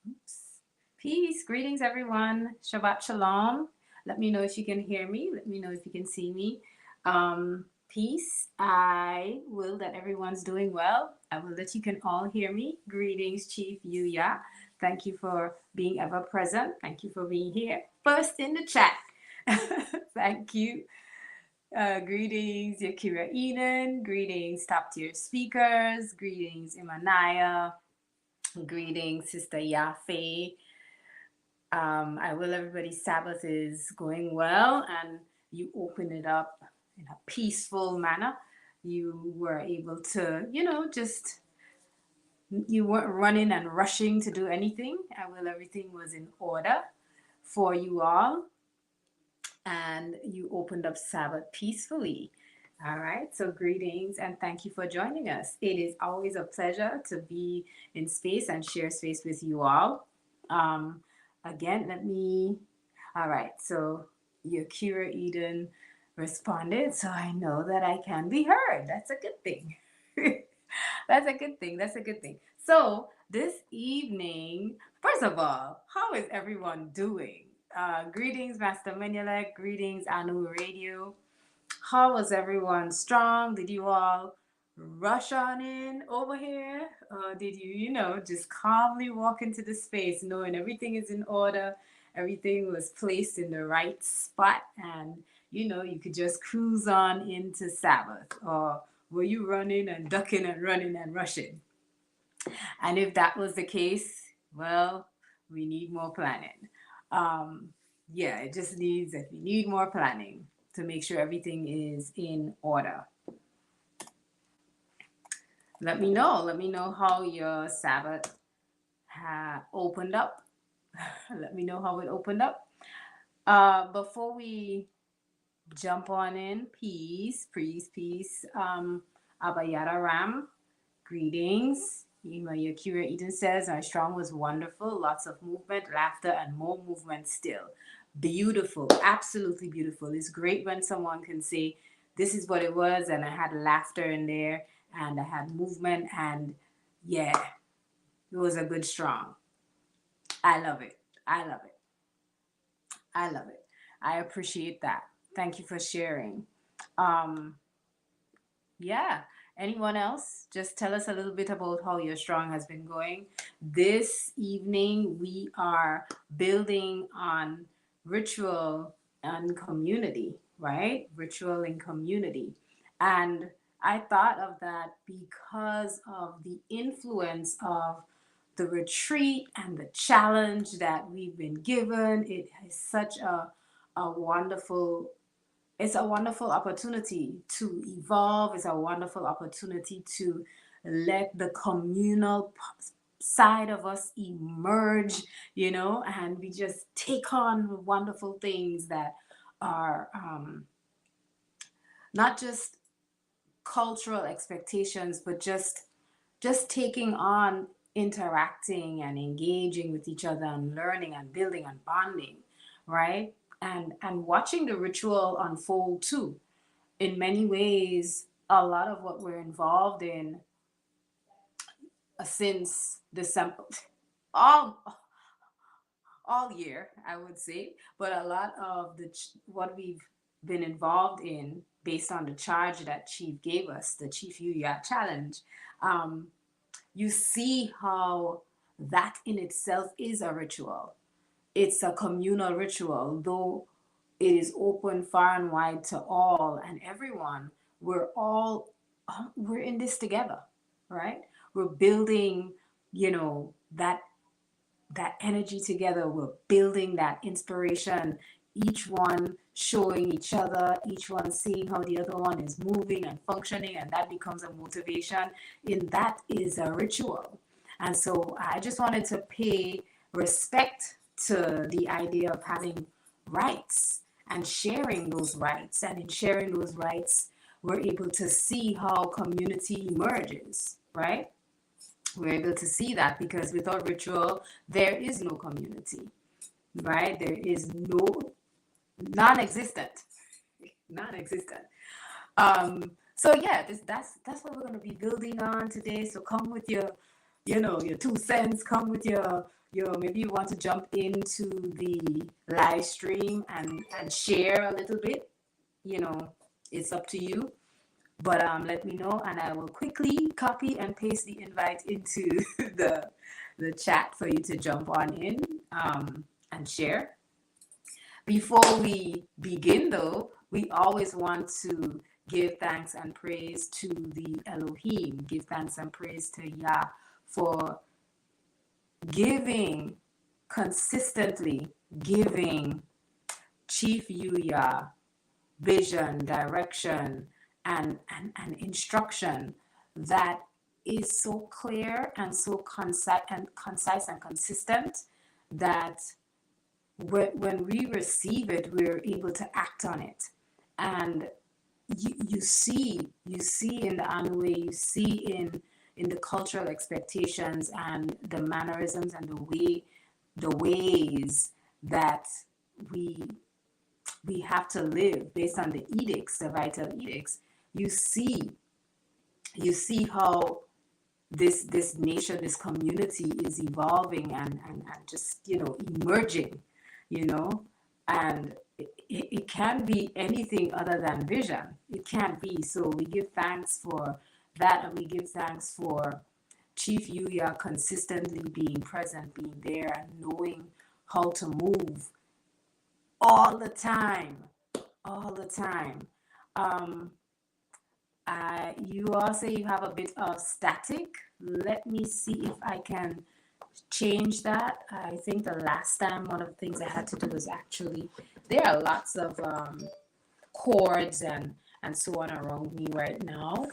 Oops. Peace, greetings, everyone. Shabbat shalom. Let me know if you can hear me. Let me know if you can see me. Peace. I will that everyone's doing well. I will that you can all hear me. Greetings, Chief Yuya. Thank you for being ever present. Thank you for being here. First in the chat. Thank you. Greetings, Yakira Eden. Greetings, top tier speakers. Greetings, Imanaya. Greetings, Sister Yafe. I will everybody's Sabbath is going well and you open it up in a peaceful manner. You were able to, just you weren't running and rushing to do anything. I will everything was in order for you all and you opened up Sabbath peacefully. All right, so greetings and thank you for joining us. It is always a pleasure to be in space and share space with you all. Um, Again, all right, so Yakira Eden responded, so I know that I can be heard. That's a good thing. That's a good thing. That's a good thing. So this evening, first of all, how is everyone doing? Greetings, Master Menelek. Greetings, Anu Radio. How was everyone? Strong? Did you all rush on in over here? Or did you, just calmly walk into the space knowing everything is in order, everything was placed in the right spot, and you could just cruise on into Sabbath? Or were you running and ducking and running and rushing? And if that was the case, well, we need more planning. Um, yeah, it just needs that we need more planning to make sure everything is in order. Let me know. Let me know how your Sabbath opened up. Let me know how it opened up. Before we jump on in, peace. Abayara Ram, greetings. Yakira Eden says, our strong was wonderful. Lots of movement, laughter, and more movement still. Beautiful. Absolutely beautiful. It's great when someone can say, this is what it was, and I had laughter in there, and I had movement, and yeah, it was a good strong. I love it. I love it. I love it. I appreciate that. Thank you for sharing. Um, Yeah. Anyone else? Just tell us a little bit about how your strong has been going. This evening, we are building on ritual and community, right? Ritual and community. And I thought of that because of the influence of the retreat and the challenge that we've been given. It is such a wonderful it's a wonderful opportunity to evolve. It's a wonderful opportunity to let the communal side of us emerge, and we just take on wonderful things that are not just cultural expectations, but just taking on interacting and engaging with each other and learning and building and bonding, right? And watching the ritual unfold too. In many ways, a lot of what we're involved in since December, all all year, I would say, but a lot of what we've been involved in based on the charge that Chief gave us, the Chief Yuya challenge, um, you see how that in itself is a ritual. It's a communal ritual, though it is open far and wide to all and everyone. We're all we're in this together, right? We're building, that energy together. We're building that inspiration, each one showing each other, each one seeing how the other one is moving and functioning, and that becomes a motivation. And that is a ritual. And so I just wanted to pay respect to the idea of having rights and sharing those rights. And in sharing those rights, we're able to see how community emerges, right? We're able to see that because without ritual, there is no community, right? There is no non-existent, non-existent. So yeah, that's what we're going to be building on today. So come with your 2 cents. Come with maybe you want to jump into the live stream and share a little bit, it's up to you. But let me know, and I will quickly copy and paste the invite into the chat for you to jump on in and share. Before we begin, though, we always want to give thanks and praise to the Elohim, give thanks and praise to Yah for consistently giving Chief Yuya vision, direction, and instruction that is so clear and so concise and consistent that when we receive it, we're able to act on it. And you see in the Anue, you see in the cultural expectations and the mannerisms and the ways that we have to live based on the edicts, the vital edicts. You see how this nation, this community is evolving and just emerging, and it can't be anything other than vision. It can't be. So we give thanks for that, and we give thanks for Chief Yuya consistently being present, being there, and knowing how to move all the time. You all say you have a bit of static. Let me see if I can change that. I think the last time one of the things I had to do was actually, there are lots of cords and so on around me right now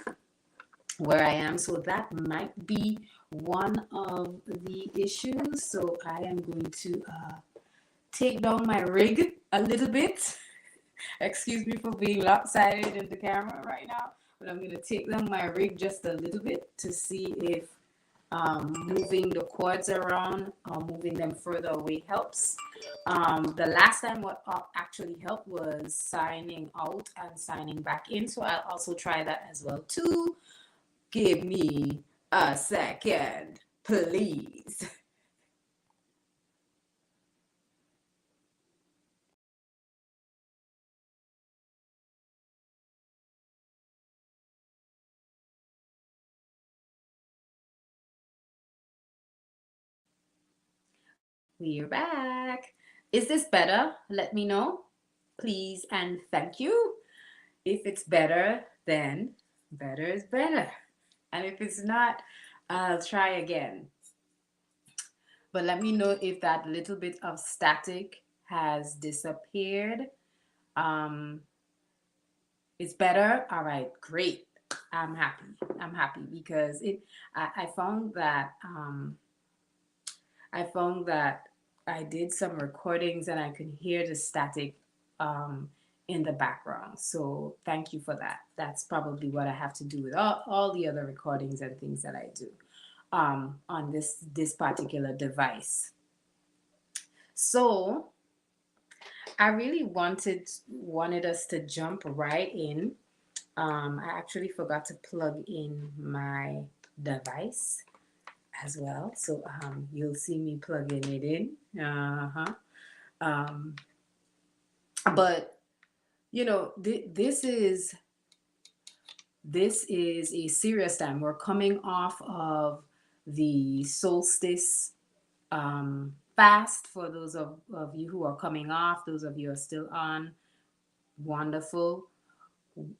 where I am, so that might be one of the issues. So I am going to take down my rig a little bit. Excuse me for being lopsided in the camera right now, but I'm going to take down my rig just a little bit to see if moving the cords around or moving them further away helps. The last time what actually helped was signing out and signing back in, so I'll also try that as well too. Give me a second, please. We're back. Is this better? Let me know, please, and thank you. If it's better, then better is better. And if it's not, I'll try again. But let me know if that little bit of static has disappeared. It's better. All right, great. I'm happy because I found that I did some recordings and I could hear the static in the background. So thank you for that. That's probably what I have to do with all the other recordings and things that I do on this particular device. So I really wanted us to jump right in. I actually forgot to plug in my device as well, so you'll see me plugging it in. But this is a serious time. We're coming off of the solstice fast. For those of you who are coming off, those of you who are still on, wonderful.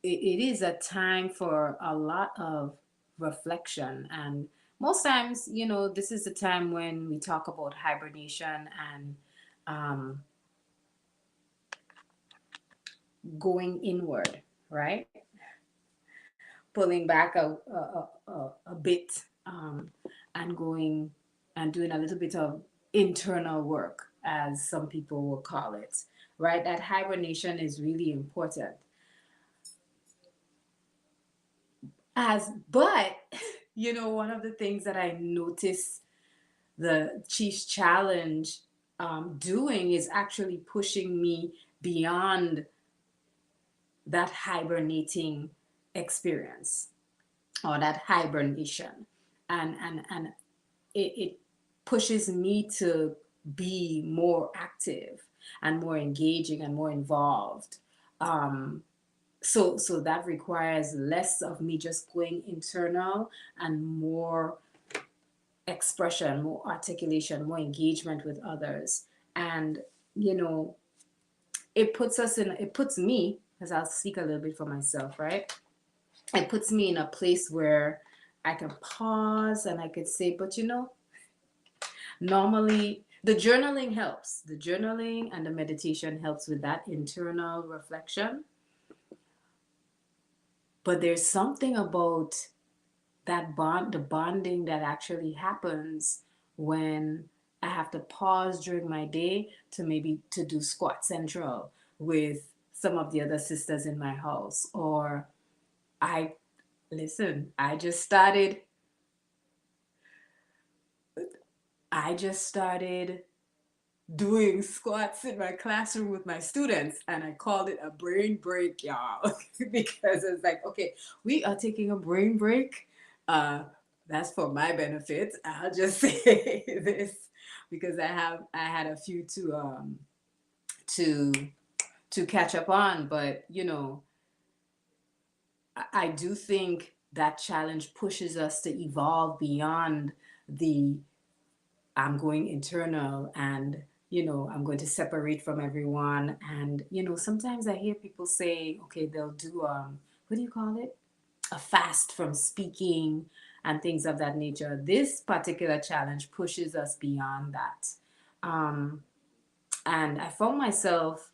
It is a time for a lot of reflection, and most times, this is the time when we talk about hibernation and going inward, right? Pulling back a bit and going and doing a little bit of internal work, as some people will call it, right? That hibernation is really important. But one of the things that I noticed the Chief's Challenge doing is actually pushing me beyond that hibernating experience or that hibernation, and it pushes me to be more active and more engaging and more involved. Um, so that requires less of me just going internal and more expression, more articulation, more engagement with others. And, you know, it puts me, because I'll speak a little bit for myself, right? It puts me in a place where I can pause and I could say, but you know, normally the journaling helps. The journaling and the meditation helps with that internal reflection. But there's something about the bonding that actually happens when I have to pause during my day to maybe to do squat central with some of the other sisters in my house. Or I listen, I just started doing squats in my classroom with my students, and I called it a brain break, y'all. Because it's like, okay, we are taking a brain break. uh that's for my benefit, I'll just say this, because I had a few to to catch up on. But you know, I do think that challenge pushes us to evolve beyond the I'm going internal and, you know, I'm going to separate from everyone. And, you know, sometimes I hear people say, okay, they'll do, what do you call it? A fast from speaking and things of that nature. This particular challenge pushes us beyond that. Um, and I found myself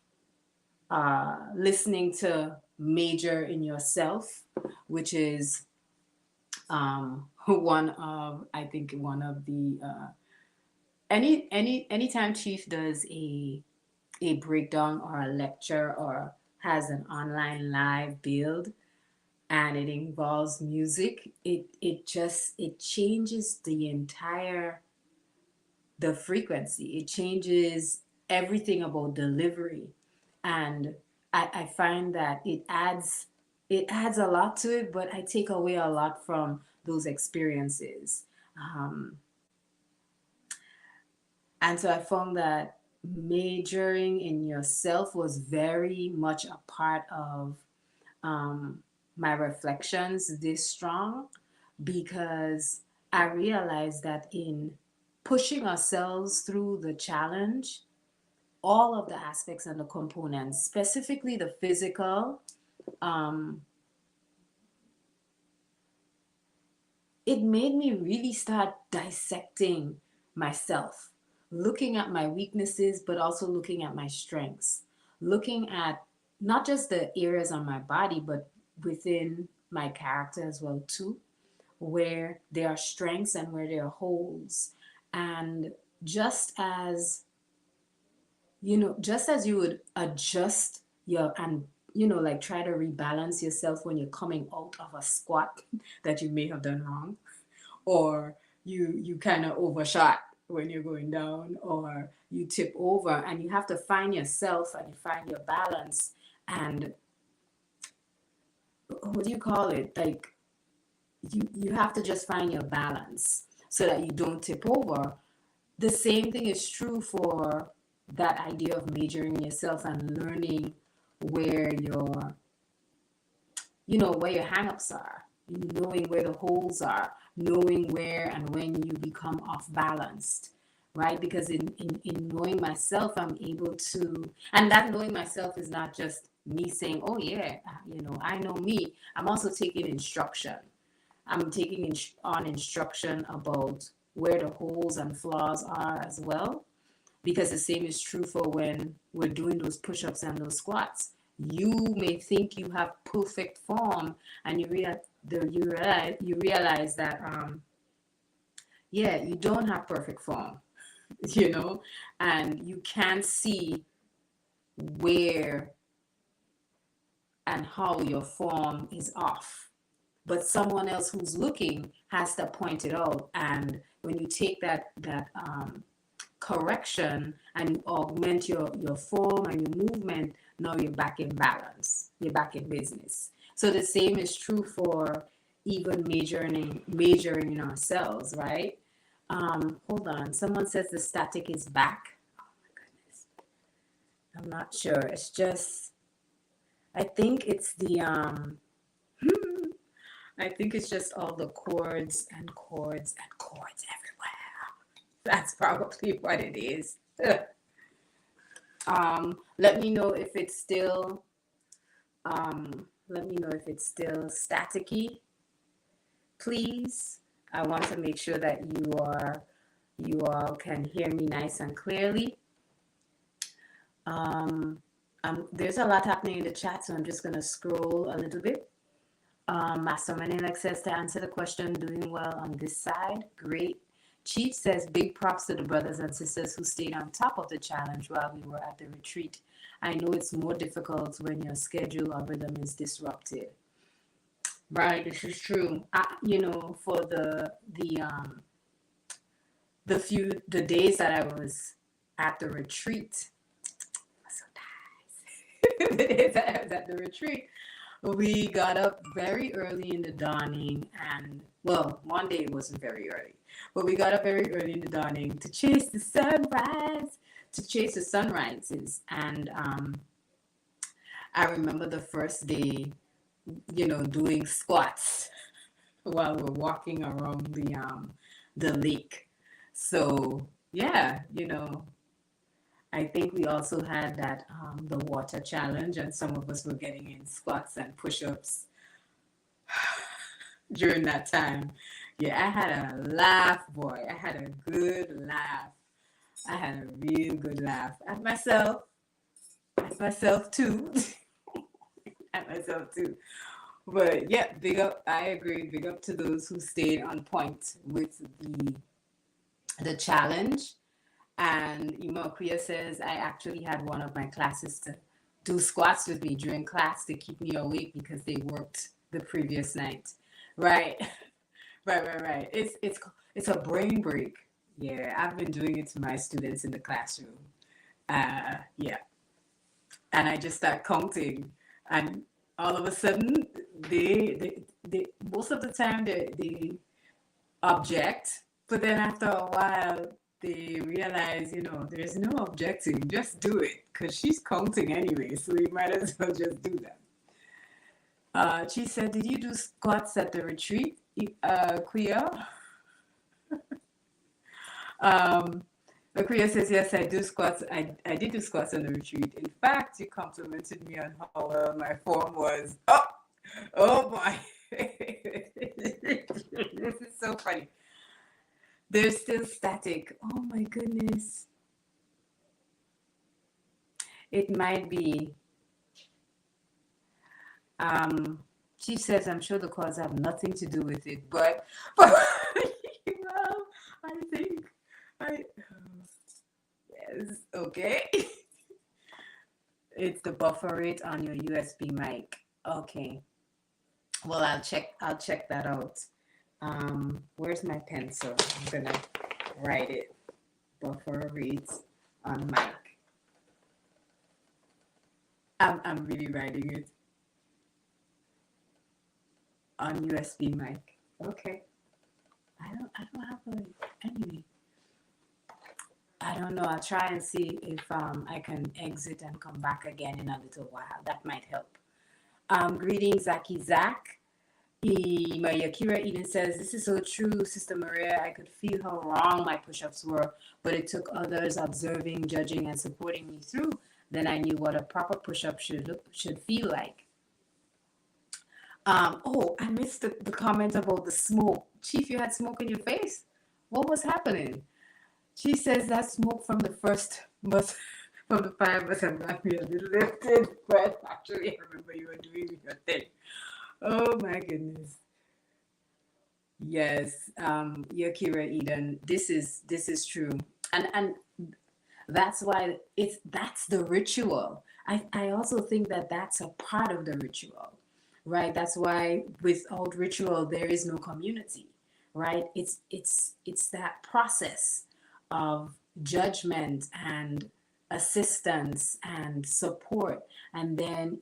listening to Major in Yourself, which is I think one of the anytime Chief does a breakdown or a lecture or has an online live build and it involves music, it changes the frequency. It changes everything about delivery. And I find that it adds a lot to it, but I take away a lot from those experiences. Um, And so I found that majoring in yourself was very much a part of um, my reflections this strong, because I realized that in pushing ourselves through the challenge, all of the aspects and the components, specifically the physical, um, it made me really start dissecting myself, looking at my weaknesses, but also looking at my strengths, looking at not just the areas on my body, but within my character as well too, where there are strengths and where there are holes. And just as just as you would adjust your and like try to rebalance yourself when you're coming out of a squat that you may have done wrong, or you kind of overshot when you're going down, or you tip over, and you have to find yourself and you find your balance. And what do you call it, like you have to just find your balance so that you don't tip over. The same thing is true for that idea of majoring in yourself and learning where your where your hangups are, knowing where the holes are, knowing where and when you become off balanced, right? Because in knowing myself, I'm able to, and that knowing myself is not just me saying, oh yeah, I know me. I'm also taking instruction. I'm taking on instruction about where the holes and flaws are as well, because the same is true for when we're doing those push-ups and those squats. You may think you have perfect form, and you realize that yeah, you don't have perfect form, and you can't see where and how your form is off, but someone else who's looking has to point it out. And when you take that correction and you augment your form and your movement, now you're back in balance, you're back in business. So the same is true for even majoring in ourselves, right? Hold on. Someone says the static is back. Oh my goodness. I'm not sure. It's just, I think it's the, I think it's just all the chords and chords and chords everywhere. That's probably what it is. Let me know if it's still, let me know if it's still staticky, please. I want to make sure that you all can hear me nice and clearly. There's a lot happening in the chat, so I'm just gonna scroll a little bit. Master Manelik says to answer the question, doing well on this side. Great. Chief says big props to the brothers and sisters who stayed on top of the challenge while we were at the retreat. I know it's more difficult when your schedule or rhythm is disrupted. Right, this is true. For the days that I was at the retreat, so nice. The days that I was at the retreat, we got up very early in the dawning, and well, one day it wasn't very early, but we got up very early in the dawning to chase the sunrises. And I remember the first day, doing squats while we're walking around the lake. So yeah, I think we also had that the water challenge, and some of us were getting in squats and push-ups during that time. Yeah, I had a laugh, boy. I had a good laugh. I had a real good laugh at myself too. At myself too. But yeah, big up. I agree. Big up to those who stayed on point with the challenge. And Moreyah says, I actually had one of my classes to do squats with me during class to keep me awake because they worked the previous night. Right. Right. It's a brain break. Yeah, I've been doing it to my students in the classroom. Yeah. And I just start counting, and all of a sudden they most of the time they object, but then after a while they realize, there's no objecting, just do it, because she's counting anyway, so we might as well just do that. She said, did you do squats at the retreat, Quia? Moreyah says, yes, I do squats. I did do squats on the retreat. In fact, you complimented me on how well my form was. Oh boy. This is so funny. They're still static. Oh my goodness. It might be. She says, I'm sure the cause have nothing to do with it, but I think yes, okay. It's the buffer rate on your USB mic. Okay. Well, I'll check that out. Where's my pencil? I'm gonna write it. Buffer rates on mic. I'm really writing it on USB mic. Okay. I don't have a anyway. I don't know. I'll try and see if I can exit and come back again in a little while. That might help. Greetings, Zaki Zach. Yakira Eden says, this is so true, Sister Moreyah. I could feel how wrong my push-ups were, but it took others observing, judging, and supporting me through. Then I knew what a proper push-up should feel like. I missed the comment about the smoke. Chief, you had smoke in your face? What was happening? She says that smoke from the first from the fire must have got me a little lifted, but actually I remember you were doing your thing. Oh my goodness. Yes, Yakira Eden, this is true. And that's why that's the ritual. I also think that that's a part of the ritual, right? That's why without ritual there is no community, right? It's that process of judgment and assistance and support, and then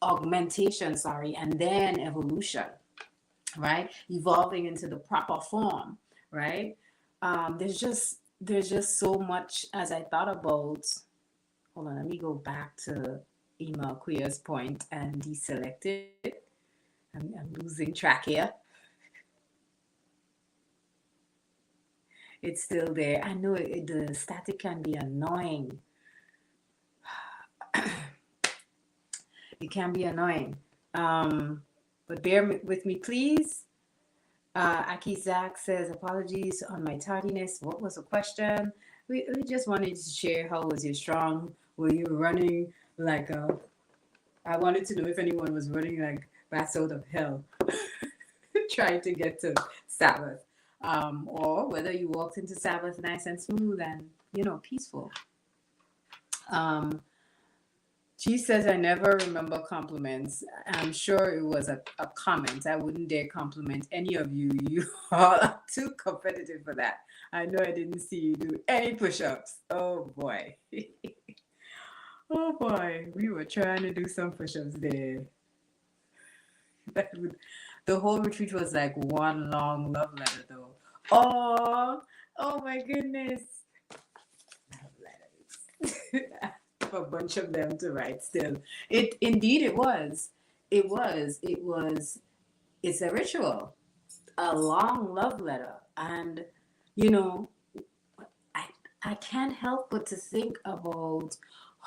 augmentation, and then evolution. right? Evolving into the proper form, right? There's just so much as I thought about. Hold on, let me go back to email queer's point and deselect it. I'm losing track here. It's still there. I know the static can be annoying. It can be annoying. But bear with me, please. Aki Zach says, apologies on my tardiness. What was the question? We just wanted to share how was your strong? Were you running like I wanted to know if anyone was running like bats out of hell, trying to get to Sabbath, or whether you walked into Sabbath nice and smooth and peaceful. Um, She says, I never remember compliments. I'm sure it was a comment. I wouldn't dare compliment any of you. You all are too competitive for that. I know I didn't see you do any push ups. Oh boy. Oh boy. We were trying to do some push ups there. The whole retreat was like one long love letter, though. Oh my goodness. Love letters. A bunch of them to write still. It was. It's a ritual, a long love letter. And you know, I I can't help but to think about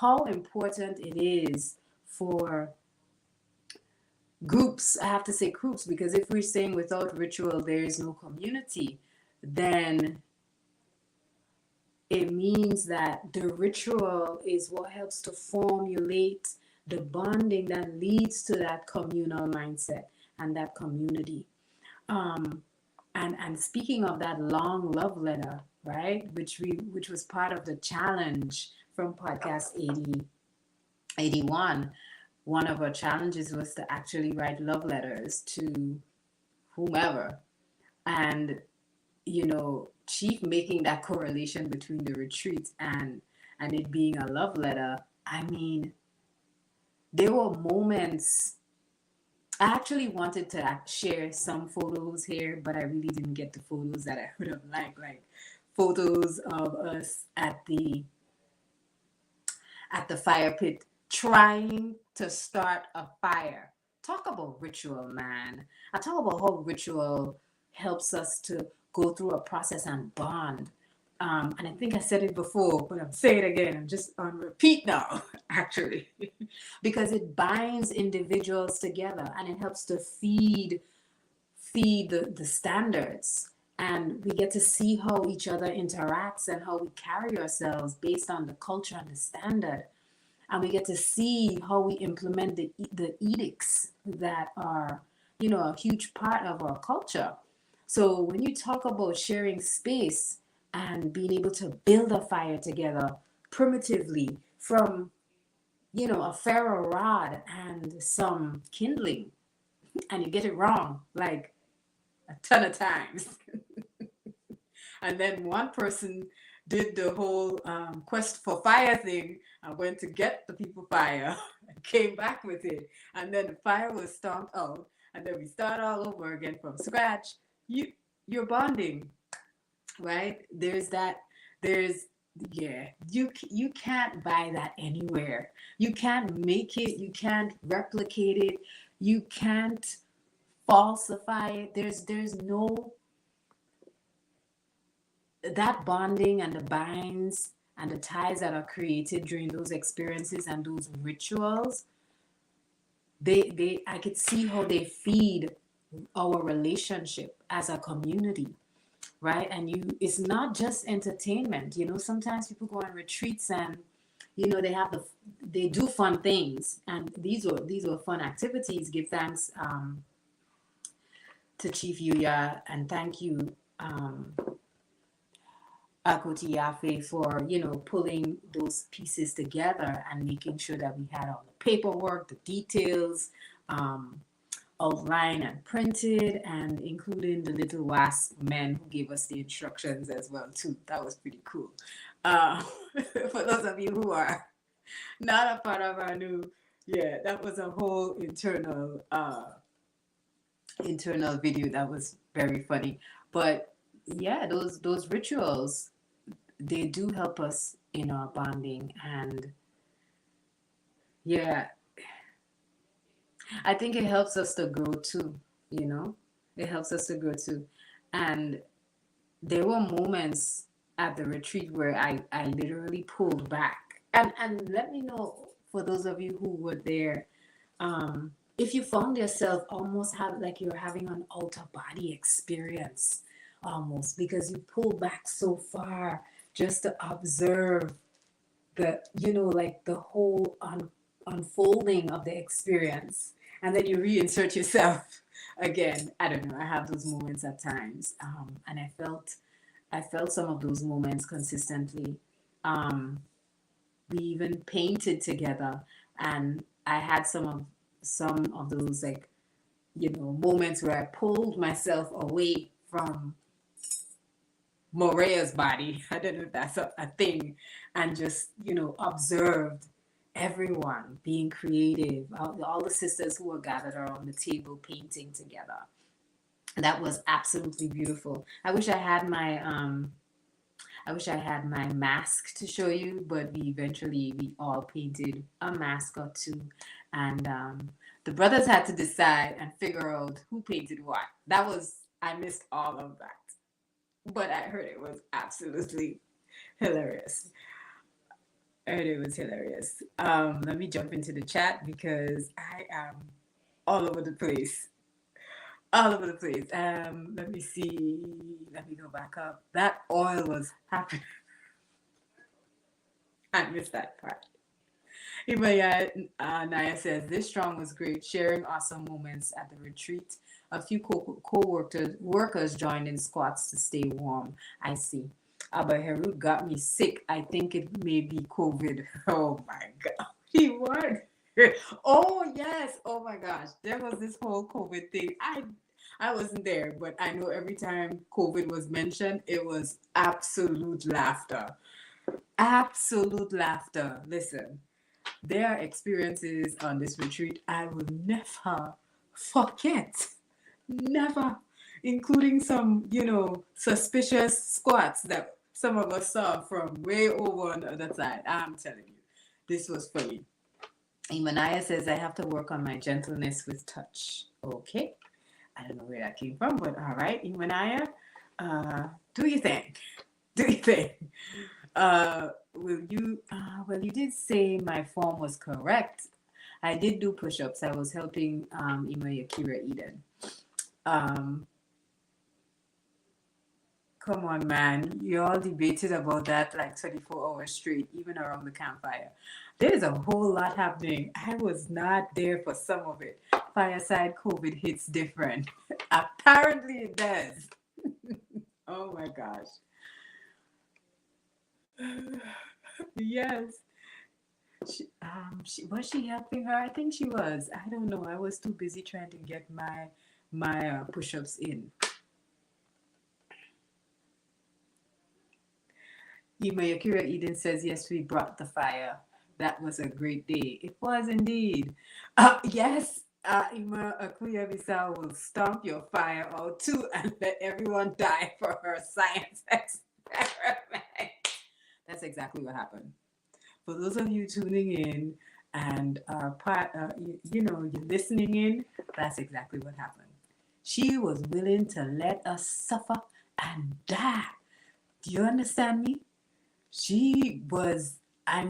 how important it is for groups. I have to say groups because if we're saying without ritual there is no community, then it means that the ritual is what helps to formulate the bonding that leads to that communal mindset and that community. Um, and speaking of that long love letter, right, which was part of the challenge from podcast 81, one of our challenges was to actually write love letters to whomever. And Chief making that correlation between the retreat and it being a love letter. I mean, there were moments. I actually wanted to share some photos here, but I really didn't get the photos that I would have liked, like photos of us at the fire pit trying to start a fire. Talk about ritual, man. I talk about how ritual helps us to go through a process and bond. And I think I said it before, but I'm saying it again. I'm just on repeat now, actually, because it binds individuals together and it helps to feed the standards. And we get to see how each other interacts and how we carry ourselves based on the culture and the standard. And we get to see how we implement the edicts that are, a huge part of our culture. So when you talk about sharing space and being able to build a fire together primitively from, a ferro rod and some kindling, and you get it wrong like a ton of times. And then one person did the whole quest for fire thing and went to get the people fire and came back with it. And then the fire was stomped out. And then we start all over again from scratch. You're bonding, right? There's that. There's yeah. You can't buy that anywhere. You can't make it. You can't replicate it. You can't falsify it. There's no that bonding and the binds and the ties that are created during those experiences and those rituals. They I could see how they feed our relationship as a community, right? And it's not just entertainment. Sometimes people go on retreats and they do fun things, and these were fun activities. Give thanks to Chief Yuya, and thank you Akoti Yafe for pulling those pieces together and making sure that we had all the paperwork, the details, outlined and printed, and including the little wasp men who gave us the instructions as well too. That was pretty cool. Uh, for those of you who are not a part of our new, yeah, that was a whole internal internal video that was very funny. But yeah, those rituals, they do help us in our bonding. And yeah, I think it helps us to grow too, you know? It helps us to grow too. And there were moments at the retreat where I literally pulled back. And let me know, for those of you who were there, if you found yourself almost have like you're having an outer body experience almost, because you pulled back so far just to observe the, like the whole unfolding of the experience, and then you reinsert yourself again. I don't know, I have those moments at times, and I felt some of those moments consistently. um, we even painted together, and I had some of those, like, moments where I pulled myself away from Moreyah's body. I don't know if that's a thing. And just, observed everyone being creative, all the sisters who were gathered around the table painting together. That was absolutely beautiful. I wish I had my mask to show you, but we all painted a mask or two, and the brothers had to decide and figure out who painted what. I missed all of that, but I heard it was absolutely hilarious. I heard it was hilarious. Let me jump into the chat because I am all over the place. All over the place. Let me see. Let me go back up. That oil was happening. I missed that part. Imaya Naya says, this strong was great, sharing awesome moments at the retreat. A few co-workers joined in squats to stay warm. I see. Abba Herut got me sick. I think it may be COVID. Oh my God. He was. Oh yes. Oh my gosh. There was this whole COVID thing. I wasn't there, but I know every time COVID was mentioned, it was absolute laughter. Absolute laughter. Listen, there are experiences on this retreat I will never forget. Never. Including some, suspicious squats that some of us saw from way over on the other side. I'm telling you, this was funny. Imanaya says, I have to work on my gentleness with touch. Okay. I don't know where that came from, but all right, Imanaya, do you think? Do you think? Well, you did say my form was correct. I did do push-ups. I was helping Ima Yakira Eden. Um, Come on, man. You all debated about that like 24 hours straight, even around the campfire. There's a whole lot happening. I was not there for some of it. Fireside COVID hits different. Apparently it does. Oh my gosh. Yes. Was she helping her? I think she was. I don't know. I was too busy trying to get my push-ups in. Ima Yakira Eden says, yes, we brought the fire. That was a great day. It was indeed. Yes, Ima Akuya Bisa will stomp your fire out too and let everyone die for her science experiment. That's exactly what happened. For those of you tuning in and you're listening in, that's exactly what happened. She was willing to let us suffer and die. Do you understand me? She was, I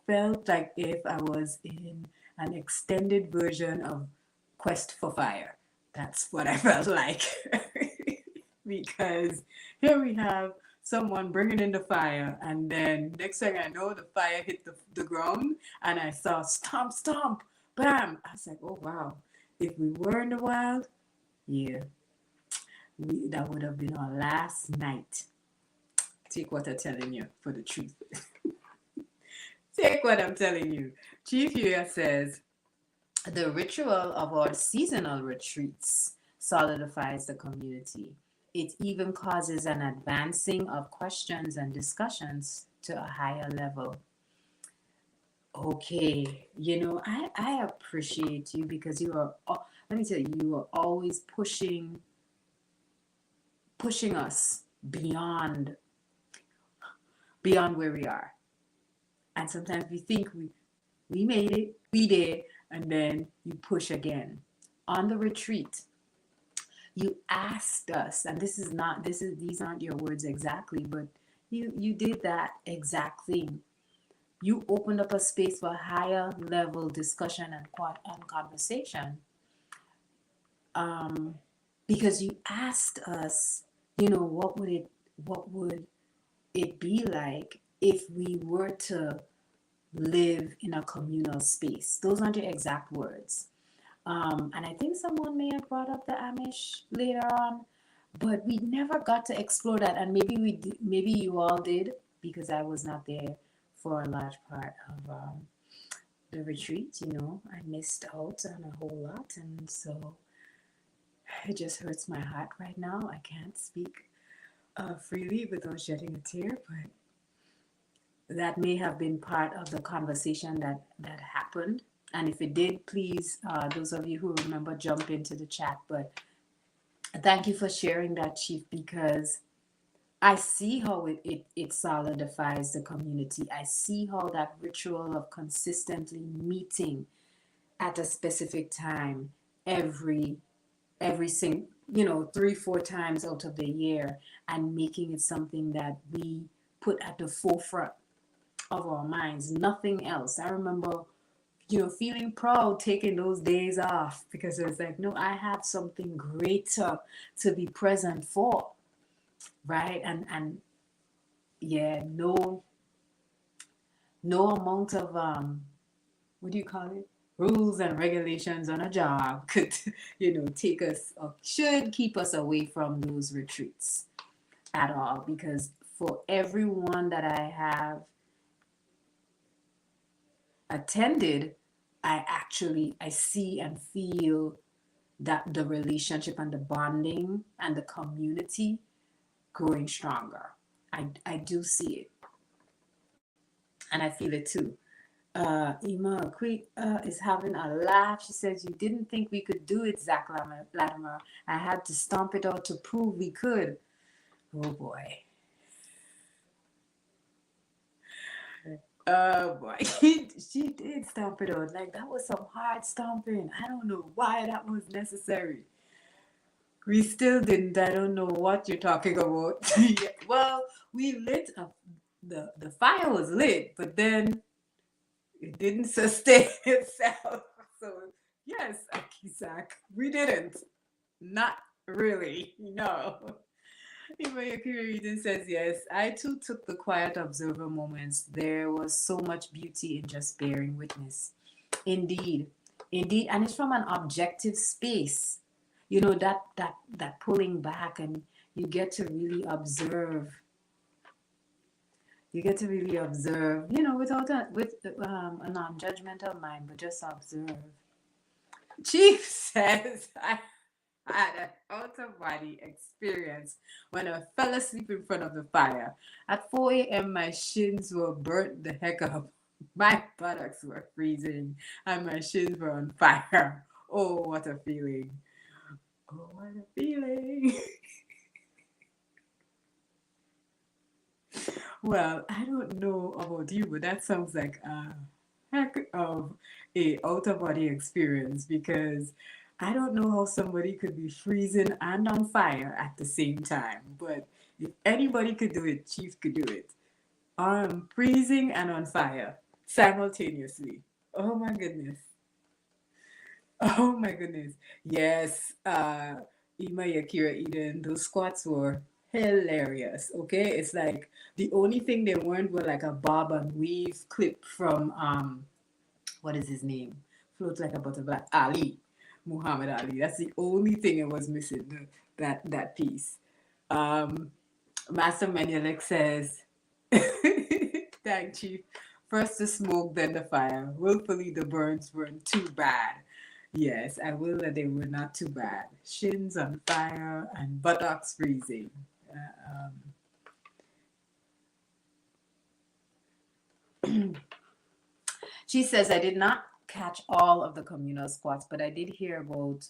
felt like if I was in an extended version of Quest for Fire. That's what I felt like. Because here we have someone bringing in the fire, and then next thing I know, the fire hit the ground, and I saw stomp, stomp, bam. I was like, oh wow. If we were in the wild, yeah, that would have been our last night. Take what I'm telling you for the truth. Take what I'm telling you. Chief Yuya says, the ritual of our seasonal retreats solidifies the community. It even causes an advancing of questions and discussions to a higher level. Okay, I appreciate you because you are let me tell you, you are always pushing us beyond where we are. And sometimes we think we made it, we did, and then you push again. On the retreat, you asked us, and these aren't your words exactly, but you did that exact thing. You opened up a space for higher level discussion and conversation, because you asked us, what would it be like if we were to live in a communal space? Those aren't your exact words. And I think someone may have brought up the Amish later on, but we never got to explore that. And maybe you all did, because I was not there for a large part of the retreat. I missed out on a whole lot, and so it just hurts my heart right now. I can't speak freely without shedding a tear, but that may have been part of the conversation that happened. And if it did, please, those of you who remember, jump into the chat. But thank you for sharing that, Chief, because I see how it solidifies the community. I see how that ritual of consistently meeting at a specific time every 3-4 times out of the year, and making it something that we put at the forefront of our minds, nothing else. I remember feeling proud taking those days off, because it was like, no, I have something greater to be present for, right? And yeah, no amount of what do you call it, rules and regulations on a job could take us, or should keep us away from those retreats at all. Because for everyone that I have attended, I see and feel that the relationship and the bonding and the community growing stronger. I do see it, and I feel it too. Ima Quick is having a laugh. She says, "You didn't think we could do it, Zach Latimer. I had to stomp it out to prove we could." Oh boy. Oh boy, she did stomp it out. Like, that was some hard stomping. I don't know why that was necessary. We still didn't. I don't know what you're talking about. Yeah, well, we lit up. The fire was lit, but then it didn't sustain itself. So yes, Akisak, we didn't. Not really. No. Eden says, yes, I too took the quiet observer moments. There was so much beauty in just bearing witness. Indeed. Indeed. And it's from an objective space. That pulling back, and you get to really observe. Without a non-judgmental mind, but just observe. Chief says, I had an out-of-body experience when I fell asleep in front of the fire. At 4 a.m., my shins were burnt the heck up. My buttocks were freezing, and my shins were on fire. Oh, what a feeling. Oh, what a feeling. Well, I don't know about you, but that sounds like a heck of a out-of-body experience, because I don't know how somebody could be freezing and on fire at the same time. But if anybody could do it, Chief could do it. Freezing and on fire simultaneously. Oh my goodness. Oh my goodness. Yes, Ima Yakira Eden, those squats were hilarious. Okay, it's like the only thing they weren't were like a bob and weave clip from what is his name? Floats like a butterfly. Muhammad Ali. That's the only thing it was missing. That piece. Master Menelik says, "Thank Chief. First the smoke, then the fire. Willfully the burns weren't too bad." Yes, I will that they were not too bad. Shins on fire and buttocks freezing. She says, I did not catch all of the communal squats, but I did hear about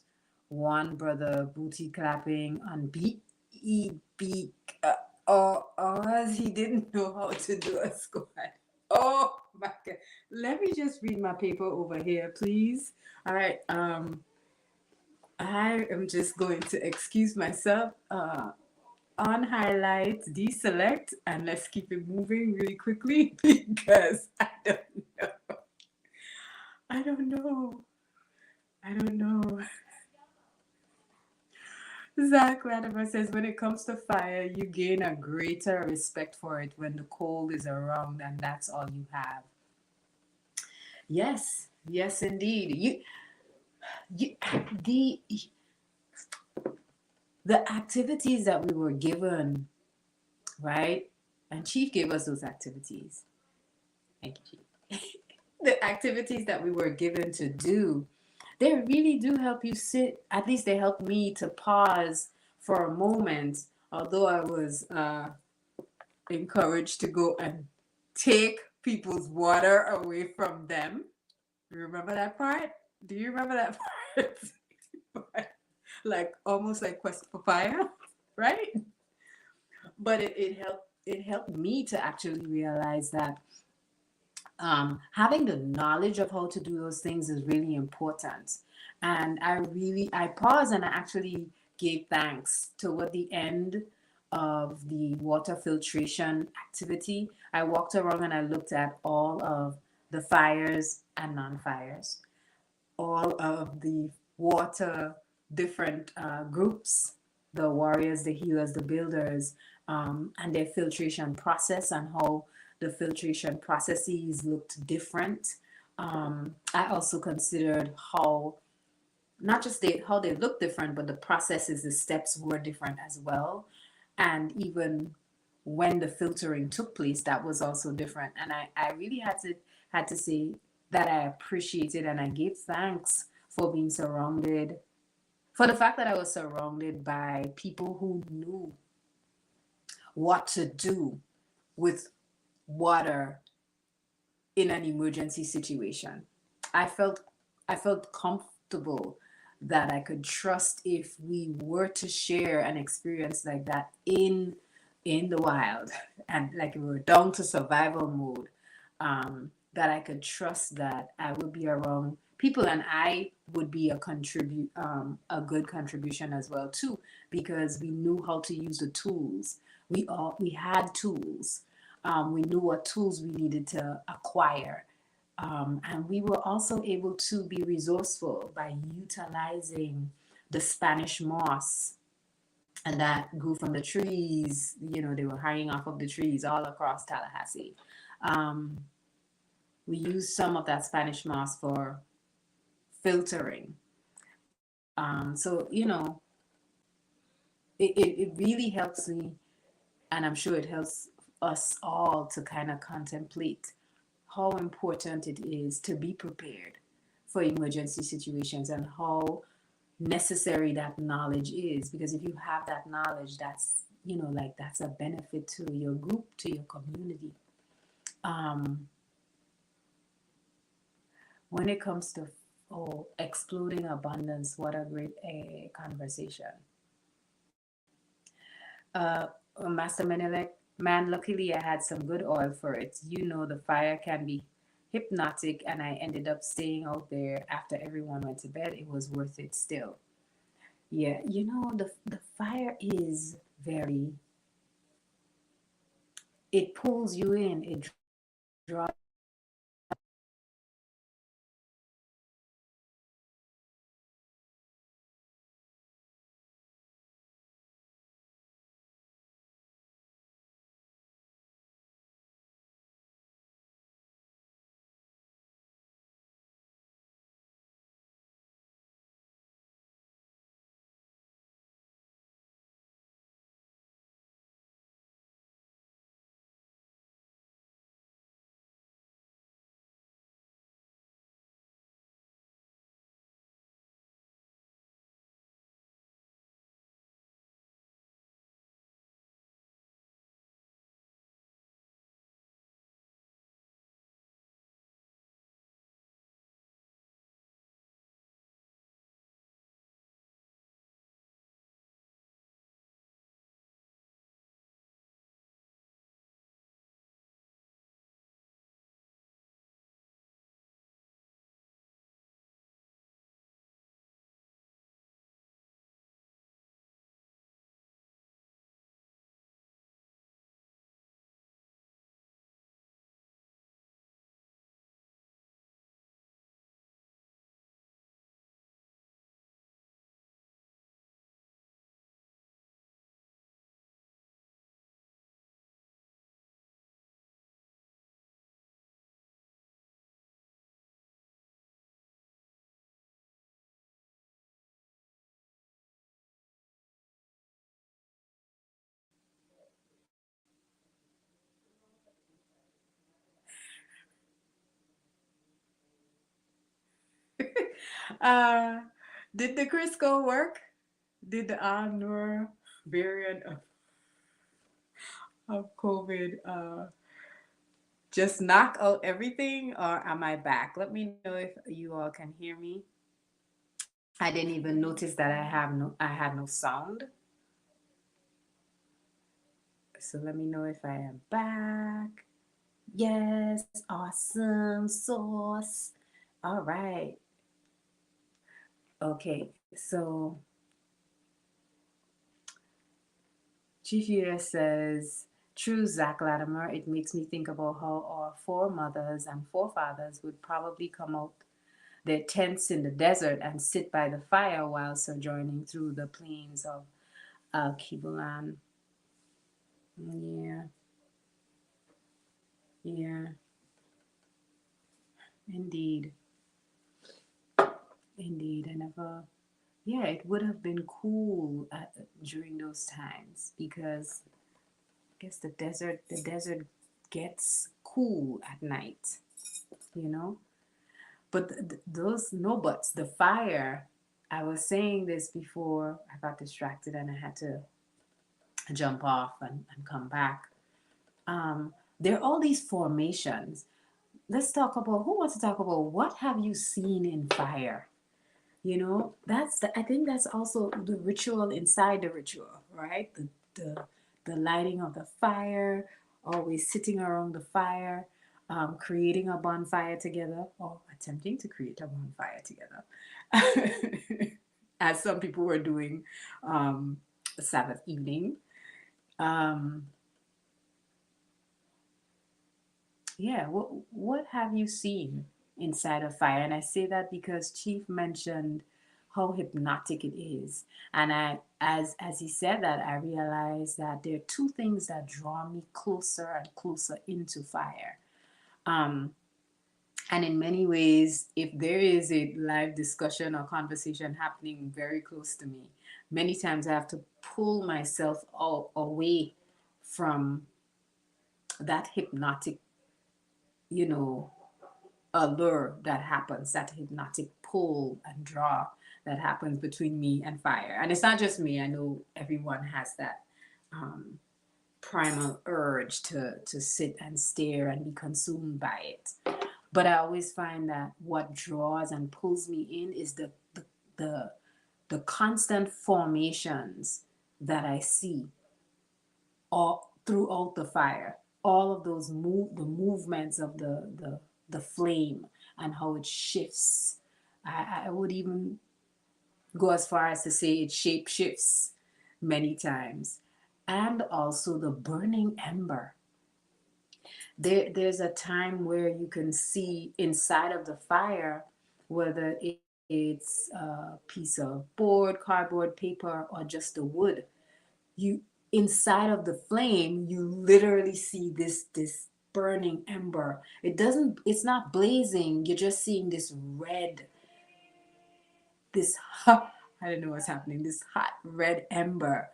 one brother booty clapping and beat or as he didn't know how to do a squat. Oh my god. Let me just read my paper over here, please. All right. I am just going to excuse myself. On highlight, deselect, and let's keep it moving really quickly because know. I don't know. I don't know. Zach Latimer says, when it comes to fire, you gain a greater respect for it when the cold is around and that's all you have. Yes, yes, indeed. You the the activities that we were given, right? And Chief gave us those activities. Thank you, Chief. The activities that we were given to do, they really do help you sit. At least they help me to pause for a moment. Although I was encouraged to go and take people's water away from them. You remember that part? Do you remember that part? Like almost like Quest for Fire, right? But it helped me to actually realize that having the knowledge of how to do those things is really important. And I paused and I actually gave thanks toward the end of the water filtration activity. I walked around and I looked at all of the fires and non-fires, all of the water different groups, the warriors, the healers, the builders, and their filtration process and how the filtration processes looked different. I also considered how not just how they look different, but the processes, the steps were different as well. And even when the filtering took place, that was also different. And I really had to say that I appreciated and I gave thanks for being surrounded, for the fact that I was surrounded by people who knew what to do with water in an emergency situation. I felt I felt comfortable that I could trust if we were to share an experience like that in the wild and like we were down to survival mode, that I could trust that I would be around people and I would be a good contribution as well too, because we knew how to use the tools. We had tools. We knew what tools we needed to acquire. And we were also able to be resourceful by utilizing the Spanish moss and that grew from the trees. They were hanging off of the trees all across Tallahassee. Um, we used some of that Spanish moss for filtering. So, it really helps me, and I'm sure it helps us all to kind of contemplate how important it is to be prepared for emergency situations and how necessary that knowledge is. Because if you have that knowledge, that's a benefit to your group, to your community. Um, when it comes to exploding abundance, what a great conversation. Master Menelik, man, luckily I had some good oil for it. The fire can be hypnotic, and I ended up staying out there after everyone went to bed. It was worth it still. Yeah, the fire is very, it pulls you in, it draws Uh, did the Crisco work? Did the Anur variant of COVID just knock out everything, or am I back? Let me know if you all can hear me. I didn't even notice that I had no sound. So let me know if I am back. Yes, awesome sauce. All right. Okay, so Chief Year says, true, Zach Latimer, it makes me think about how our foremothers and forefathers would probably come out their tents in the desert and sit by the fire while sojourning through the plains of Kibulan. Yeah, yeah, indeed, indeed. I never. Yeah, it would have been cool during those times because I guess the desert gets cool at night, you know. But those no buts, the fire. I was saying this before I got distracted and I had to jump off and come back. There are all these formations. Let's talk about who wants to talk about what have you seen in fire? You know, I think that's also the ritual inside the ritual, right? The the lighting of the fire, always sitting around the fire, creating a bonfire together, or attempting to create a bonfire together, as some people were doing um, Sabbath evening. Um, yeah, what have you seen inside of fire? And I say that because Chief mentioned how hypnotic it is. And as he said that, I realized that there are two things that draw me closer and closer into fire. Um, and in many ways, if there is a live discussion or conversation happening very close to me, many times I have to pull myself away from that hypnotic, you know, allure that happens, that hypnotic pull and draw that happens between me and fire. And it's not just me, I know everyone has that um, primal urge to sit and stare and be consumed by it. But I always find that what draws and pulls me in is the, the constant formations that I see all throughout the fire, all of those the movements of the flame and how it shifts. I would even go as far as to say it shape shifts many times. And also the burning ember. There's a time where you can see inside of the fire, whether it's a piece of board, cardboard, paper, or just the wood. You inside of the flame, you literally see this burning ember. It's not blazing. You're just seeing this red, this hot, I don't know what's happening, this hot red ember,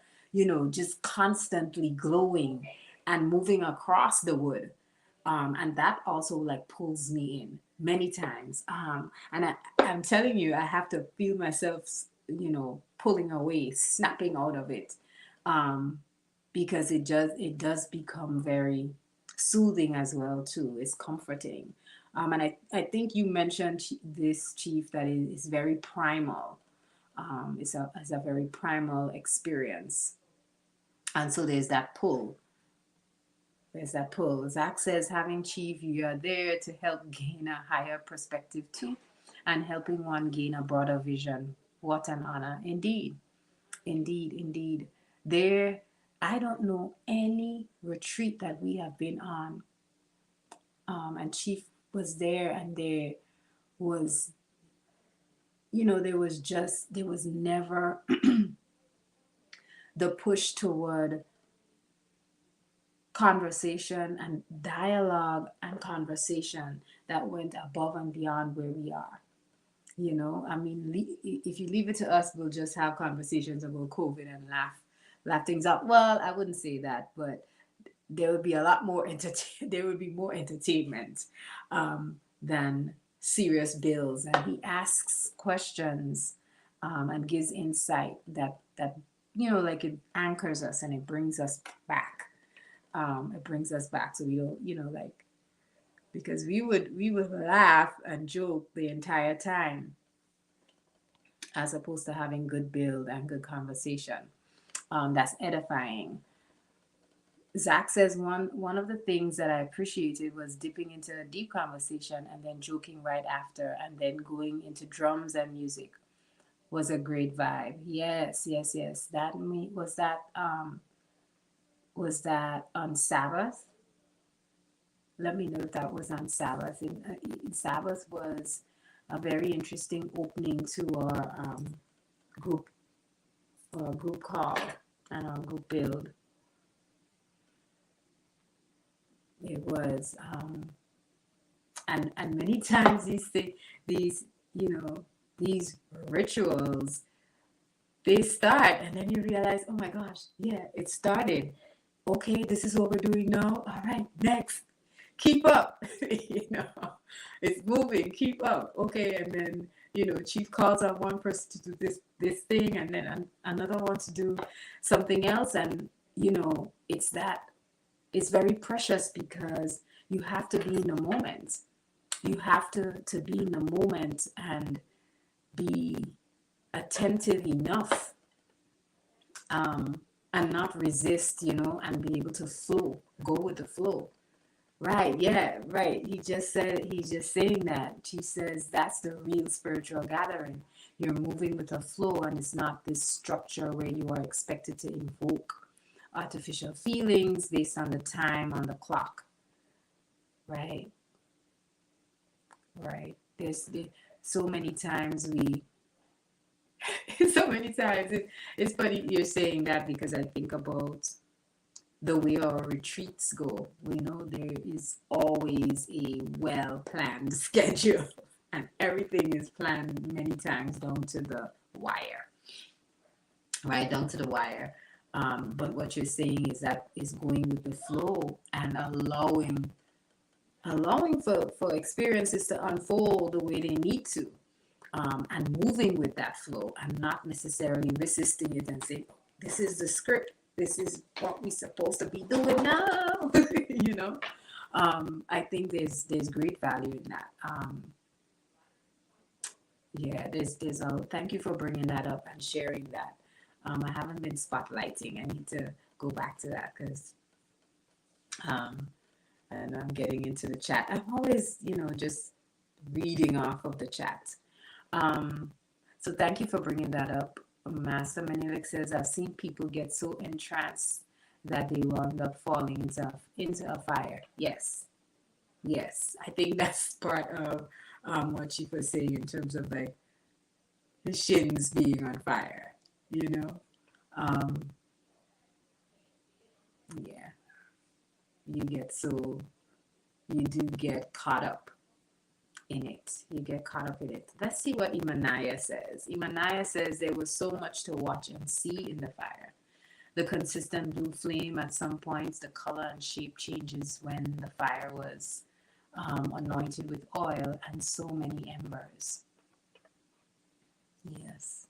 just constantly glowing and moving across the wood. And that also like pulls me in many times. I'm telling you, I have to feel myself, pulling away, snapping out of it. Um, because it does become very soothing as well too. It's comforting. And I think you mentioned this, Chief, that it is very primal. It's a very primal experience. And so there's that pull. Zach says, having Chief, you are there to help gain a higher perspective too, and helping one gain a broader vision. What an honor. Indeed. Indeed, indeed. There, I don't know any retreat that we have been on, and Chief was there, and was, there was never the push toward conversation and dialogue and conversation that went above and beyond where we are. I mean, if you leave it to us, we'll just have conversations about COVID and laugh things up. Well, I wouldn't say that, but there would be a lot more there would be more entertainment than serious bills, and he asks questions, and gives insight that like it anchors us and it brings us back. It brings us back, so we don't like, because we would laugh and joke the entire time, as opposed to having good build and good conversation, that's edifying. Zach says one of the things that I appreciated was dipping into a deep conversation and then joking right after, and then going into drums and music was a great vibe. Yes, yes, yes. That me was that on Sabbath? Let me know if that was on Sabbath. Sabbath was a very interesting opening to our group group call and our group build. It was, and many times these these rituals, they start and then you realize, oh my gosh, yeah, it started. Okay, this is what we're doing now. All right, next, keep up. It's moving. Keep up. Okay, and then chief calls on one person to do this thing, and then another one to do something else, and it's very precious, because you have to be in the moment. You have to be in the moment and be attentive enough, and not resist, and be able to flow, go with the flow. Right, yeah, right. He's just saying that. She says that's the real spiritual gathering. You're moving with a flow, and it's not this structure where you are expected to invoke artificial feelings based on the time on the clock. Right, right. There's so many times so many times it's funny you're saying that, because I think about the way our retreats go. We know there is always a well-planned schedule, and everything is planned many times down to the wire, right? Down to the wire. But what you're saying is that is going with the flow and allowing for experiences to unfold the way they need to, and moving with that flow, and not necessarily resisting it and saying, this is the script, this is what we're supposed to be doing now. I think there's great value in that. Yeah, there's a thank you for bringing that up and sharing that. I haven't been spotlighting. I need to go back to that, because and I'm getting into the chat. I'm always just reading off of the chat. So thank you for bringing that up. Master Menelik says, I've seen people get so entranced that they wound up falling into a fire. Yes. I think that's part of what she was saying, in terms of like the shins being on fire. Yeah. You do get caught up in it. You get caught up in it. Let's see what Imanaya says. Imanaya says there was so much to watch and see in the fire. The consistent blue flame at some points, the color and shape changes when the fire was anointed with oil, and so many embers. Yes.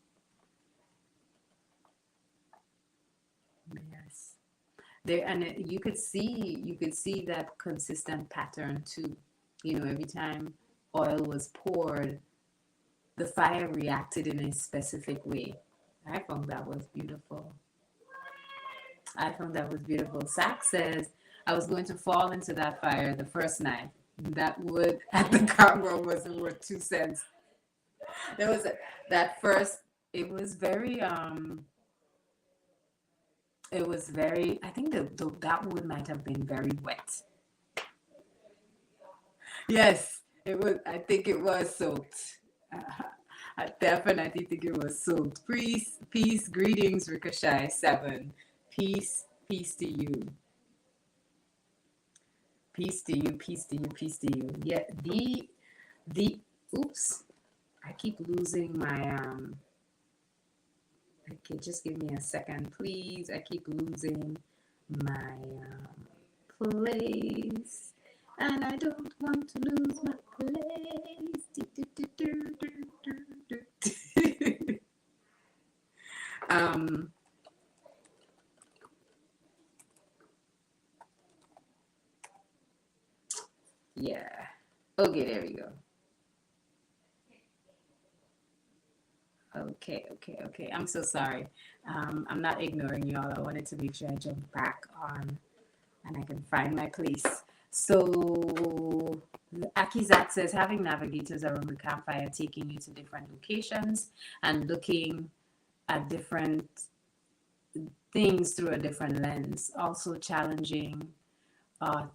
There, and you could see that consistent pattern too. Every time oil was poured, the fire reacted in a specific way. I found that was beautiful. Zach says, I was going to fall into that fire the first night. That wood at the Congo wasn't worth 2 cents. There was that first, it was very, I think that wood might have been very wet. Yes, it was. I think it was soaked. I definitely think it was soaked. Peace, greetings, Ricochet 7. Peace to you. Peace to you, peace to you, peace to you. Yeah, oops. I keep losing my, okay, just give me a second, please. I keep losing my place. And I don't want to lose my place. um, yeah. Okay, there we go. Okay. I'm so sorry. I'm not ignoring y'all. I wanted to make sure I jump back on and I can find my place. So, Akizat says having navigators around the campfire, taking you to different locations and looking at different things through a different lens. Also, challenging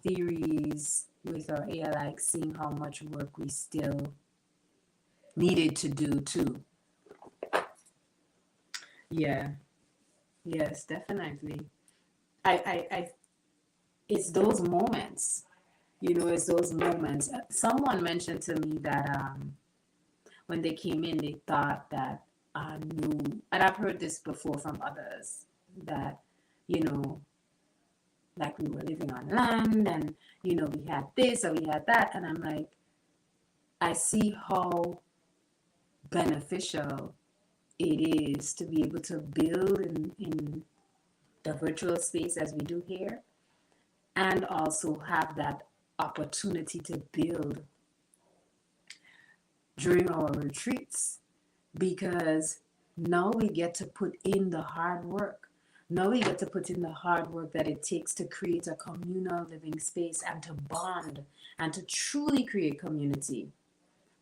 theories with our AI, like seeing how much work we still needed to do too. Yeah, yes, definitely. I it's those moments, it's those moments. Someone mentioned to me that when they came in, they thought that I knew, and I've heard this before from others, that, you know, like we were living on land and, we had this or we had that. And I'm like, I see how beneficial it is to be able to build in the virtual space as we do here, and also have that opportunity to build during our retreats, because now we get to put in the hard work. Now we get to put in the hard work that it takes to create a communal living space and to bond and to truly create community,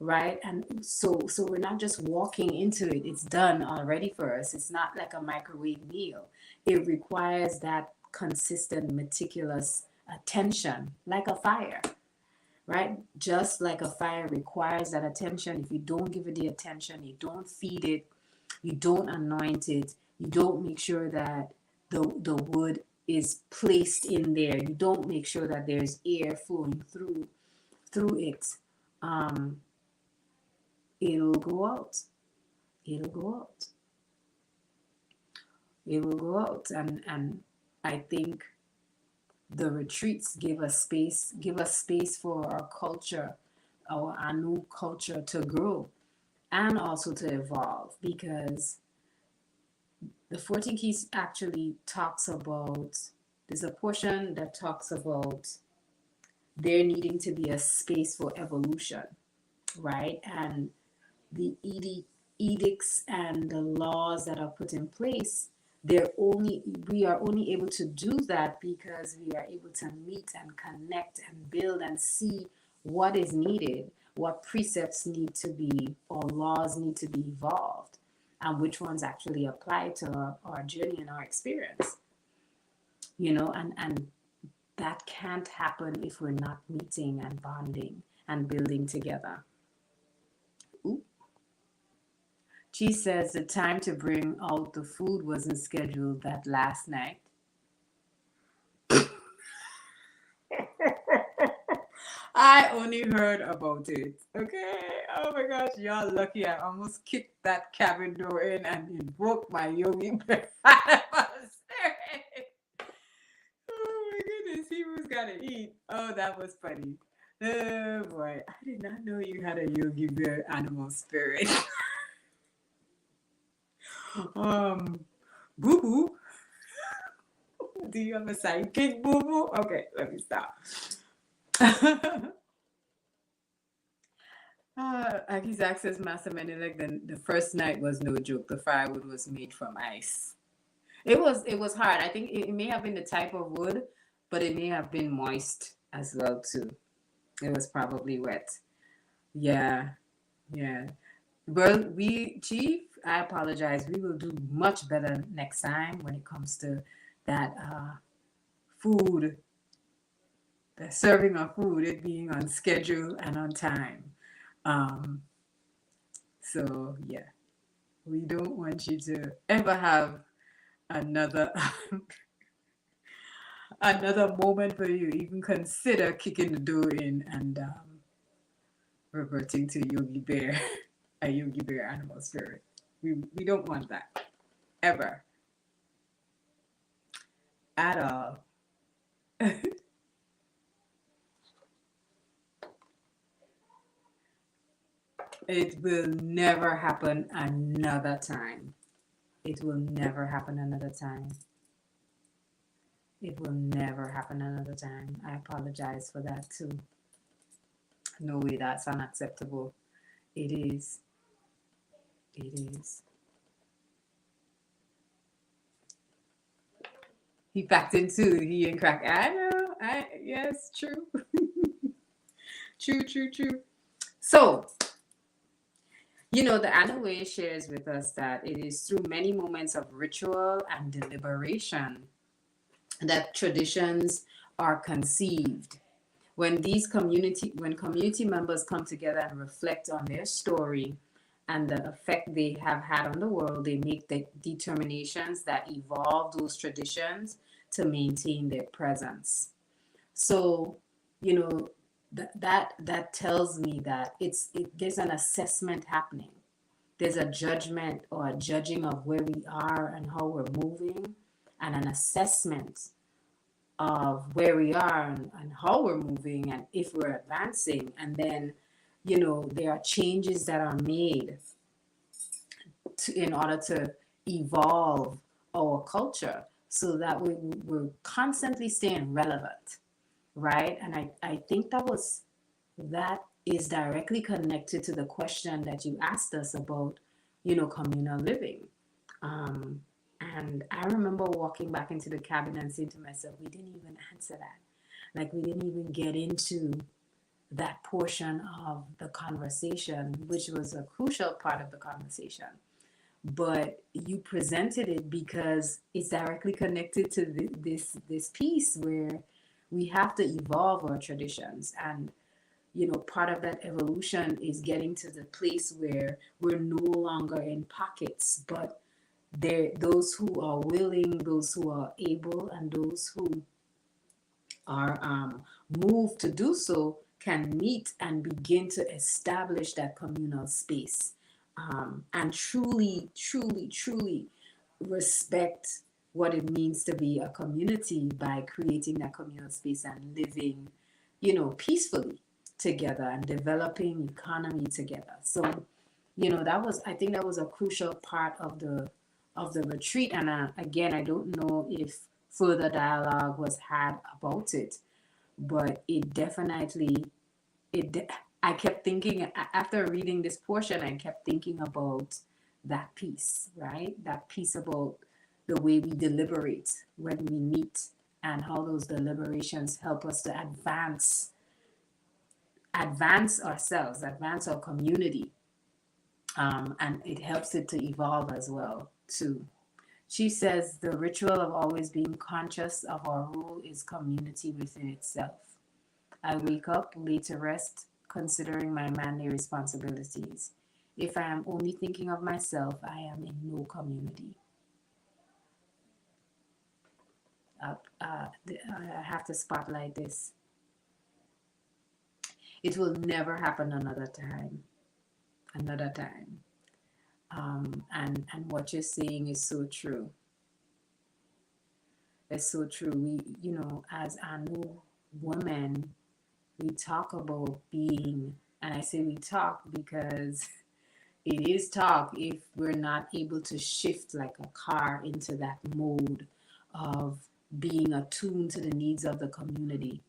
right? And so we're not just walking into it. It's done already for us. It's not like a microwave meal. It requires that consistent, meticulous attention, like a fire, right? Just like a fire requires that attention. If you don't give it the attention, you don't feed it, you don't anoint it, you don't make sure that the wood is placed in there, you don't make sure that there's air flowing through it, um, it'll go out. It'll go out. It will go out. And I think the retreats give us space for our culture, our new culture to grow and also to evolve, because the 14 Keys actually talks about, there's a portion that talks about there needing to be a space for evolution, right? And the edicts and the laws that are put in place, we are only able to do that because we are able to meet and connect and build and see what is needed, what precepts need to be, or laws need to be evolved, and which ones actually apply to our journey and our experience. And that can't happen if we're not meeting and bonding and building together. Ooh. She says the time to bring out the food wasn't scheduled that last night. I only heard about it. Okay. Oh my gosh, y'all lucky. I almost kicked that cabin door in and it broke my yogi bear. Oh my goodness, he was gonna eat. Oh, that was funny. Oh boy, I did not know you had a yogi bear animal spirit. Boo Boo. Do you have a sidekick, Boo Boo? Okay, let me stop. Akizak says Master Menelik, then the first night was no joke. The firewood was made from ice. It was hard. I think it may have been the type of wood, but it may have been moist as well too. It was probably wet. Yeah, yeah. Well, Chief, I apologize. We will do much better next time when it comes to that food, the serving of food, it being on schedule and on time. Um, so yeah, we don't want you to ever have another another moment where you even consider kicking the door in and reverting to Yogi Bear, a Yogi Bear animal spirit. We don't want that ever, at all. It will never happen another time. It will never happen another time. It will never happen another time. I apologize for that too. No way, that's unacceptable. It is. It is. He packed in too. He and crack. I know. Yes, true. True, true, true. So, the Anaway shares with us that it is through many moments of ritual and deliberation that traditions are conceived. When community members come together and reflect on their story and the effect they have had on the world, they make the determinations that evolve those traditions to maintain their presence. So, you know, that tells me that there's an assessment happening. There's a judgment or a judging of where we are and how we're moving, and an assessment of where we are and how we're moving and if we're advancing. And then, there are changes that are made in order to evolve our culture so that we're constantly staying relevant, right? And I think that is directly connected to the question that you asked us about, communal living. And I remember walking back into the cabin and saying to myself, we didn't even answer that. Like, we didn't even get into that portion of the conversation, which was a crucial part of the conversation. But you presented it because it's directly connected to this piece where we have to evolve our traditions. And, part of that evolution is getting to the place where we're no longer in pockets, but those who are willing, those who are able, and those who are moved to do so can meet and begin to establish that communal space, and truly, truly, truly respect what it means to be a community by creating that communal space and living, peacefully together and developing economy together. So, I think that was a crucial part of the retreat. And again, I don't know if further dialogue was had about it, but I kept thinking, after reading this portion, I kept thinking about that piece, right? That piece about the way we deliberate when we meet and how those deliberations help us to advance ourselves, advance our community. And it helps it to evolve as well, too. She says the ritual of always being conscious of our role is community within itself. I wake up, lay to rest, considering my manly responsibilities. If I am only thinking of myself, I am in no community. I have to spotlight this. It will never happen another time. Another time. And what you're saying is so true. It's so true. We, as Anu women, we talk about being, and I say we talk because it is talk if we're not able to shift like a car into that mode of being attuned to the needs of the community.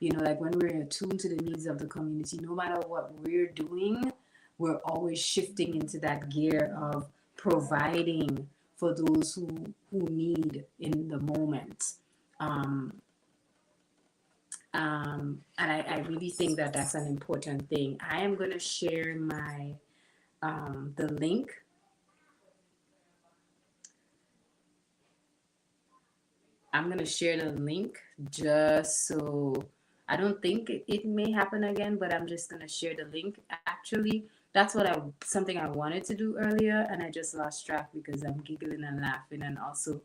Like when we're attuned to the needs of the community, no matter what we're doing, we're always shifting into that gear of providing for those who need in the moment. And I really think that that's an important thing. I am going to share the link. I'm going to share the link just so I don't think it may happen again, but I'm just going to share the link. Actually, that's something I wanted to do earlier, and I just lost track because I'm giggling and laughing and also,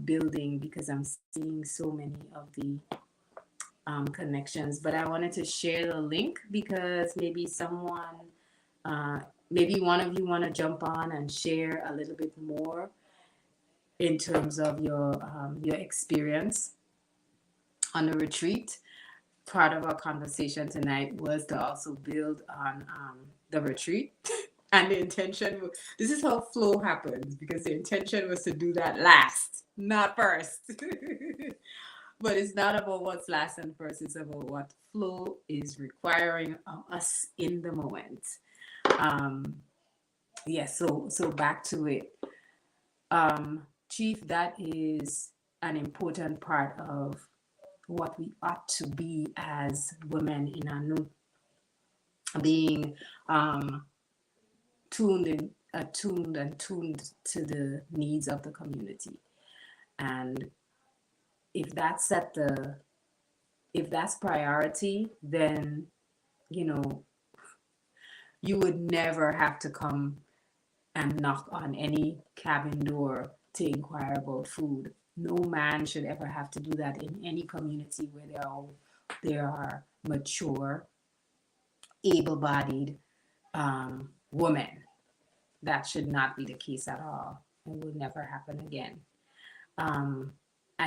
building because I'm seeing so many of the connections. But I wanted to share the link because maybe maybe one of you want to jump on and share a little bit more in terms of your experience on the retreat. part of our conversation tonight was to also build on the retreat. And the intention, this is how flow happens, because the intention was to do that last, not first. But it's not about what's last and first, it's about what flow is requiring of us in the moment. Um, yes, so back to it. Chief, that is an important part of what we ought to be as women in Anu, being attuned and tuned to the needs of the community. And if that's if that's priority, then you know you would never have to come and knock on any cabin door to inquire about food. No man should ever have to do that in any community where there are mature, able-bodied women. That should not be the case at all. It would never happen again. And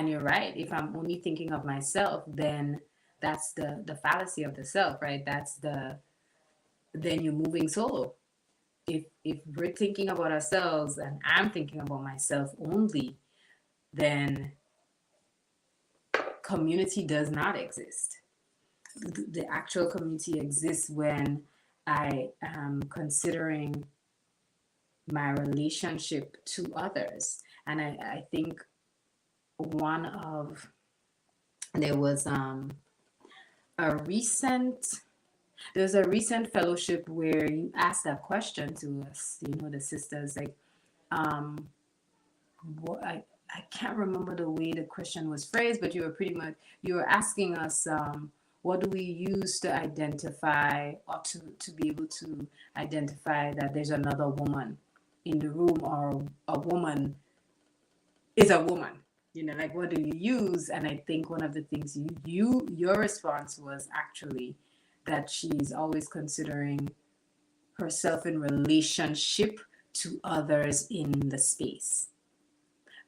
you're right. If I'm only thinking of myself, then that's the fallacy of the self, right? Then you're moving solo. If we're thinking about ourselves and I'm thinking about myself only, then community does not exist. The actual community exists when I am considering my relationship to others. And I think there was a recent fellowship where you asked that question to us, the sisters, like, what I can't remember the way the question was phrased, but you were asking us, what do we use to identify, or to be able to identify that there's another woman in the room, or a woman is a woman, like, what do you use? And I think one of the things your response was actually that she's always considering herself in relationship to others in the space.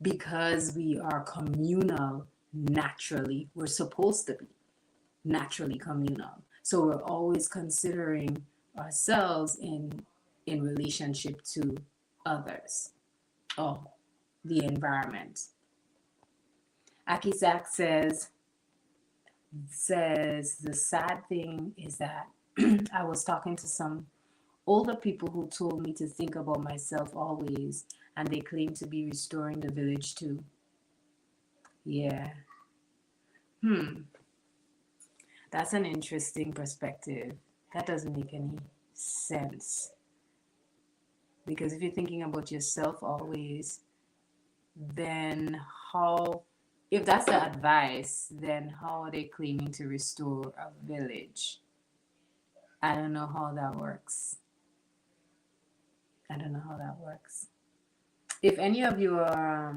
Because we are communal naturally, we're supposed to be naturally communal. So we're always considering ourselves in relationship to others, or the environment. Akisak says the sad thing is that I was talking to some older people who told me to think about myself always, and they claim to be restoring the village too. Yeah. That's an interesting perspective. That doesn't make any sense. Because if you're thinking about yourself always, then if that's the advice, then how are they claiming to restore a village? I don't know how that works. If any of you are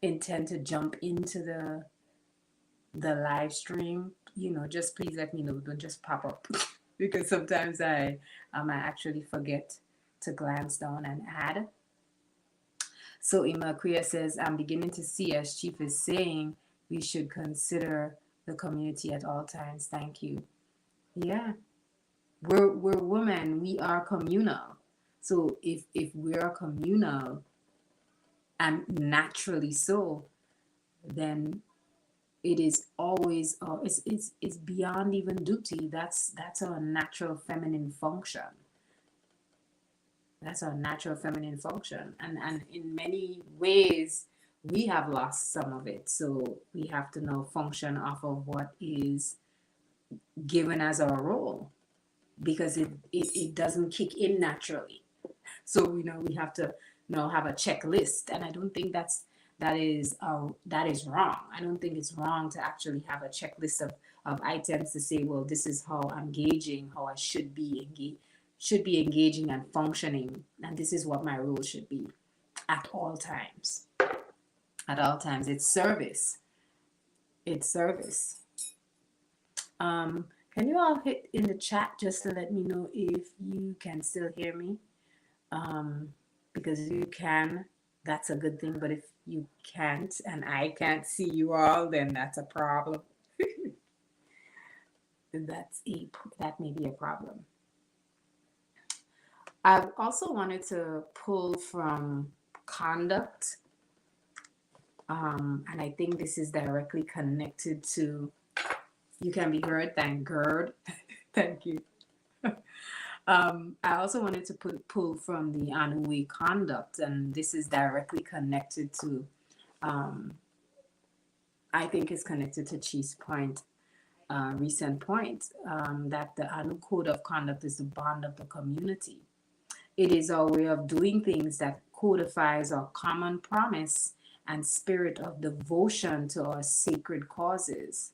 intend to jump into the live stream, just please let me know. Don't just pop up because sometimes I actually forget to glance down and add. So Imakria says, I'm beginning to see, as Chief is saying, we should consider the community at all times. Thank you. Yeah. We're women. We are communal. So if we are communal, and naturally so, then it is always it's beyond even duty. That's our natural feminine function. That's our natural feminine function. And in many ways, we have lost some of it. So we have to now function off of what is given as our role, because it doesn't kick in naturally. So, we have to now have a checklist. And I don't think that is wrong. I don't think it's wrong to actually have a checklist of items to say, well, this is how I'm gauging how I should be engaging and functioning, and this is what my role should be at all times. At all times, it's service. Can you all hit in the chat just to let me know if you can still hear me? Because if you can, that's a good thing. But if you can't and I can't see you all, then that's a problem. that may be a problem. I've also wanted to pull from conduct, and I think this is directly connected to you can be heard. Thank God. Thank you. I also wanted to pull from the Anui conduct, and this is directly connected to, um, I think it's connected to Chief's point, recent point, that the Anu code of conduct is the bond of the community. It is our way of doing things that codifies our common promise and spirit of devotion to our sacred causes.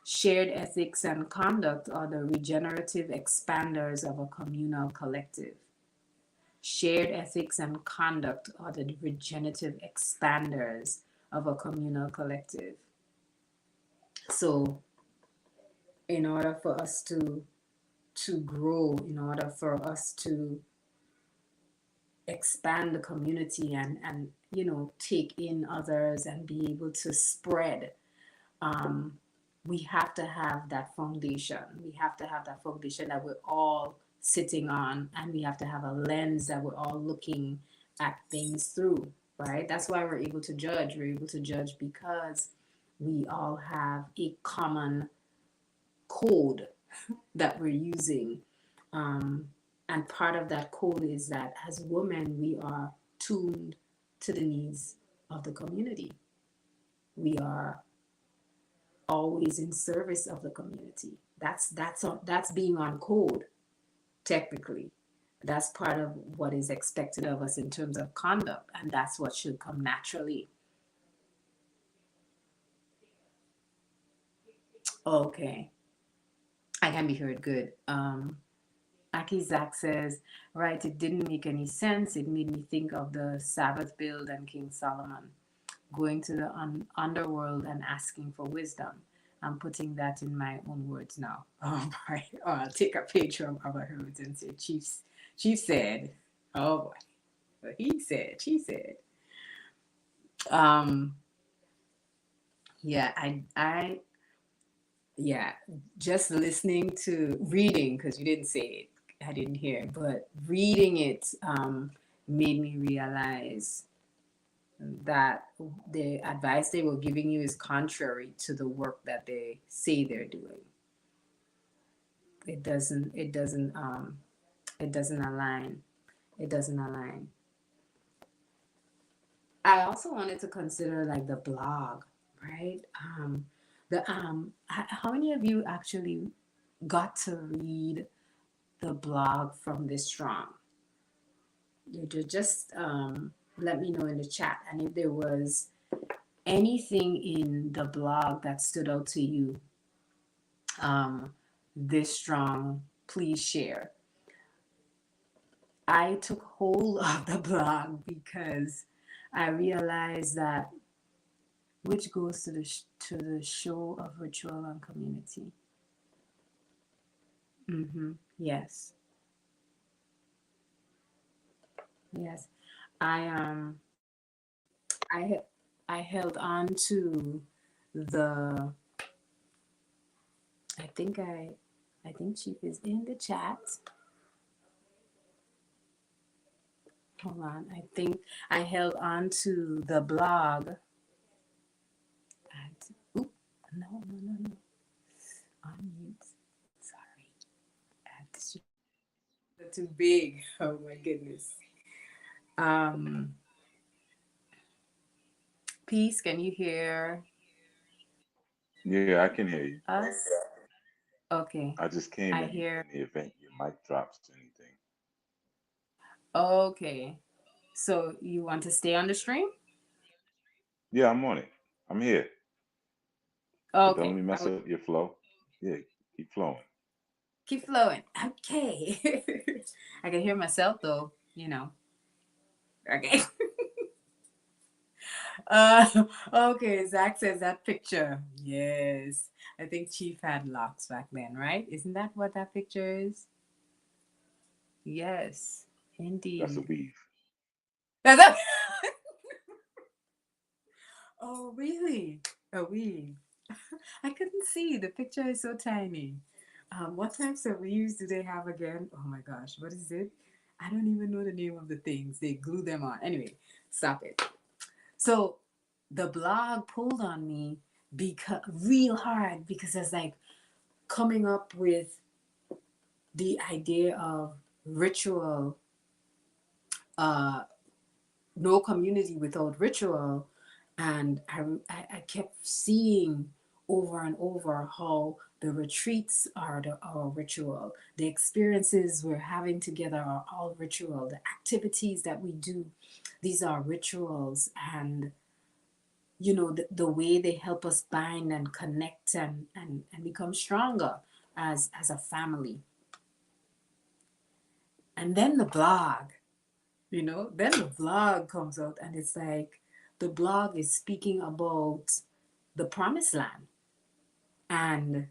Shared ethics and conduct are the regenerative expanders of a communal collective. Shared ethics and conduct are the regenerative expanders of a communal collective. So, in order for us to grow, in order for us to expand the community and take in others and be able to spread, we have to have that foundation. We have to have that foundation that we're all sitting on, and we have to have a lens that we're all looking at things through, right? That's why we're able to judge. We're able to judge because we all have a common code that we're using. And part of that code is that as women, we are tuned to the needs of the community. We are always in service of the community. That's being on code, technically. That's part of what is expected of us in terms of conduct, and that's what should come naturally. Okay, I can be heard good. Aki Zach says, right, it didn't make any sense. It made me think of the Sabbath build and King Solomon going to the underworld and asking for wisdom. I'm putting that in my own words now. Oh, boy. Oh, I'll take a page from Robert Herbert and say, Chief said, oh boy, he said, she said. Um, yeah, yeah, just listening to reading, because you didn't say it, I didn't hear, but reading it made me realize that the advice they were giving you is contrary to the work that they say they're doing. It doesn't align. It doesn't align. I also wanted to consider like the blog, right? How many of you actually got to read the blog from this strong? You just let me know in the chat, and if there was anything in the blog that stood out to you this strong, please share. I took hold of the blog because I realized that which goes to the show of ritual and community. Yes, yes. I I I held on to the. I think Chief is in the chat. Hold on. I think I held on to the blog. Oop, no. Unmute. Sorry. They're too big. Oh my goodness. Peace, can you hear Yeah, I can hear you. us? Okay. I just came I in hear. the event your mic drops anything. Okay. So you want to stay on the stream? Yeah, I'm on it. I'm here. But don't let Okay. me mess up your flow. Yeah, keep flowing. Keep flowing. Okay. I can hear myself though, Okay. Okay, Zach says that picture. Yes. I think Chief had locks back then, right? Isn't that what that picture is? Yes, That's a indeed. weave. Oh, really? A weave. I couldn't see. The picture is so tiny. What types of weaves do they have again? Oh my gosh, what is it? I don't even know the name of the things. They glue them on. Anyway, stop it. So the blog pulled on me because real hard because it's like coming up with the idea of ritual, uh, no community without ritual, and I kept seeing over and over how the retreats are our ritual, the experiences we're having together are all ritual, the activities that we do, these are rituals, and the way they help us bind and connect and become stronger as a family. And then the blog, then the blog comes out and it's like the blog is speaking about the promised land. And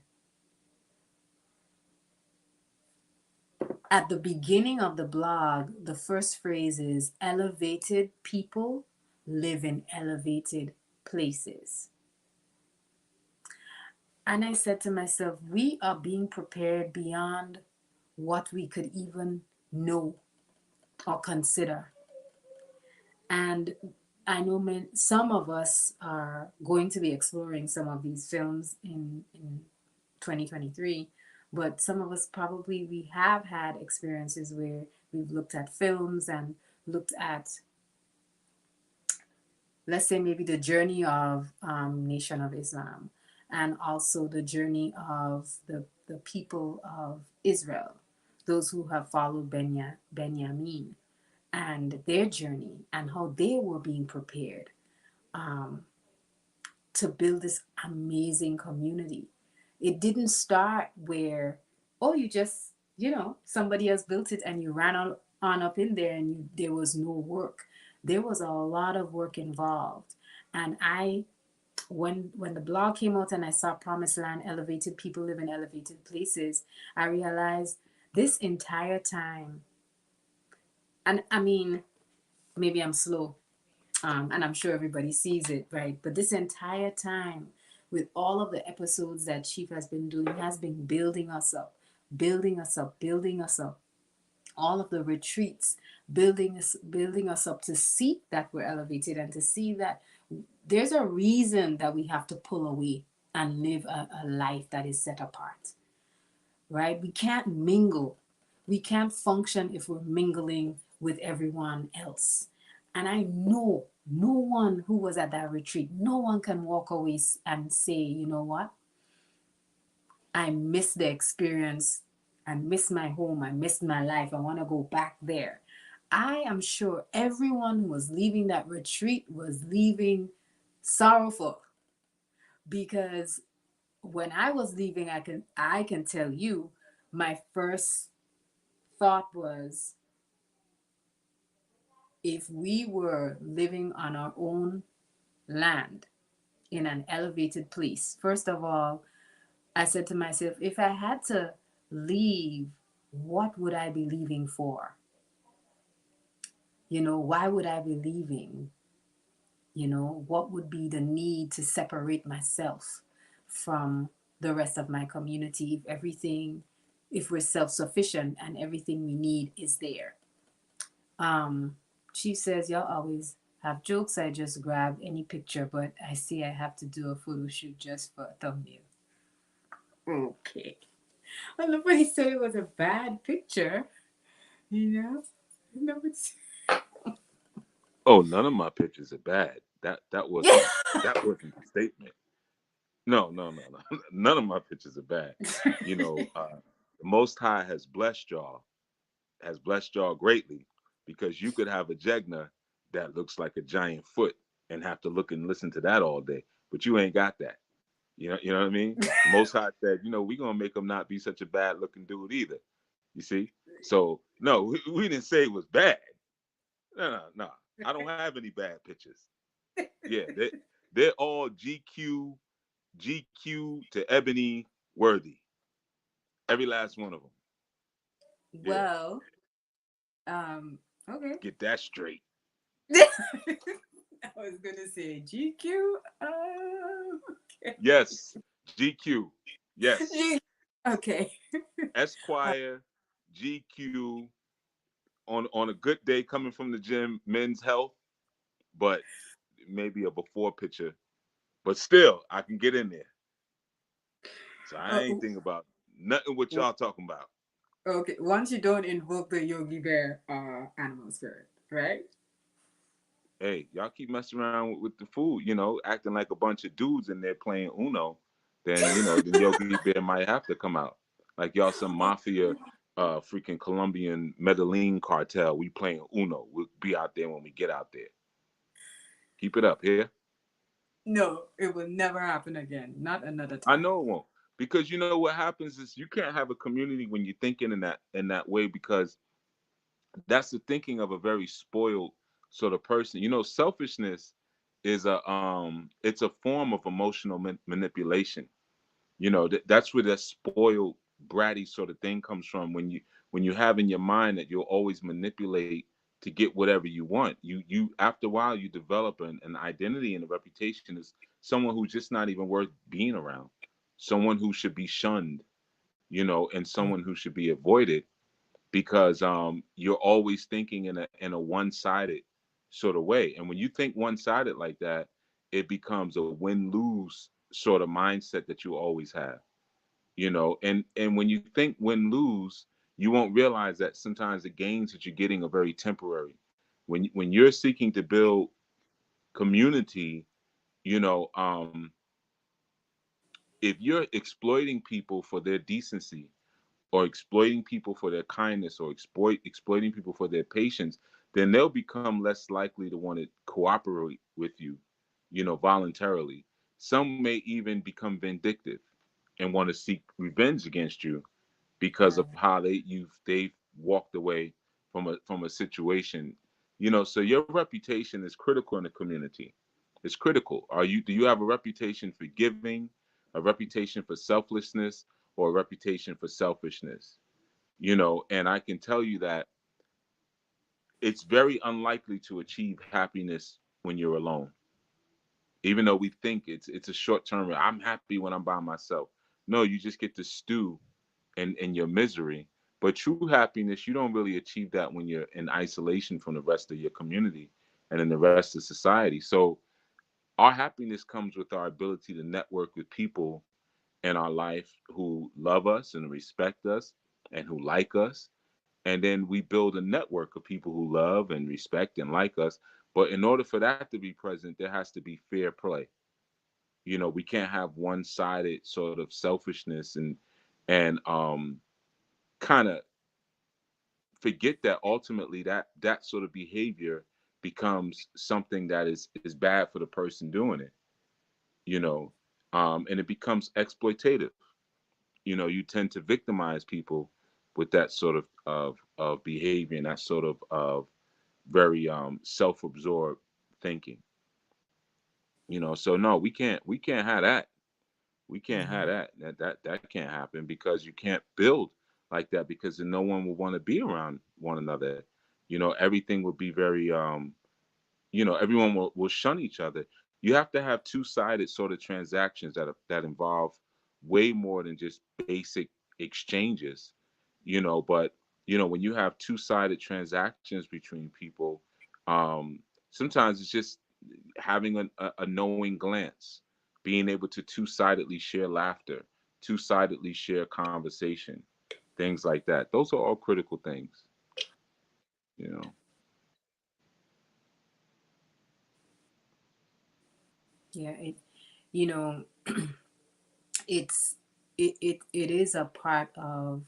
at the beginning of the blog, the first phrase is elevated people live in elevated places. And I said to myself, we are being prepared beyond what we could even know or consider. And I know some of us are going to be exploring some of these films in 2023, but some of us probably we have had experiences where we've looked at films and looked at, let's say, maybe the journey of Nation of Islam and also the journey of the people of Israel, those who have followed Benjamin and their journey and how they were being prepared um, to build this amazing community. It didn't start where, oh, you just, somebody else built it and you ran on up in there and there was no work. There was a lot of work involved. And when the blog came out and I saw Promised Land, elevated people live in elevated places, I realized this entire time, and I mean, maybe I'm slow, and I'm sure everybody sees it, right? But this entire time, with all of the episodes that Chief has been doing, has been building us up, building us up, building us up. All of the retreats, building us up to see that we're elevated and to see that there's a reason that we have to pull away and live a life that is set apart, right? We can't mingle. We can't function if we're mingling with everyone else. And I know no one who was at that retreat, no one can walk away and say, you know what? I miss the experience. I miss my home. I miss my life. I want to go back there. I am sure everyone who was leaving that retreat was leaving sorrowful because when I was leaving, I can tell you, my first thought was, if we were living on our own land in an elevated place, first of all, I said to myself, if I had to leave, what would I be leaving for? Why would I be leaving? What would be the need to separate myself from the rest of my community if we're self sufficient and everything we need is there? She says, y'all always have jokes. I just grab any picture, but I see I have to do a photo shoot just for a thumbnail. Okay. Well, nobody said it was a bad picture, you know? Nobody Oh, none of my pictures are bad. That wasn't the statement. No, no, no, no. None of my pictures are bad. The Most High has blessed y'all greatly, because you could have a Jegna that looks like a giant foot and have to look and listen to that all day, but you ain't got that. You know what I mean? The Most High said, we gonna make him not be such a bad looking dude either. You see? So no, we didn't say it was bad. No, no, no. I don't have any bad pictures. Yeah, they're all GQ to Ebony worthy. Every last one of them. Yeah, Well, okay. get that straight. I was gonna say GQ. Okay. Yes, GQ. Yes. Okay. Esquire, GQ, on a good day coming from the gym, Men's Health, but maybe a before picture. But still, I can get in there. So I Uh, ain't think about nothing what w- y'all talking about. okay, once you don't invoke the Yogi Bear animal spirit, right? Hey, y'all keep messing around with the food, acting like a bunch of dudes in there playing Uno, then Yogi Bear might have to come out. Like y'all some mafia freaking Colombian Medellin cartel. We playing Uno. We'll be out there when we get out there. Keep it up here. No, it will never happen again. Not another I time. know it won't. Because you know what happens is you can't have a community when you're thinking in that way because that's the thinking of a very spoiled sort of person. Selfishness is it's a form of emotional manipulation. That's where that spoiled bratty sort of thing comes from when you have in your mind that you'll always manipulate to get whatever you want. You after a while you develop an identity and a reputation as someone who's just not even worth being around, someone who should be shunned, and someone who should be avoided because you're always thinking in a one-sided sort of way. And when you think one-sided like that, it becomes a win-lose sort of mindset that you always have. And when you think win-lose, you won't realize that sometimes the gains that you're getting are very temporary. When you're seeking to build community, you know, um, if you're exploiting people for their decency or exploiting people for their kindness or exploiting people for their patience, then they'll become less likely to want to cooperate with you, voluntarily. Some may even become vindictive and want to seek revenge against you because of Right. how they've walked away from a situation. So your reputation is critical in the community. It's critical. Do you have a reputation for giving, a reputation for selflessness, or a reputation for selfishness? And I can tell you that it's very unlikely to achieve happiness when you're alone. Even though we think it's a short term, I'm happy when I'm by myself. No, you just get to stew in your misery. But true happiness, you don't really achieve that when you're in isolation from the rest of your community and in the rest of society. So our happiness comes with our ability to network with people in our life who love us and respect us and who like us. And then we build a network of people who love and respect and like us. But in order for that to be present, there has to be fair play. We can't have one-sided sort of selfishness and kind of forget that ultimately that sort of behavior becomes something that is bad for the person doing it. You know, and it becomes exploitative. You tend to victimize people with that sort of behavior and that sort of very self-absorbed thinking. So no, we can't have that. We can't have Yeah. that can't happen because you can't build like that because then no one will want to be around one another. Everything will be very everyone will shun each other. You have to have two-sided sort of transactions that involve way more than just basic exchanges. But when you have two-sided transactions between people, um sometimes it's just having a knowing glance, being able to two-sidedly share laughter, two-sidedly share conversation, things like that. Those are all critical things, you know. Yeah. You know, it's it is a part of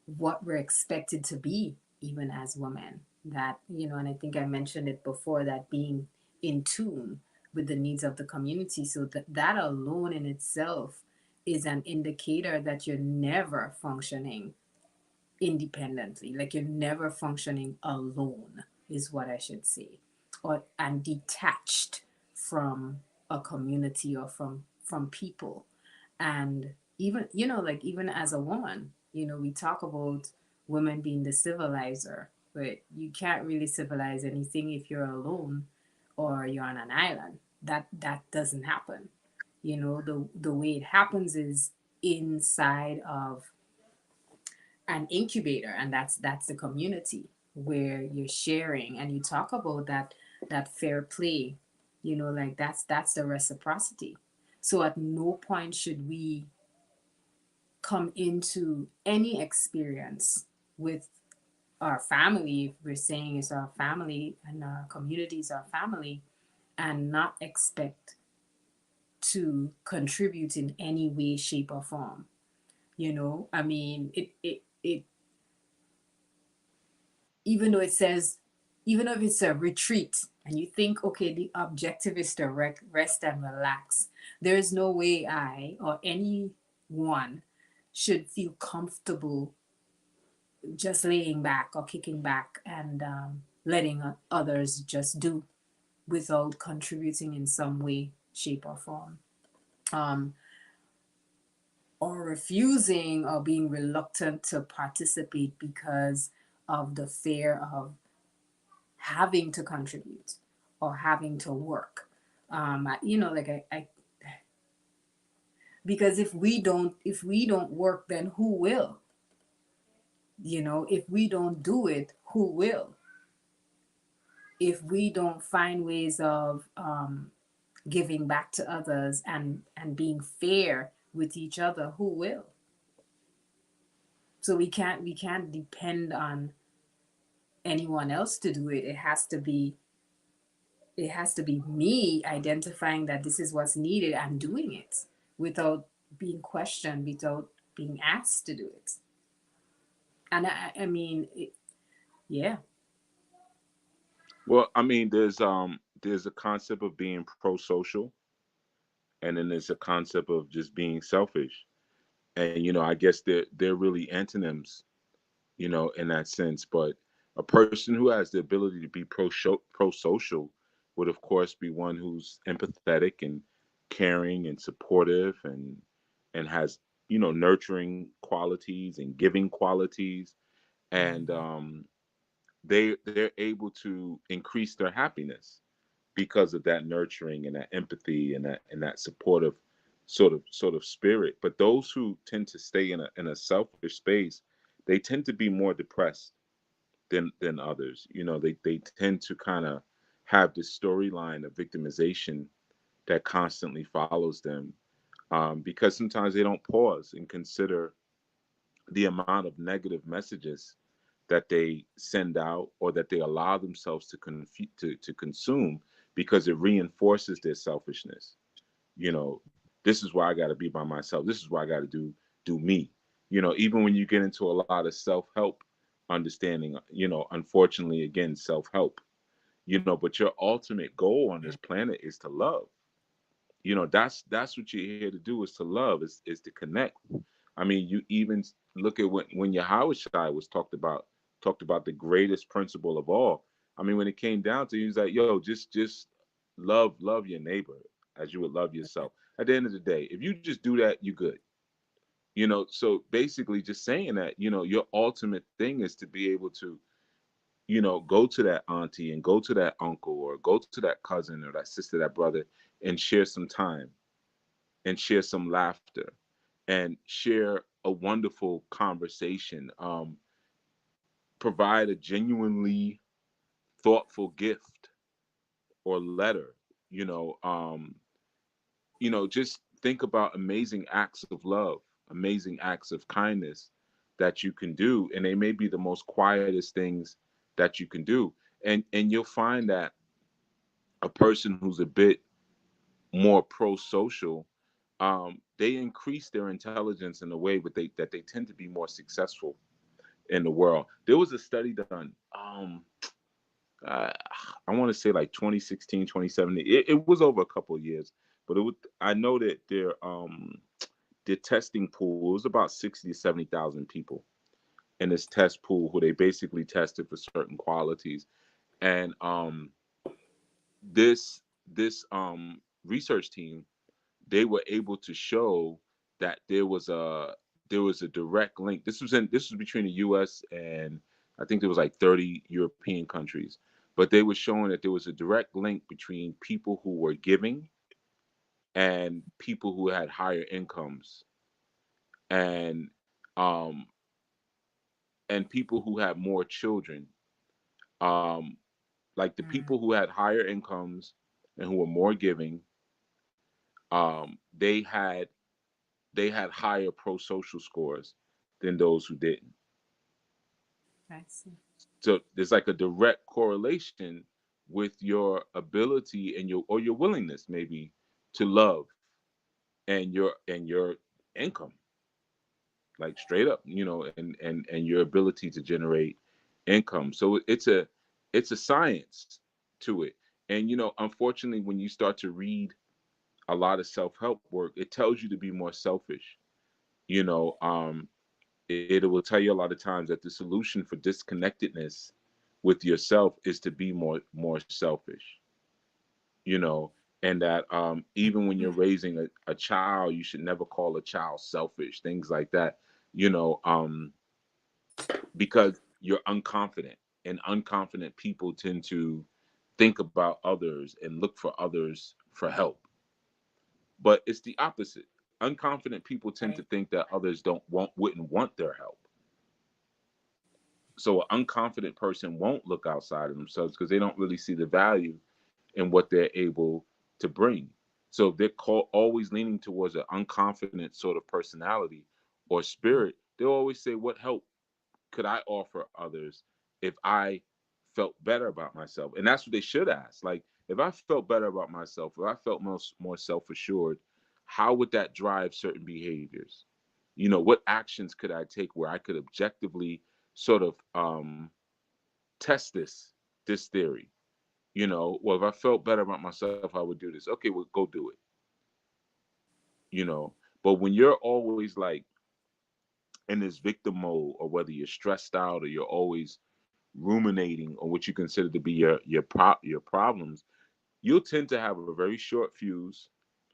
what we're expected to be, even as women. That, and I think I mentioned it before, that being in tune with the needs of the community. So that alone in itself is an indicator that you're never functioning independently, like you're never functioning alone, is what I should say, or and detached from a community or from people. And even, like, even as a woman, we talk about women being the civilizer, but you can't really civilize anything if you're alone or you're on an island. That doesn't happen. The way it happens is inside of an incubator, and that's the community where you're sharing and you talk about that fair play, like that's the reciprocity. So at no point should we come into any experience with our family, if we're saying it's our family and our community is our family, and not expect to contribute in any way, shape, or form. I mean, it even though it says, even if it's a retreat and you think, okay, the objective is to rest and relax, there is no way I or anyone should feel comfortable just laying back or kicking back and letting others just do without contributing in some way, shape, or form. Um, or refusing or being reluctant to participate because of the fear of having to contribute or having to work. Like because if we don't work, then who will? If we don't do it, who will? If we don't find ways of giving back to others and being fair with each other, who will? So we can't depend on anyone else to do it. It has to be me identifying that this is what's needed and doing it without being questioned, without being asked to do it. And I mean, yeah. Well, I mean, there's a concept of being pro-social, and then there's a concept of just being selfish. And I guess they're really antonyms, in that sense. But a person who has the ability to be pro-social would, of course, be one who's empathetic and caring and supportive, and has nurturing qualities and giving qualities, and they're able to increase their happiness because of that nurturing and that empathy and that supportive sort of spirit. But those who tend to stay in a selfish space, they tend to be more depressed than others. They tend to kind of have this storyline of victimization that constantly follows them, because sometimes they don't pause and consider the amount of negative messages that they send out, or that they allow themselves to consume, because it reinforces their selfishness. you know this is why I got to be by myself. This is why I got to do me. Even when you get into a lot of self-help understanding, unfortunately, again, self-help, but your ultimate goal on this planet is to love. That's what you're here to do, is to love, is to connect. I mean, you even look at when Yahweh Shai was talked about the greatest principle of all. I mean, when it came down to it, he was like, yo, just love your neighbor as you would love yourself. At the end of the day, if you just do that, you're good. So basically just saying that, your ultimate thing is to be able to, go to that auntie and go to that uncle, or go to that cousin or that sister, that brother, and share some time, and share some laughter, and share a wonderful conversation. Provide a genuinely thoughtful gift or letter. You know, um, just think about amazing acts of love, amazing acts of kindness that you can do, and they may be the most quietest things that you can do. And you'll find that a person who's a bit more pro-social, they increase their intelligence in a way, but they tend to be more successful in the world. There was a study done. Uh, I want to say like 2016, 2017. It was over a couple of years, but I know that their testing pool was about 60 to 70,000 people in this test pool, who they basically tested for certain qualities. And this research team, they were able to show that there was a direct link. This was between the U.S. and I think there was like 30 European countries, but they were showing that there was a direct link between people who were giving and people who had higher incomes. and um and people who had more children, um like the Mm. people who had higher incomes and who were more giving, they had higher pro-social scores than those who didn't. I see. So there's like a direct correlation with your ability and your willingness maybe to love and your income, like straight up, and your ability to generate income. So it's a science to it. And unfortunately, when you start to read a lot of self-help work, it tells you to be more selfish. you know um it will tell you a lot of times that the solution for disconnectedness with yourself is to be more selfish, you know and that even when you're raising a child, you should never call a child selfish, things like that, you know because you're unconfident, and unconfident people tend to think about others and look for others for help. But it's the opposite. Unconfident people tend to Right. think that others don't want wouldn't want their help. So an unconfident person won't look outside of themselves because they don't really see the value in what they're able to bring. So if they're always leaning towards an unconfident sort of personality or spirit, they'll always say, "What help could I offer others if I felt better about myself?" And that's what they should ask. Like, if I felt better about myself, if I felt more self assured, how would that drive certain behaviors? What actions could I take where I could objectively sort of test this theory? Well, if I felt better about myself, I would do this. Okay, well, go do it. you know but when you're always like in this victim mode, or whether you're stressed out or you're always ruminating on what you consider to be your problems, you'll tend to have a very short fuse,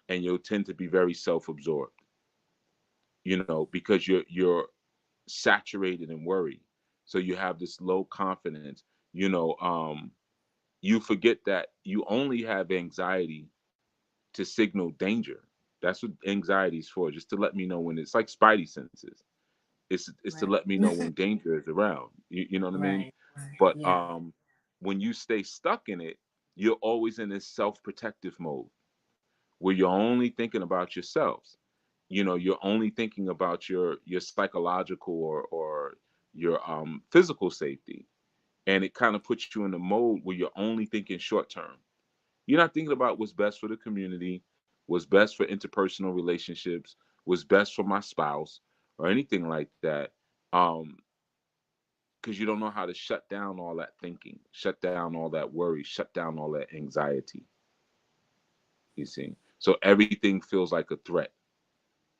and you'll tend to be very self-absorbed, because you're saturated in worry. So you have this low confidence. You forget that you only have anxiety to signal danger. That's what anxiety is for, just to let me know when it's like spidey senses. It's to Right. let me know when danger is around. You know what I mean? Right. Right. But Yeah. when you stay stuck in it, you're always in this self-protective mode where you're only thinking about yourselves. You're only thinking about your psychological or your physical safety, and it kind of puts you in a mode where you're only thinking short term. You're not thinking about what's best for the community, what's best for interpersonal relationships, what's best for my spouse, or anything like that. Um, because you don't know how to shut down all that thinking, shut down all that worry, shut down all that anxiety. You see, so everything feels like a threat.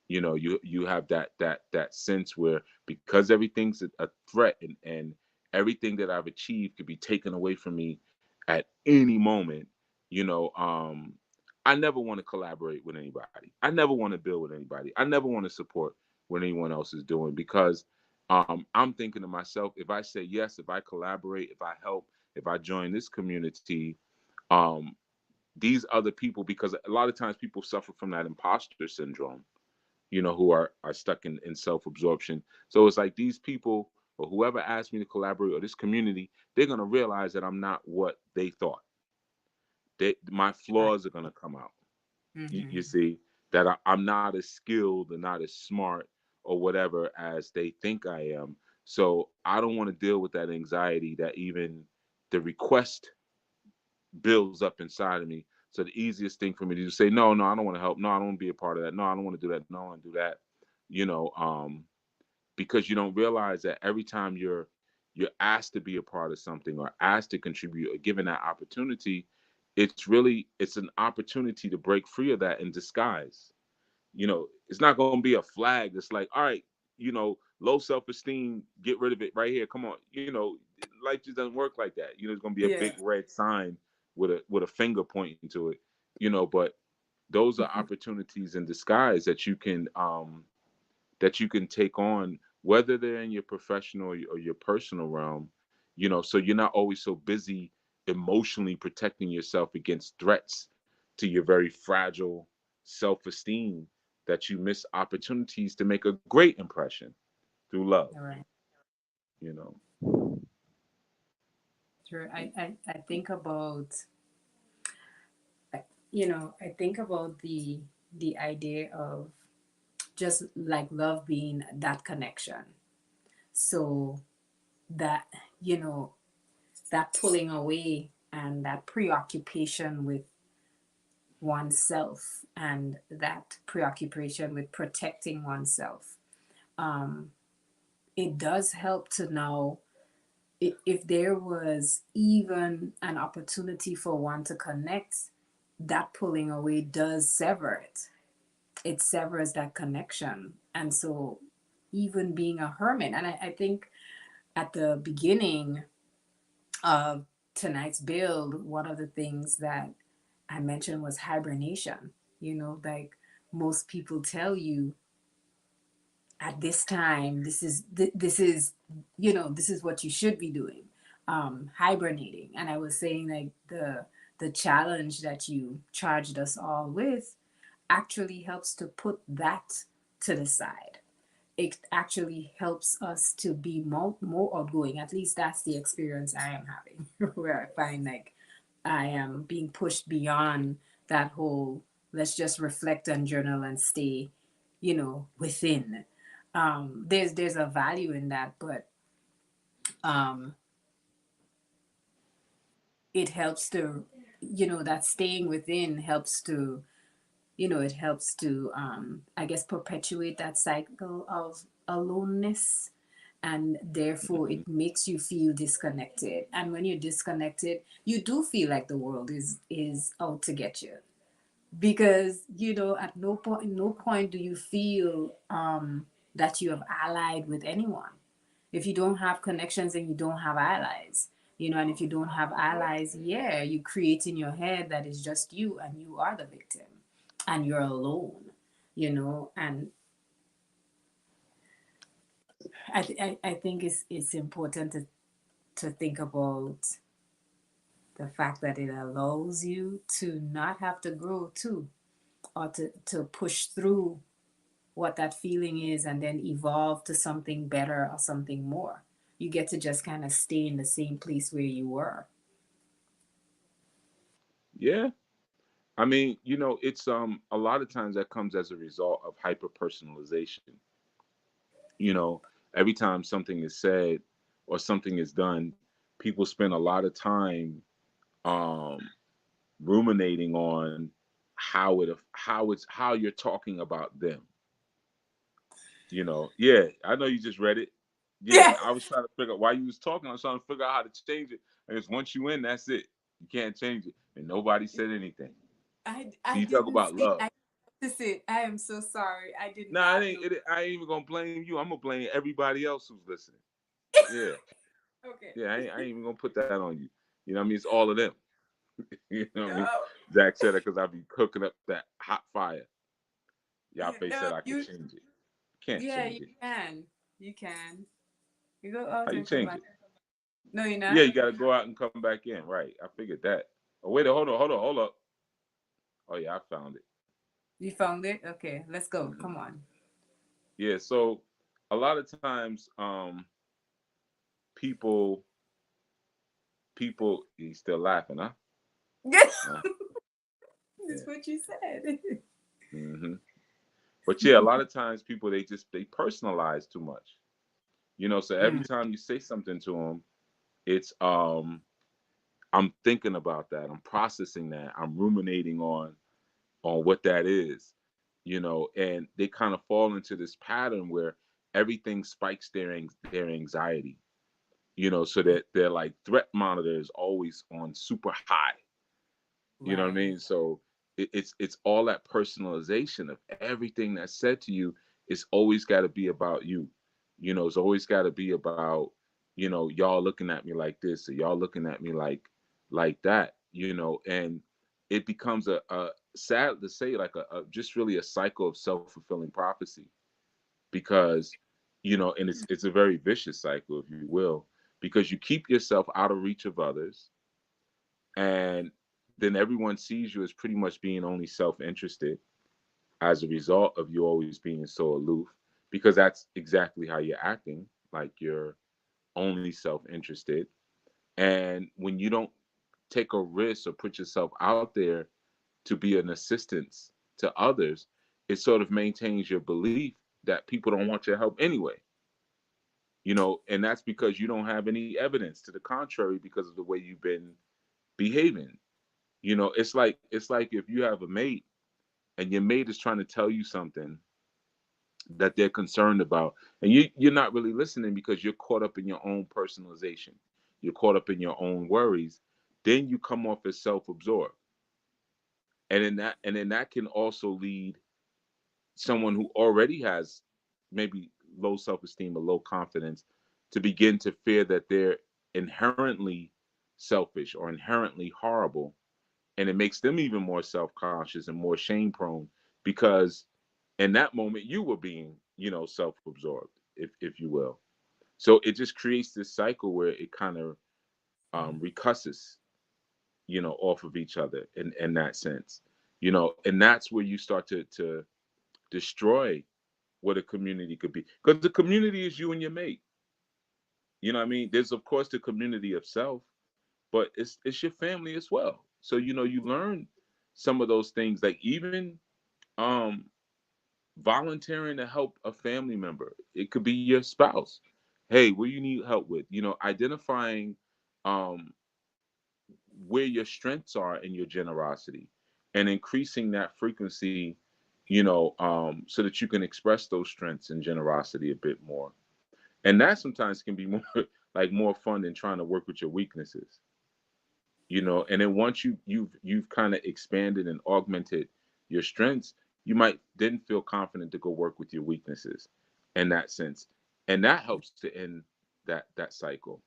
You have that sense where, because everything's a threat, and everything that I've achieved could be taken away from me at any moment. you know um I never want to collaborate with anybody. I never want to build with anybody. I never want to support what anyone else is doing, because I'm thinking to myself, if I say yes, if I collaborate, if I help, if I join this community, um these other people, because a lot of times people suffer from that imposter syndrome, who are stuck in self-absorption. So it's like these people, or whoever asked me to collaborate, or this community, they're gonna realize that I'm not what they thought. My Right. flaws are gonna come out. You Mm-hmm. see that I'm not as skilled and not as smart or whatever as they think I am. So I don't want to deal with that anxiety that even the request builds up inside of me. So the easiest thing for me to do is say, no, no, I don't want to help. No, I don't want to be a part of that. No, I don't want to do that. No, I don't want to do that. You know, because you don't realize that every time you're asked to be a part of something, or asked to contribute, or given that opportunity, it's an opportunity to break free of that in disguise. It's not going to be a flag that's like, all right, low self-esteem, get rid of it right here, come on. Life just doesn't work like that. It's going to be a Yeah. big red sign with a finger pointing to it. But those are opportunities in disguise that you can take on, whether they're in your professional or your personal realm. So you're not always so busy emotionally protecting yourself against threats to your very fragile self-esteem, that you miss opportunities to make a great impression through love, All right. you know. Sure. I think about, I think about the idea of just like love being that connection. So that, you know, that pulling away and that preoccupation with oneself and that preoccupation with protecting oneself, um, it does help to know if there was even an opportunity for one to connect, that pulling away does sever it. It severs that connection. And so, even being a hermit, and I think at the beginning of tonight's build, one of the things that I mentioned was hibernation. Like most people tell you at this time, this is what you should be doing, hibernating. And I was saying, like, the challenge that you charged us all with actually helps to put that to the side. It actually helps us to be more outgoing. At least that's the experience I am having, where I find like I am being pushed beyond that whole let's just reflect and journal and stay, within. There's a value in that, but um, it helps to, that staying within helps to, it helps to, I guess, perpetuate that cycle of aloneness, and therefore Hmm. it makes you feel disconnected. And when you're disconnected, you do feel like the world is out to get you, because at no point do you feel that you have allied with anyone. If you don't have connections, and you don't have allies, and if you don't have allies, yeah, you create in your head that it's just you and you are the victim and you're alone. And I think it's important to think about the fact that it allows you to not have to grow too, or to push through what that feeling is and then evolve to something better or something more. You get to just kind of stay in the same place where you were. Yeah. I mean, it's a lot of times that comes as a result of hyper personalization. You know, every time something is said or something is done, people spend a lot of time um ruminating on how you're talking about them. Yeah, I know you just read it. Yeah, Yeah. I was trying to figure out why you was talking. I was trying to figure out how to change it. And it's once you in, that's it. You can't change it. And nobody said anything. I You talk didn't about see. love. I noticed it. I am so sorry. I did Nah, not know. I ain't even gonna blame you. I'm gonna blame everybody else who's listening. Yeah, Okay. yeah. I ain't even gonna put that on you. You know what I mean? It's all of them. You know what I mean? No. Zach said it because I be cooking up that hot fire. Y'all You face know said I could you. change it. Can't Yeah, change you it. can. You can. You go out How you and come change back. it? No, you're Yeah, not. you got to go out and come back in. Right. I figured that. Oh wait, hold up. Oh yeah, I found it. You found it. Okay, let's go. Hmm. Come on. Yeah. So a lot of times, people, he's still laughing, huh? Uh, That's yeah. what you said. Hmm. But yeah, a lot of times people they personalize too much. So every Mm, time you say something to them, it's I'm thinking about that. I'm processing that. I'm ruminating on what that is. And they kind of fall into this pattern where everything spikes their anxiety. So that their like threat monitor is always on super high. You know what I right. mean? So it's all that personalization of everything that's said to you. It's always got to be about you. It's always got to be about y'all looking at me like this, or y'all looking at me like that. And it becomes a sad to say, like a just really a cycle of self-fulfilling prophecy, because and it's a very vicious cycle, if you will, because you keep yourself out of reach of others, and then everyone sees you as pretty much being only self-interested. as a result of you always being so aloof, because that's exactly how you're acting, like you're only self-interested. And when you don't take a risk or put yourself out there to be an assistance to others, it sort of maintains your belief that people don't want your help anyway. And that's because you don't have any evidence to the contrary because of the way you've been behaving. It's like if you have a mate and your mate is trying to tell you something that they're concerned about, and you're not really listening because you're caught up in your own personalization, you're caught up in your own worries, then you come off as self-absorbed. And then that can also lead someone who already has maybe low self-esteem or low confidence to begin to fear that they're inherently selfish or inherently horrible, and it makes them even more self-conscious and more shame prone because in that moment you were being self-absorbed, if you will. So it just creates this cycle where it kind of recusses off of each other in that sense. And that's where you start to destroy what a community could be, because the community is you and your mate. You know what I mean? There's of course the community of self, but it's your family as well. So you learn some of those things, like even um volunteering to help a family member. It could be your spouse. Hey, what do you need help with? Identifying um where your strengths are in your generosity and increasing that frequency, so that you can express those strengths and generosity a bit more. And that sometimes can be more like more fun than trying to work with your weaknesses. And then once you've kind of expanded and augmented your strengths, you might then feel confident to go work with your weaknesses in that sense. And that helps to end that cycle.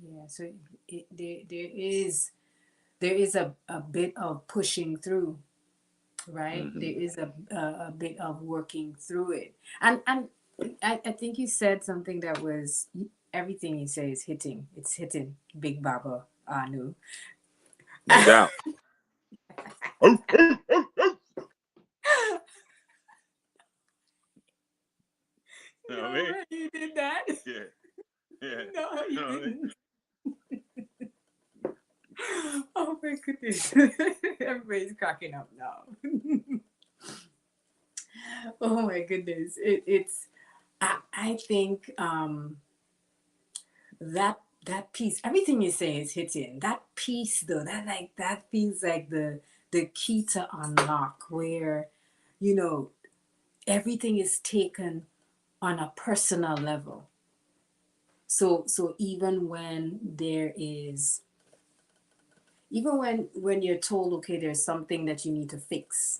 Yeah, so there is a bit of pushing through, right? Hmm. There is a bit of working through it, and I think you said something that was everything you say is hitting. It's hitting Big Baba Anu. No doubt. You know what I No mean? way you did that. Yeah, yeah. No, You you know what I mean? didn't. Oh my goodness. Everybody's cracking up now. Oh my goodness. It's I think that piece, everything you say is hitting. That piece though, that feels like the key to unlock where, you know, everything is taken on a personal level. So even when there is, even when you're told, okay, there's something that you need to fix,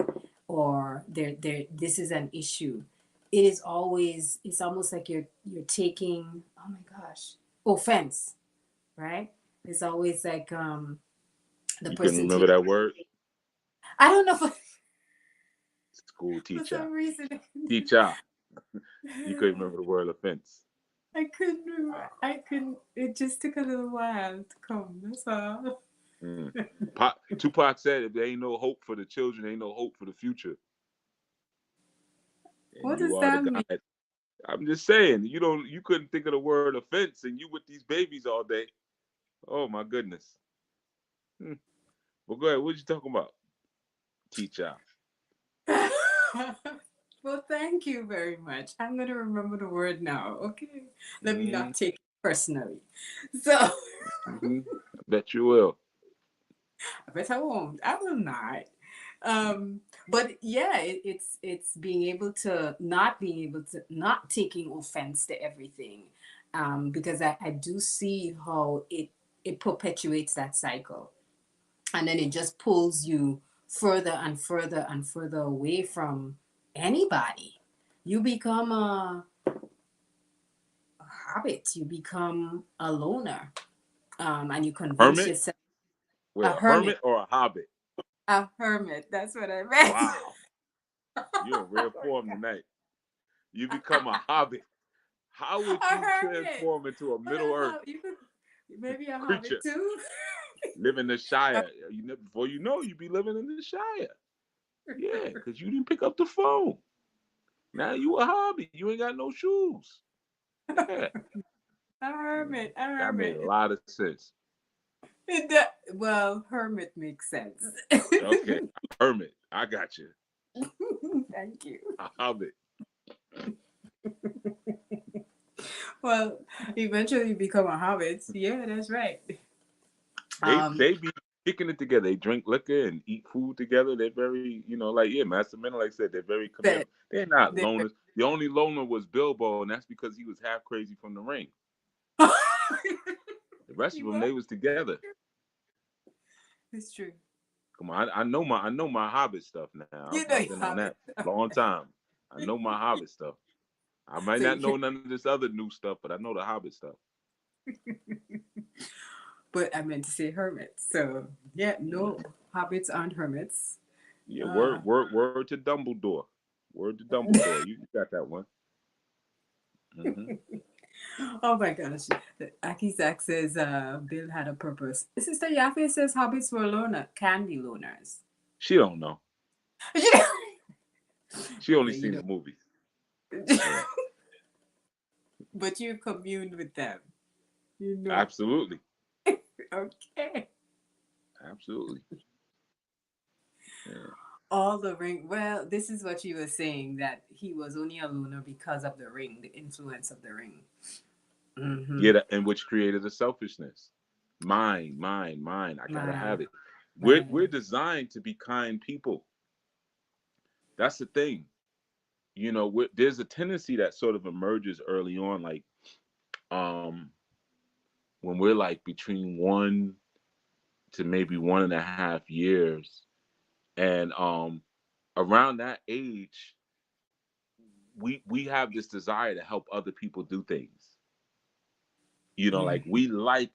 or there this is an issue, it is always, it's almost like you're taking, oh my gosh, offense, right? It's always like the You can person remember take, that word? I don't know, School for teacher. some reason Teacher. You could remember the word offense. I couldn't remember, I couldn't, it just took a little while to come, that's all. Mm. Tupac said, if there ain't no hope for the children, there ain't no hope for the future. And What you does are the that mean? guy. I'm just saying, you couldn't think of the word offense, and you with these babies all day. Oh my goodness. Hmm. Well, go ahead. What you talking about? Teacher. Well, thank you very much. I'm going to remember the word now. Okay. Let me Mm-hmm. not take it personally. So, Mm-hmm. I bet you will. I bet I won't. I will not. But yeah, it's being able to not being able to not taking offense to everything, because I do see how it perpetuates that cycle, and then it just pulls you further and further and further away from anybody. You become a habit. You become a loner, and you convince Hermit? yourself Wait, a a hermit. hermit or a hobbit? A hermit. That's what I meant. Wow. You're in rare form tonight. You become a hobbit. How would A you hermit. transform into a But Middle Earth you could maybe a hobbit creature? too. Live in the Shire. You know, before you know, you be living in the Shire. Yeah, because you didn't pick up the phone. Now you a hobby. You ain't got no shoes. Yeah. A hermit, a That made a hermit. lot of sense. Well, hermit makes sense. Okay. Hermit. I got you. Thank you. A hobbit. Well, eventually you become a hobbit. Yeah, that's right. They be kicking it together. They drink liquor and eat food together. They're very, like Master Mendel said, they're very committal. But They're not they loners. The only loner was Bilbo, and that's because he was half crazy from the ring. The rest of you them, are. they was together. It's true. Come on, I know my Hobbit stuff now. You know I've you been on have that it. a long time. I know my Hobbit stuff. I might So not you know can, none of this other new stuff, but I know the Hobbit stuff. but I meant to say hermits. So yeah, no, Mhm. hobbits aren't hermits. Yeah, Uh, word to Dumbledore. Word to Dumbledore. You got that one. Hmm. oh my gosh. Aki Zach says Bill had a purpose. Sister Yaffe says hobbits were loner, can be loners. She don't know. She only Okay, you seen know. the movies. Yeah, But you communed with them. You know. absolutely, Okay. absolutely. Yeah. All the ring. Well, this is what you were saying that he was only a loner because of the ring, the influence of the ring. Mm-hmm. Yeah, and which created a selfishness. Mine, mine, mine. I gotta have Man, it. We're man. designed to be kind people. That's the thing. There's a tendency that sort of emerges early on, like um when we're like between 1 to maybe 1.5 years, and around that age, we have this desire to help other people do things. Like Mm-hmm. we like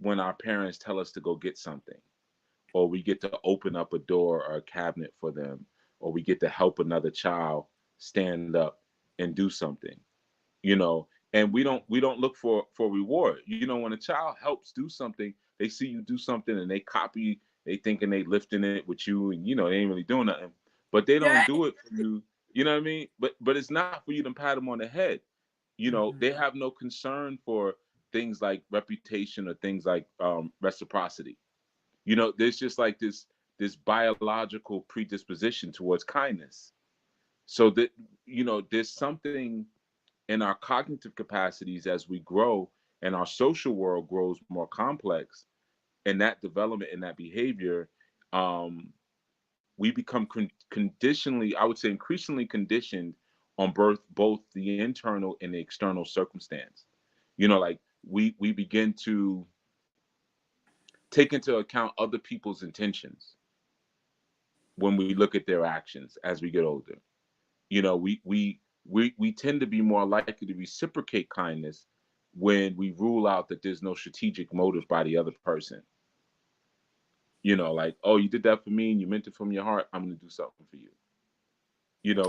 when our parents tell us to go get something, or we get to open up a door or a cabinet for them, or we get to help another child stand up and do something. And we don't look for reward. When a child helps do something, they see you do something and they copy, they thinking they lifting it with you, and they ain't really doing nothing, but they don't Yeah. do it for you. You know what I mean? But it's not for you to pat them on the head. They Mm-hmm. have no concern for things like reputation or things like reciprocity. There's just like this biological predisposition towards kindness. So that there's something in our cognitive capacities as we grow and our social world grows more complex, and that development and that behavior, um, we become conditionally, I would say increasingly conditioned on both the internal and the external circumstance. Like we begin to take into account other people's intentions when we look at their actions as we get older. We tend to be more likely to reciprocate kindness when we rule out that there's no strategic motive by the other person. Like, oh, you did that for me and you meant it from your heart, I'm going to do something for you.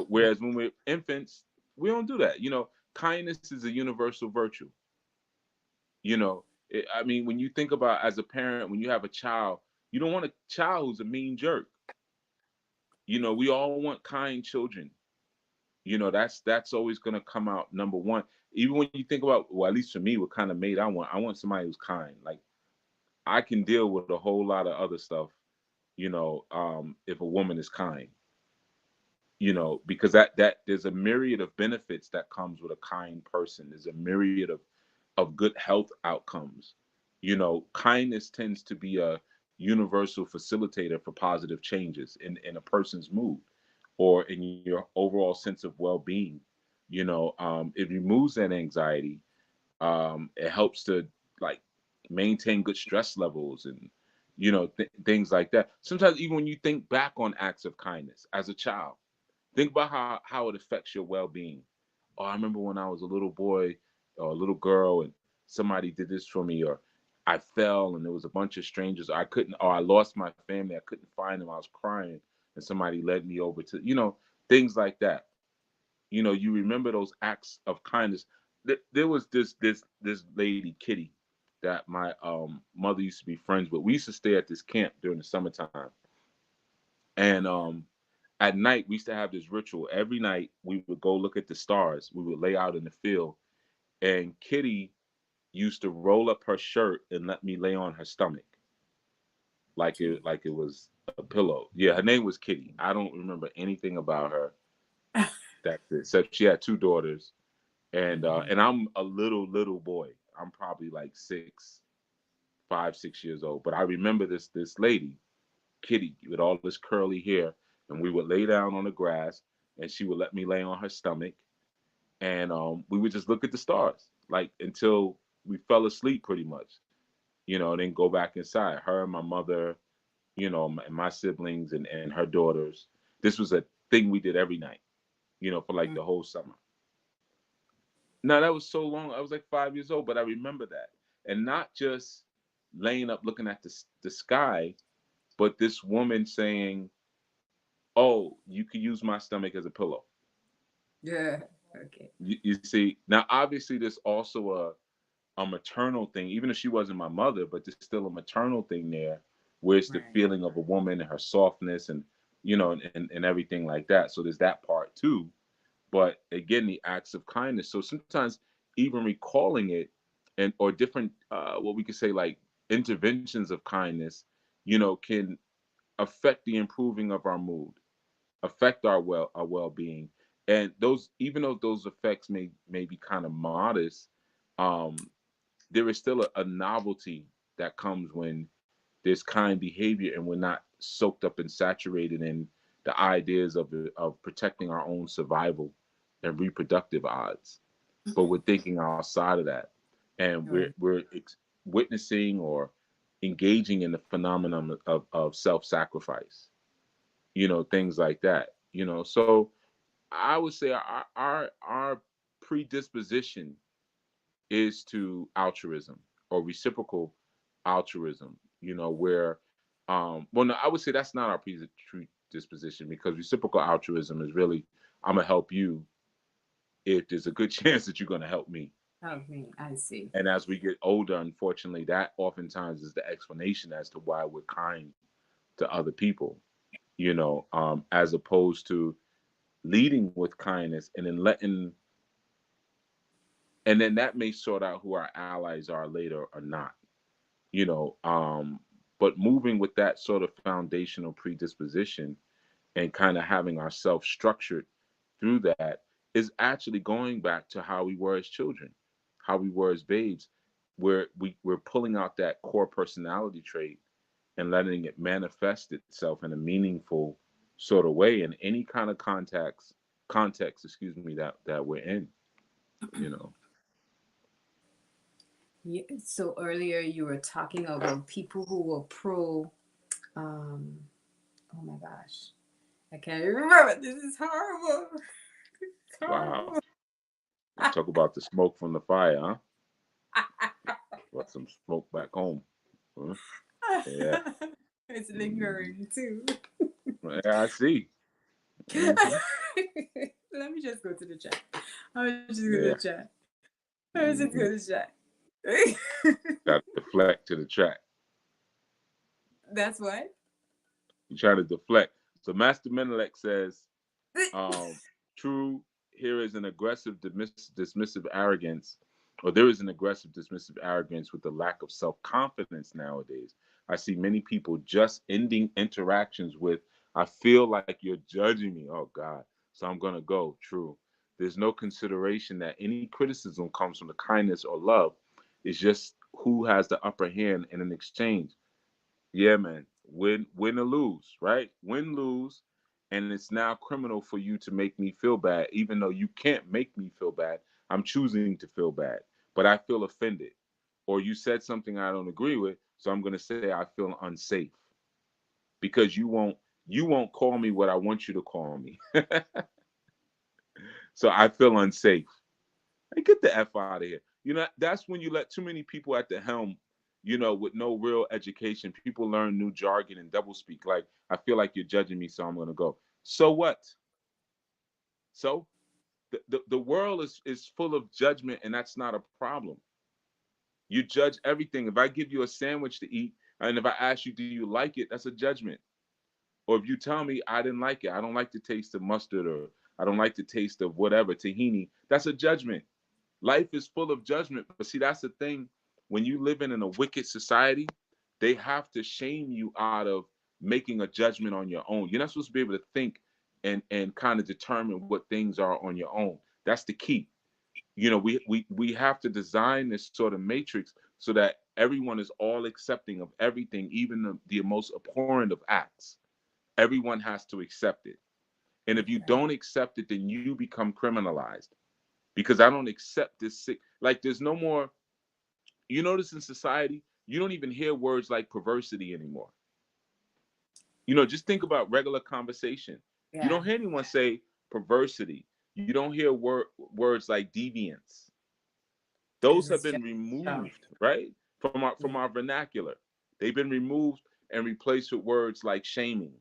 Whereas when we're infants, we don't do that. Kindness is a universal virtue. I mean, when you think about, as a parent, when you have a child, you don't want a child who's a mean jerk. We all want kind children. That's always going to come out number one. Even when you think about, well, at least for me, what kind of mate I want somebody who's kind. Like, I can deal with a whole lot of other stuff, if a woman is kind. Because that there's a myriad of benefits that comes with a kind person. There's a myriad of good health outcomes. Kindness tends to be a universal facilitator for positive changes in a person's mood or in your overall sense of well-being. It removes that anxiety. It helps to, like, maintain good stress levels and things like that. Sometimes even when you think back on acts of kindness as a child, think about how it affects your well-being. Oh, I remember when I was a little boy or a little girl and somebody did this for me, or I fell and there was a bunch of strangers, or I lost my family, I couldn't find them, I was crying, and somebody led me over to, things like that. You remember those acts of kindness. There was this lady, Kitty. that my mother used to be friends with. We used to stay at this camp during the summertime, and at night we used to have this ritual. Every night we would go look at the stars. We would lay out in the field, and Kitty used to roll up her shirt and let me lay on her stomach like it was a pillow. Yeah, her name was Kitty. I don't remember anything about her. That's it. Except she had two daughters, and I'm a little boy. I'm probably like 6 years old. But I remember this lady, Kitty, with all this curly hair, and we would lay down on the grass, and she would let me lay on her stomach, and we would just look at the stars, like until we fell asleep, pretty much, and then go back inside. Her and my mother, and my siblings and her daughters. This was a thing we did every night, for like the whole summer. Now that was so long. I was like 5 years old, but I remember that, and not just laying up looking at the sky, but this woman saying, "Oh, you could use my stomach as a pillow." Yeah. Okay. You see, now obviously there's also a maternal thing, even if she wasn't my mother, but there's still a maternal thing there, where it's the Right. feeling of a woman and her softness and and everything like that. So there's that part too. But again, the acts of kindness. So sometimes even recalling it and or different what we could say like interventions of kindness, can affect the improving of our mood, affect our well-being. And those, even though those effects may be kind of modest, um there is still a novelty that comes when there's kind behavior and we're not soaked up and saturated in the ideas of protecting our own survival and reproductive odds, but we're thinking outside of that, and Right. witnessing or engaging in the phenomenon of self-sacrifice, things like that. So I would say our predisposition is to altruism or reciprocal altruism, where, well, no, I would say that's not our predisposition, because reciprocal altruism is really, I'm going to help you if there's a good chance that you're going to help me. Okay. I see. And as we get older, unfortunately, that oftentimes is the explanation as to why we're kind to other people, as opposed to leading with kindness and then and then that may sort out who our allies are later or not, you know um but moving with that sort of foundational predisposition and kind of having ourselves structured through that is actually going back to how we were as children, how we were as babes, where we're pulling out that core personality trait and letting it manifest itself in a meaningful sort of way in any kind of context, excuse me, that we're in, you know. Yeah, so earlier you were talking about people who were pro. Um, oh my gosh, I can't even remember. This is horrible. It's Wow. horrible. Talk about the smoke from the fire, huh? Brought some smoke back home. Huh? Yeah. It's Mm. lingering too. Yeah, I see. Hmm. Let me just go to the chat. I'm just going to Yeah. chat. I'm just going Hmm. to chat. Got to deflect to the track. That's what. You try to deflect. So Master Menelek says, um, true, here is an aggressive, dismissive arrogance, or there is an aggressive, dismissive arrogance with the lack of self confidence nowadays. I see many people just ending interactions with, I feel like you're judging me. Oh, God. So I'm going to go. True. There's no consideration that any criticism comes from the kindness or love. It's just who has the upper hand in an exchange. Yeah, man. Win or lose, right? Win, lose. And it's now criminal for you to make me feel bad, even though you can't make me feel bad. I'm choosing to feel bad, but I feel offended. Or you said something I don't agree with, so I'm gonna say I feel unsafe because you won't call me what I want you to call me. So I feel unsafe. Hey, get the F out of here. That's when you let too many people at the helm, with no real education. People learn new jargon and doublespeak. Like, I feel like you're judging me, so I'm going to go. So what? So the world is full of judgment, and that's not a problem. You judge everything. If I give you a sandwich to eat, and if I ask you, do you like it? That's a judgment. Or if you tell me I didn't like it, I don't like the taste of mustard, or I don't like the taste of whatever, tahini, that's a judgment. Life is full of judgment. But see, that's the thing. When you live in a wicked society, they have to shame you out of making a judgment on your own. You're not supposed to be able to think and kind of determine what things are on your own. That's the key. We have to design this sort of matrix so that everyone is all accepting of everything, even the most abhorrent of acts. Everyone has to accept it. And if you Right. don't accept it, then you become criminalized. Because I don't accept this sick. Like there's no more. You notice in society, you don't even hear words like perversity anymore. Just think about regular conversation. You Yeah. don't hear anyone say perversity. You don't hear words like deviance. Those Because have it's been just removed, right? From our vernacular. They've been removed and replaced with words like shaming,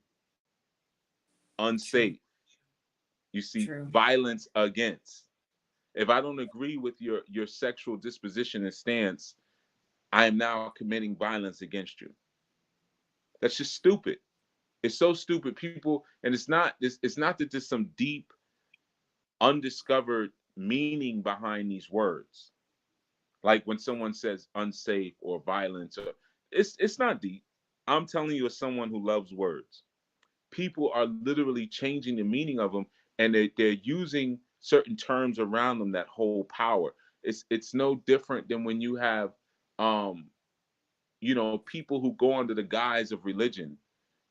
true. unsafe. You see, True. violence against. If I don't agree with your sexual disposition and stance, I am now committing violence against you. That's just stupid. It's so stupid. People, and it's not that there's some deep, undiscovered meaning behind these words. Like when someone says unsafe or violence, or it's not deep. I'm telling you as someone who loves words. People are literally changing the meaning of them, and they're using certain terms around them that hold power. It's no different than when you have um people who go under the guise of religion,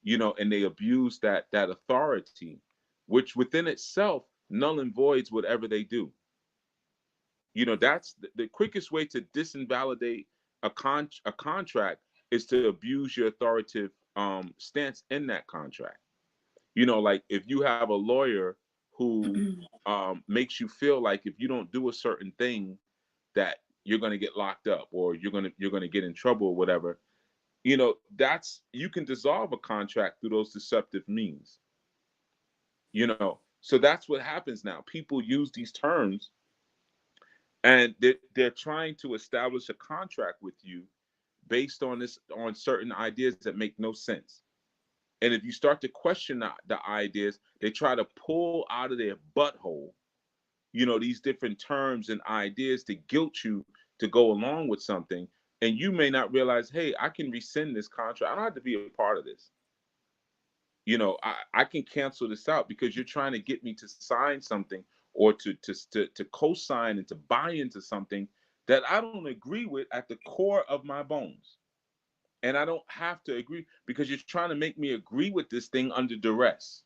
and they abuse that authority, which within itself null and voids whatever they do. That's the quickest way to disinvalidate a contract is to abuse your authoritative stance in that contract. Like if you have a lawyer who makes you feel like if you don't do a certain thing that you're going to get locked up, or you're going to get in trouble or whatever. That's you can dissolve a contract through those deceptive means. So that's what happens now. People use these terms, and they're trying to establish a contract with you based on certain ideas that make no sense. And if you start to question the ideas, they try to pull out of their butthole, these different terms and ideas to guilt you to go along with something. And you may not realize, hey, I can rescind this contract. I don't have to be a part of this. I can cancel this out because you're trying to get me to sign something, or to co-sign and to buy into something that I don't agree with at the core of my bones. And I don't have to agree because you're trying to make me agree with this thing under duress.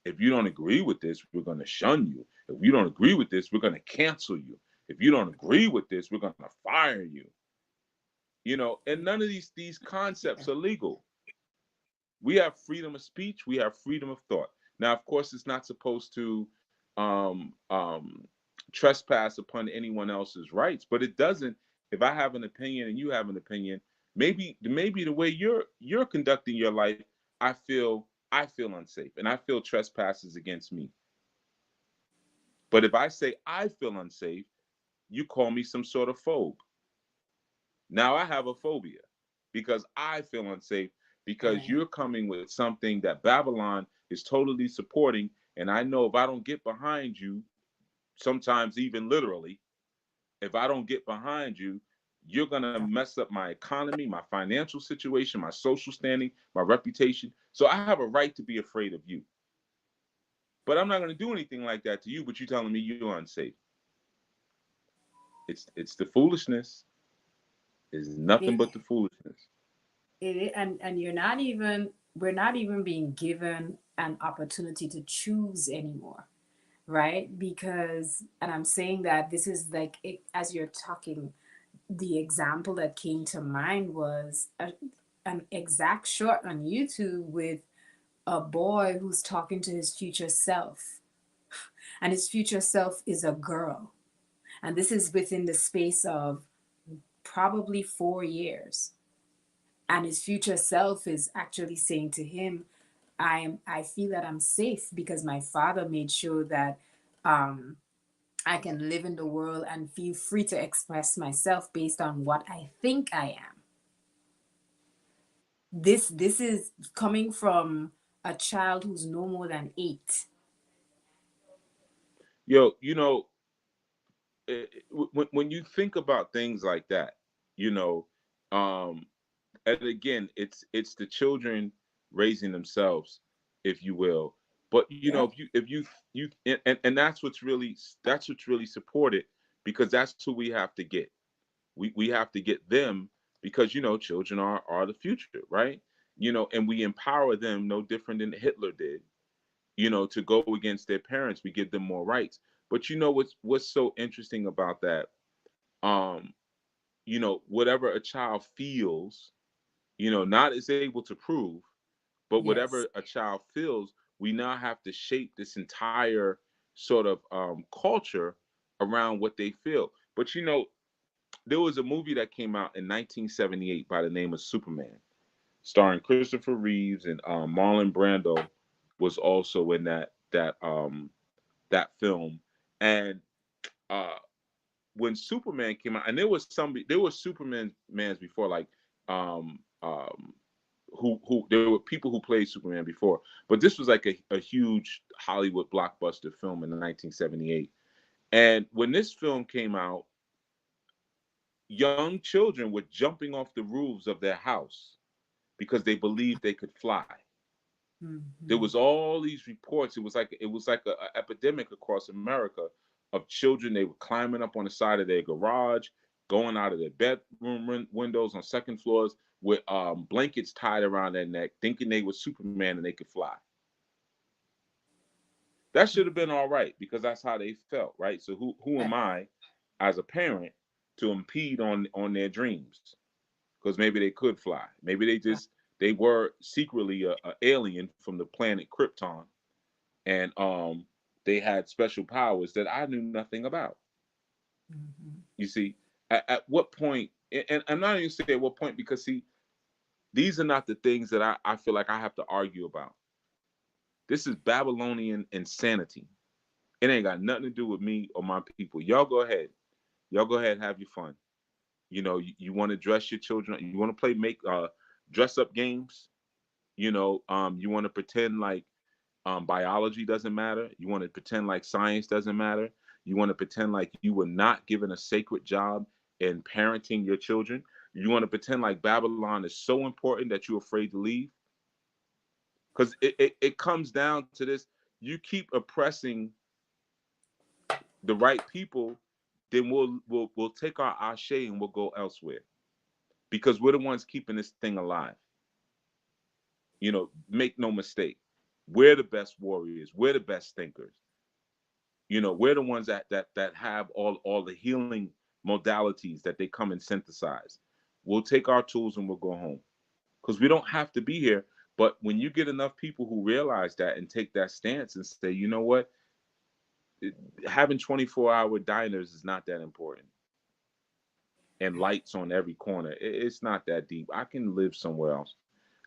If you don't agree with this, we're going to shun you. If you don't agree with this, we're going to cancel you. If you don't agree with this, we're going to fire you. And none of these concepts are legal. We have freedom of speech, we have freedom of thought. Now, of course, it's not supposed to um, um, trespass upon anyone else's rights, but it doesn't. If I have an opinion and you have an opinion, maybe the way you're conducting your life, I feel unsafe, and I feel trespasses against me. But if I say I feel unsafe, you call me some sort of phobe. Now I have a phobia because I feel unsafe, because Right. you're coming with something that Babylon is totally supporting. And I know if I don't get behind you, sometimes even literally, if I don't get behind you, you're going to mess up my economy, my financial situation, my social standing, my reputation. So I have a right to be afraid of you. But I'm not going to do anything like that to you, but you're telling me you're unsafe. It's the foolishness. It's nothing It, but the foolishness. and you're not even we're not even being given an opportunity to choose anymore, right? Because, and I'm saying that this is like it, as you're talking, the example that came to mind was an exact short on YouTube with a boy who's talking to his future self, and his future self is a girl, and this is within the space of probably 4 years, and his future self is actually saying to him, I feel that I'm safe because my father made sure that um I can live in the world and feel free to express myself based on what I think I am. This is coming from a child who's no more than 8. Yo, when you think about things like that, you know, um, and again, it's the children raising themselves, if you will. But Yeah. if you and that's what's really supported, because that's who we have to get. We have to get them, because children are the future, right? And we empower them no different than Hitler did, to go against their parents. We give them more rights. But what's so interesting about that? Um, whatever a child feels, not is able to prove, but whatever Yes. a child feels, we now have to shape this entire sort of culture around what they feel. But there was a movie that came out in 1978 by the name of Superman, starring Christopher Reeves, and Marlon Brando was also in that film. And uh, when Superman came out, and there was Supermans before, like who there were people who played Superman before, but this was like a huge Hollywood blockbuster film in 1978. And when this film came out, young children were jumping off the roofs of their house because they believed they could fly. There Hmm. was all these reports. It was like a epidemic across America of children. They were climbing up on the side of their garage, going out of their bedroom windows on second floors with blankets tied around their neck, thinking they were Superman and they could fly. That should have been all right, because that's how they felt, right? So who am Right. I as a parent to impede on their dreams? Because maybe they could fly. Maybe Right. they were secretly a alien from the planet Krypton, and they had special powers that I knew nothing about. Hmm. You see, at what point? And I'm not even saying at what point, because see, these are not the things that I feel like I have to argue about. This is Babylonian insanity. It ain't got nothing to do with me or my people. Y'all go ahead. Y'all go ahead and have your fun. You want to dress your children. You want to play make dress up games. You want to pretend like biology doesn't matter. You want to pretend like science doesn't matter. You want to pretend like you were not given a sacred job in parenting your children. You want to pretend like Babylon is so important that you're afraid to leave. Because it comes down to this. You keep oppressing the right people, then we'll take our ashe and we'll go elsewhere, because we're the ones keeping this thing alive. Make no mistake. We're the best warriors. We're the best thinkers. We're the ones that have all the healing modalities that they come and synthesize. We'll take our tools and we'll go home, because we don't have to be here. But when you get enough people who realize that and take that stance and say, you know what, having 24-hour diners is not that important, and lights on every corner, it's not that deep. I can live somewhere else.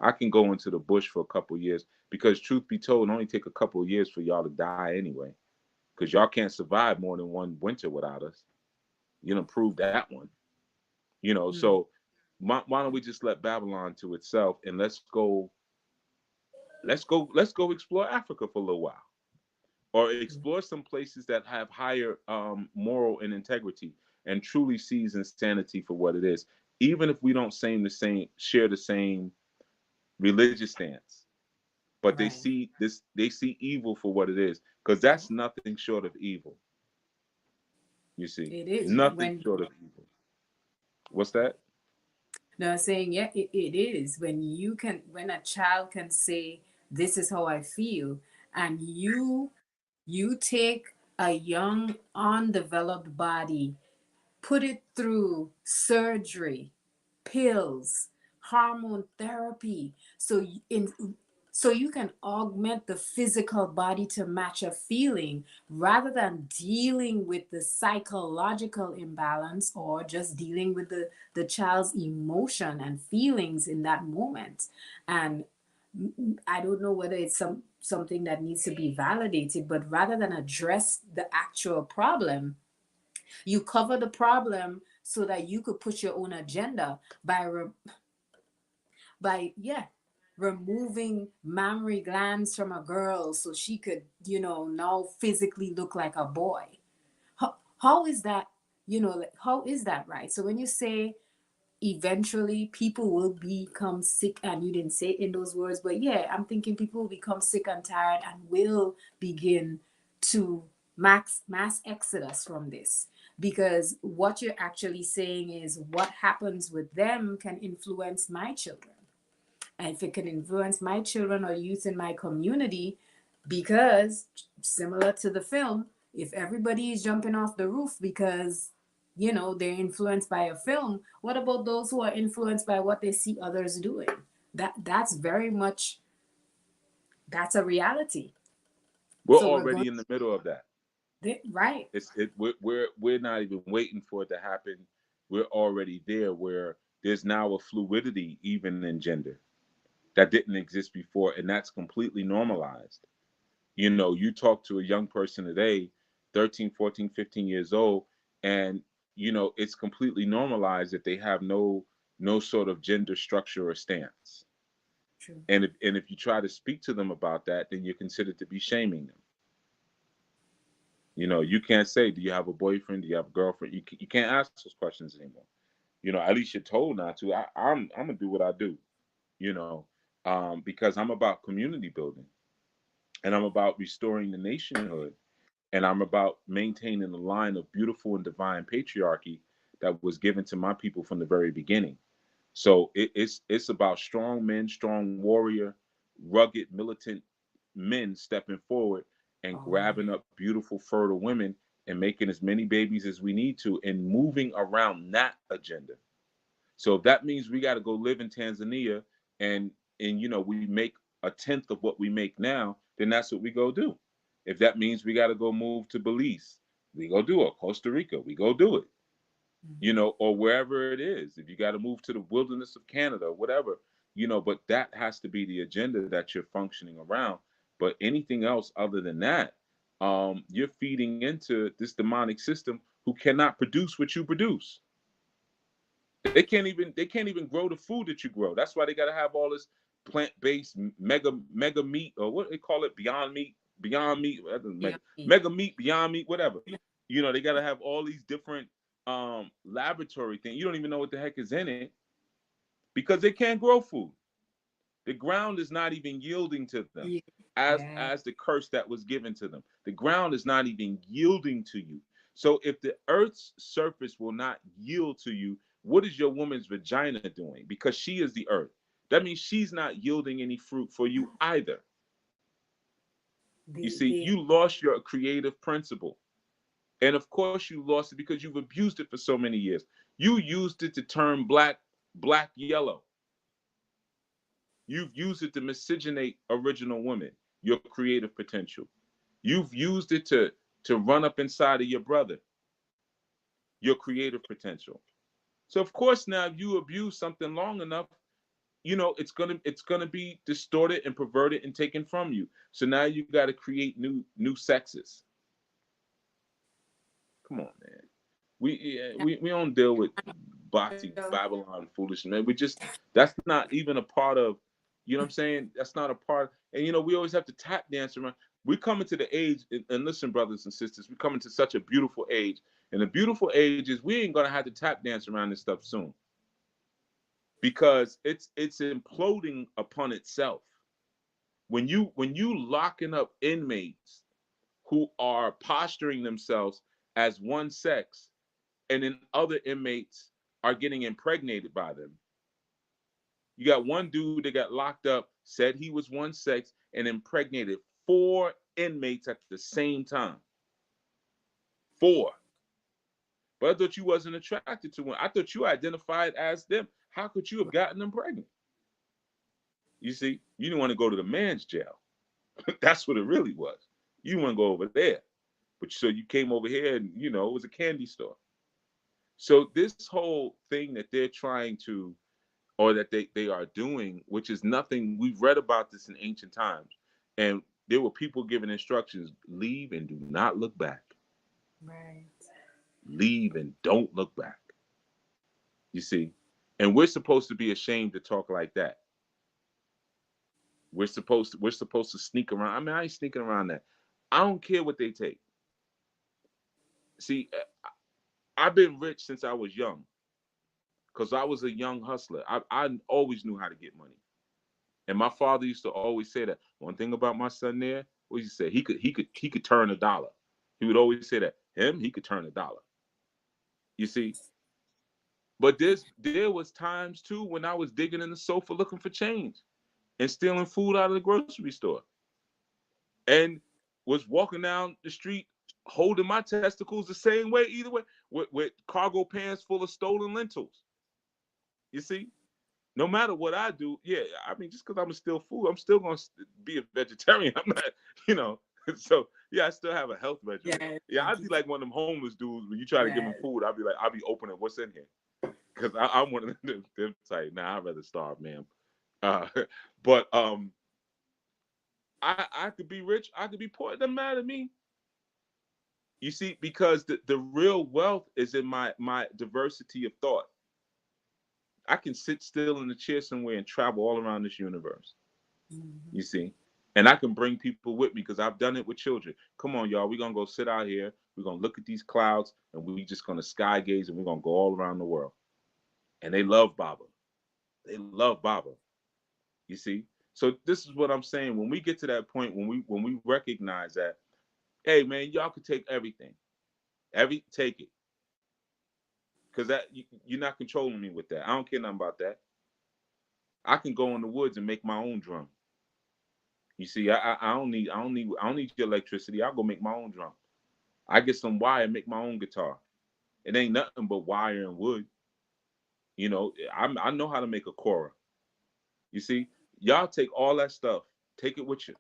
I can go into the bush for a couple of years, because truth be told, it only take a couple of years for y'all to die anyway, because y'all can't survive more than one winter without us. You know, prove that one. Mm. So why don't we just let Babylon to itself, and let's go explore Africa for a little while, or explore some places that have higher moral and integrity, and truly sees insanity for what it is, even if we don't share the same religious stance. But Right. they see evil for what it is, because that's nothing short of evil. You see, It is nothing when short of evil. What's that? they're saying, yeah, it is when when a child can say, "This is how I feel," and you take a young undeveloped body, put it through surgery, pills, hormone therapy, so you can augment the physical body to match a feeling, rather than dealing with the psychological imbalance, or just dealing with the child's emotion and feelings in that moment. And I don't know whether it's something that needs to be validated, but rather than address the actual problem, you cover the problem so that you could push your own agenda by removing mammary glands from a girl so she could, now physically look like a boy. How is that, like, how is that right? So when you say eventually people will become sick, and you didn't say it in those words, but yeah, I'm thinking people will become sick and tired and will begin to mass exodus from this, because what you're actually saying is what happens with them can influence my children, and if it can influence my children or youth in my community, because similar to the film, if everybody is jumping off the roof because they're influenced by a film, what about those who are influenced by what they see others doing? That's very much, that's a reality. We're So we're going already in the middle of that. right. We're not even waiting for it to happen. We're already there, where there's now a fluidity even in gender that didn't exist before, and that's completely normalized. You talk to a young person today, 13, 14, 15 years old, and it's completely normalized that they have no sort of gender structure or stance. True. And if you try to speak to them about that, then you're considered to be shaming them. You can't say, do you have a boyfriend, do you have a girlfriend? You can't ask those questions anymore. At least you're told not to. I'm gonna do what I do, you know because I'm about community building, and I'm about restoring the nationhood, and I'm about maintaining the line of beautiful and divine patriarchy that was given to my people from the very beginning. So it's about strong men, strong warrior, rugged, militant men stepping forward and Oh grabbing up beautiful, fertile women and making as many babies as we need to, and moving around that agenda. So if that means we got to go live in Tanzania, and we make a tenth of what we make now, then that's what we go do. If that means we got to go move to Belize, we go do it. Costa Rica, we go do it. yeah. Or wherever it is. If you got to move to the wilderness of Canada, or whatever, but that has to be the agenda that you're functioning around. But anything else other than that, you're feeding into this demonic system who cannot produce what you produce. They can't even grow the food that you grow. That's why they got to have all this plant-based mega meat, or what they call it, beyond meat, Yeah. mega meat, beyond meat, whatever. They got to have all these different laboratory things. You don't even know what the heck is in it, because they can't grow food. The ground is not even yielding to them, Yeah. as the curse that was given to them. The ground is not even yielding to you. So if the earth's surface will not yield to you, what is your woman's vagina doing? Because she is the earth. That means she's not yielding any fruit for you either. You see, They you lost your creative principle. And of course you lost it because you've abused it for so many years. You used it to turn black yellow. You've used it to miscegenate original women, your creative potential. You've used it to run up inside of your brother, your creative potential. So of course now, if you abuse something long enough, it's gonna be distorted and perverted and taken from you. So now you got to create new sexes. Come on, man. We don't deal with Bhakti Babylon foolishness, man. We just, that's not even a part of, what I'm saying? That's not a part. And we always have to tap dance around. We're coming to the age, and listen, brothers and sisters, we're coming to such a beautiful age. And the beautiful age is we ain't gonna have to tap dance around this stuff soon, because it's imploding upon itself. When you locking up inmates who are posturing themselves as one sex, and then other inmates are getting impregnated by them. You got one dude that got locked up, said he was one sex, and impregnated four inmates at the same time. Four. But I thought you wasn't attracted to one. I thought you identified as them. How could you have gotten them pregnant? You see, you didn't want to go to the man's jail. That's what it really was. You didn't want to go over there. But so you came over here, and it was a candy store. So this whole thing that they're trying to, or that they are doing, which is nothing, we've read about this in ancient times. And there were people giving instructions: leave and do not look back. Right. Leave and don't look back. You see, and we're supposed to be ashamed to talk like that. We're supposed to sneak around. I mean, I ain't sneaking around that. I don't care what they take. See, I've been rich since I was young because I was a young hustler. I always knew how to get money. And my father used to always say that. One thing about my son there, what he said, he could turn a dollar. He would always say that. He could turn a dollar. You see? But there was times too when I was digging in the sofa looking for change and stealing food out of the grocery store. And was walking down the street holding my testicles the same way, either way, with cargo pants full of stolen lentils. You see? No matter what I do, yeah, I mean, just because I'm still food, I'm still gonna be a vegetarian. I'm not, you know. So yeah, I still have a health regimen. Yeah. Yeah, I'd be like one of them homeless dudes when you try to give them Right. food. I'll be opening what's in here because I'm one of them type. Nah, I'd rather starve, man. Uh, but I could be rich, I could be poor. It doesn't matter to me. You see, because the real wealth is in my diversity of thought. I can sit still in a chair somewhere and travel all around this universe. Mhm. You see, and I can bring people with me because I've done it with children. Come on, y'all, we're gonna go sit out here. We're gonna look at these clouds, and we just gonna sky gaze, and we're gonna go all around the world. And they love Baba. They love Baba. You see, so this is what I'm saying. When we get to that point, when we recognize that, hey man, y'all can take everything, take it, because you're not controlling me with that. I don't care nothing about that. I can go in the woods and make my own drum. You see, I don't need your electricity. I'll go make my own drum. I get some wire and make my own guitar. It ain't nothing but wire and wood. You know, I know how to make a kora. You see, y'all take all that stuff, take it with you,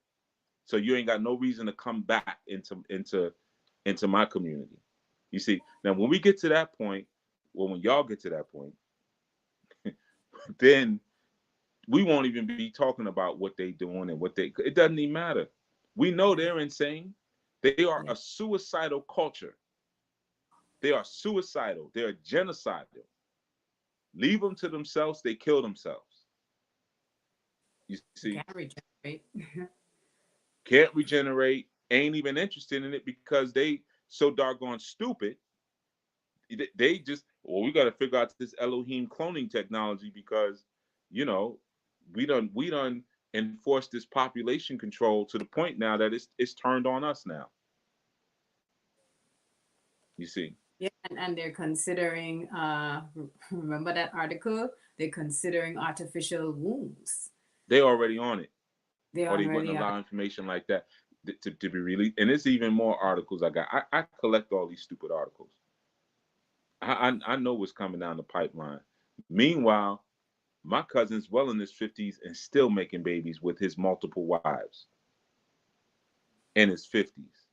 so you ain't got no reason to come back into my community. You see, now when we get to that point, well, when y'all get to that point, then we won't even be talking about what they doing and what they. It doesn't even matter. We know they're insane. They are Yeah. a suicidal culture. They are suicidal. They're genocidal. Leave them to themselves, they kill themselves. You see, Can't regenerate. can't regenerate, ain't even interested in it because they so doggone stupid. They just, well, we got to figure out this Elohim cloning technology because, you know, we done enforced this population control to the point now that it's turned on us now. You see, Yeah, and they're considering, remember that article? They're considering artificial wombs. they already on it, They or they wouldn't already are. allow information like that to be released. And it's even more articles I got. I collect all these stupid articles. I know what's coming down the pipeline. Meanwhile, my cousin's well in his 50s and still making babies with his multiple wives in his 50s.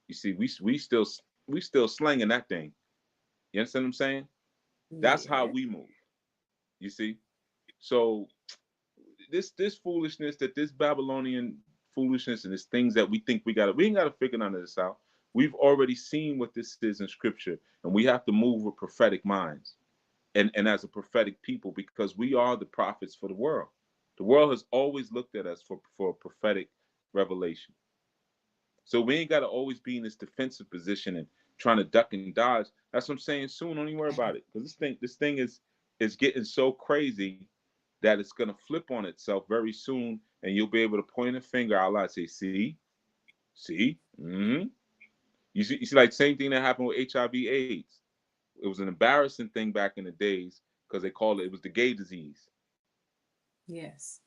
You see, we still slanging that thing. You understand what I'm saying? That's how Yeah. we move. You see? So this foolishness, that this Babylonian foolishness and this things that we think we ain't gotta figure none of this out. We've already seen what this is in scripture, and we have to move with prophetic minds and as a prophetic people because we are the prophets for the world. The world has always looked at us for prophetic revelation. So we ain't got to always be in this defensive position and trying to duck and dodge. That's what I'm saying. Soon, don't even worry about it because this thing is getting so crazy that it's gonna flip on itself very soon, and you'll be able to point a finger out loud and say, "See, see, you see, like same thing that happened with HIV/AIDS. It was an embarrassing thing back in the days because they called it was the gay disease. Yes.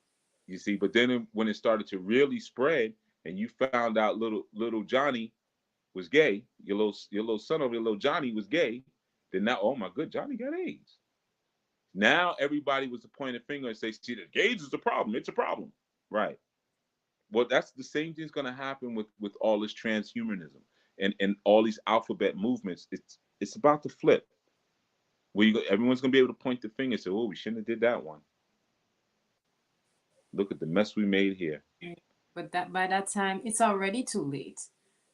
You see, but then when it started to really spread, and you found out little Johnny was gay, your little son over your little Johnny was gay, then now, oh my good, Johnny got AIDS. Now everybody was to point a finger and say, see, the AIDS is a problem. It's a problem. Right. Well, that's the same thing's gonna happen with all this transhumanism and all these alphabet movements. It's about to flip. Everyone's gonna be able to point the finger and say, oh, we shouldn't have did that one. Look at the mess we made here. But but that by that time it's already too late.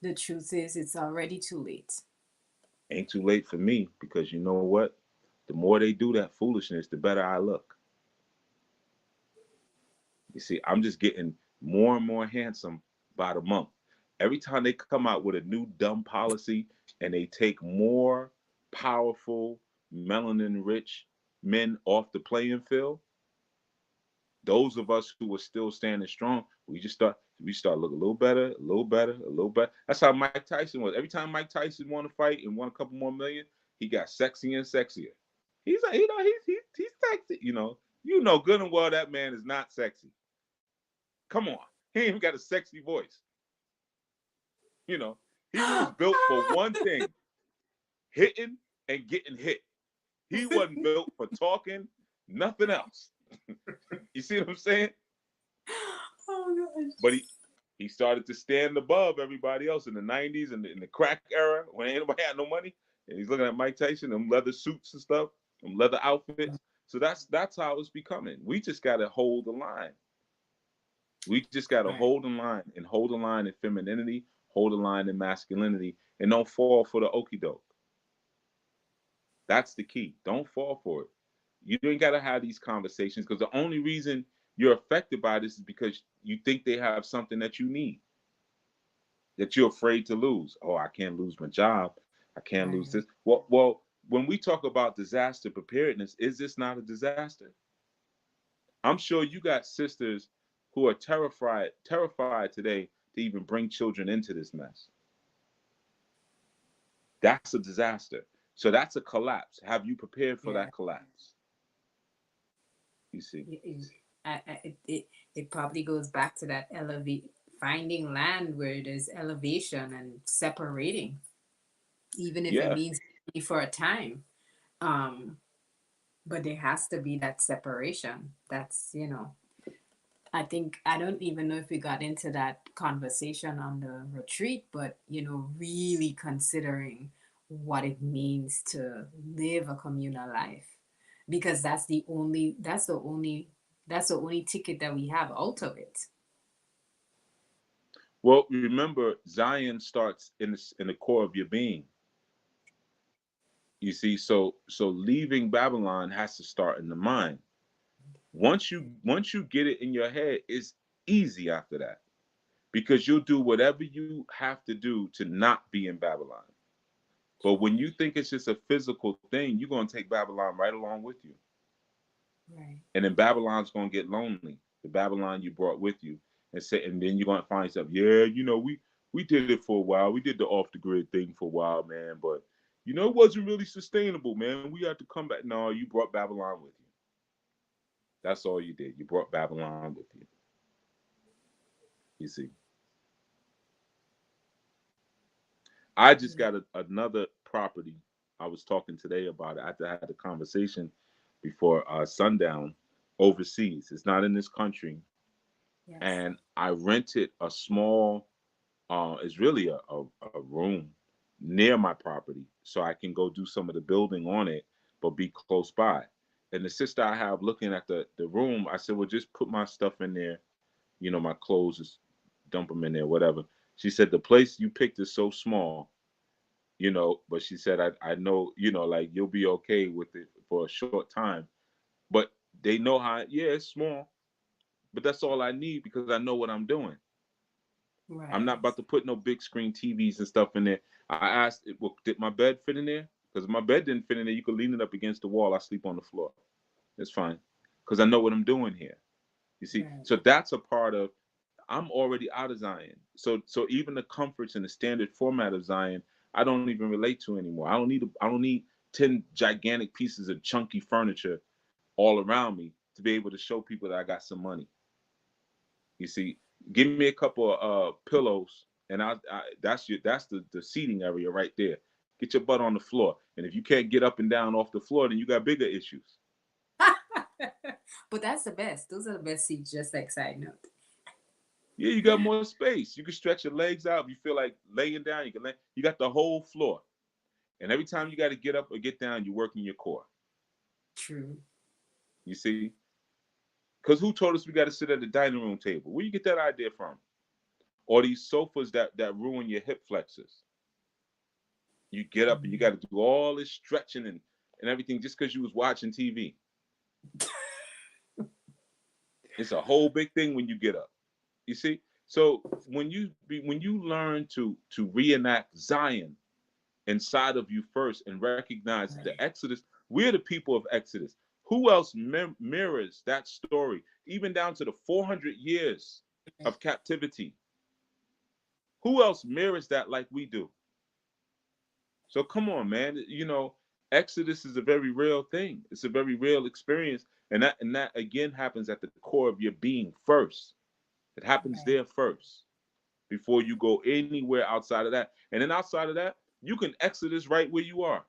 The truth is, it's already too late. Ain't too late for me because you know what? The more they do that foolishness, the better I look. You see, I'm just getting more and more handsome by the month. Every time they come out with a new dumb policy and they take more powerful, melanin rich men off the playing field, those of us who are still standing strong, we start looking a little better, a little better, a little better. That's how Mike Tyson was. Every time Mike Tyson won a fight and won a couple more million, he got sexier and sexier. He's like, he's sexy. You know good and well that man is not sexy. Come on, he ain't even got a sexy voice. You know, he was built for one thing: hitting and getting hit. He wasn't built for talking, nothing else. You see what I'm saying? Oh gosh. But he started to stand above everybody else in the 90s and in the crack era when ain't nobody had no money. And he's looking at Mike Tyson, them leather suits and stuff, them leather outfits. So that's how it's becoming. We just gotta hold the line. We just gotta Right. hold the line and hold the line in femininity, hold the line in masculinity, and don't fall for the okey doke. That's the key. Don't fall for it. You ain't got to have these conversations because the only reason you're affected by this is because you think they have something that you need, that you're afraid to lose. Oh, I can't lose my job. I can't lose Right. this. Well, when we talk about disaster preparedness, is this not a disaster? I'm sure you got sisters who are terrified today to even bring children into this mess. That's a disaster. So that's a collapse. Have you prepared for Yeah. that collapse? You see? It probably goes back to that elevate finding land where there's elevation and separating, even if it Yeah. means for a time. Um, but there has to be that separation. That's, I think I don't even know if we got into that conversation on the retreat, but really considering what it means to live a communal life, because that's the only ticket that we have out of it. Well, remember, Zion starts in the core of your being. You see, so leaving Babylon has to start in the mind. Once you get it in your head, it's easy after that because you'll do whatever you have to do to not be in Babylon. But when you think it's just a physical thing, you're gonna take Babylon right along with you, Right. and then Babylon's gonna get lonely. The Babylon you brought with you, and then you're gonna find yourself, yeah, we did it for a while. We did the off the grid thing for a while, man, but it wasn't really sustainable, man. We had to come back. No, you brought Babylon with you. That's all you did. You brought Babylon with you. You see. I just got another property. I was talking today about it after I had a conversation before sundown overseas. It's not in this country. Yes. And I rented a small, it's really a room near my property so I can go do some of the building on it, but be close by. And the sister I have looking at the room, I said, well, just put my stuff in there, my clothes, just dump them in there, whatever. She said, the place you picked is so small, but she said, I know, like you'll be okay with it for a short time. But they know how, yeah, it's small, but that's all I need because I know what I'm doing. I'm not Right. about to put no big screen TVs and stuff in there. I asked, well, did my bed fit in there? Because if my bed didn't fit in there, you could lean it up against the wall. I sleep on the floor. It's fine. Because I know what I'm doing here. You see, Right. so that's a part of. I'm already out of Zion. So even the comforts and the standard format of Zion, I don't even relate to anymore. I don't need 10 gigantic pieces of chunky furniture all around me to be able to show people that I got some money. You see, give me a couple of pillows, and that's the seating area right there. Get your butt on the floor, and if you can't get up and down off the floor, then you got bigger issues. But that's the best. Those are the best seats, just like side note. Yeah, you got more space. You can stretch your legs out. If you feel like laying down, you can lay. You got the whole floor, and every time you got to get up or get down, you're working your core. True. You see, because who told us we got to sit at the dining room table? Where you get that idea from? or these sofas that ruin your hip flexors. You get up and you got to do all this stretching and everything just because you was watching TV. It's a whole big thing when you get up. You see? So when you learn to reenact Zion inside of you first and recognize the Right. Exodus, we're the people of Exodus. Who else mirrors that story, even down to the 400 years of captivity? Who else mirrors that like we do? So come on, man. Exodus is a very real thing. It's a very real experience, and that again happens at the core of your being first. It happens Right. there first before you go anywhere outside of that. And then outside of that, you can Exodus right where you are.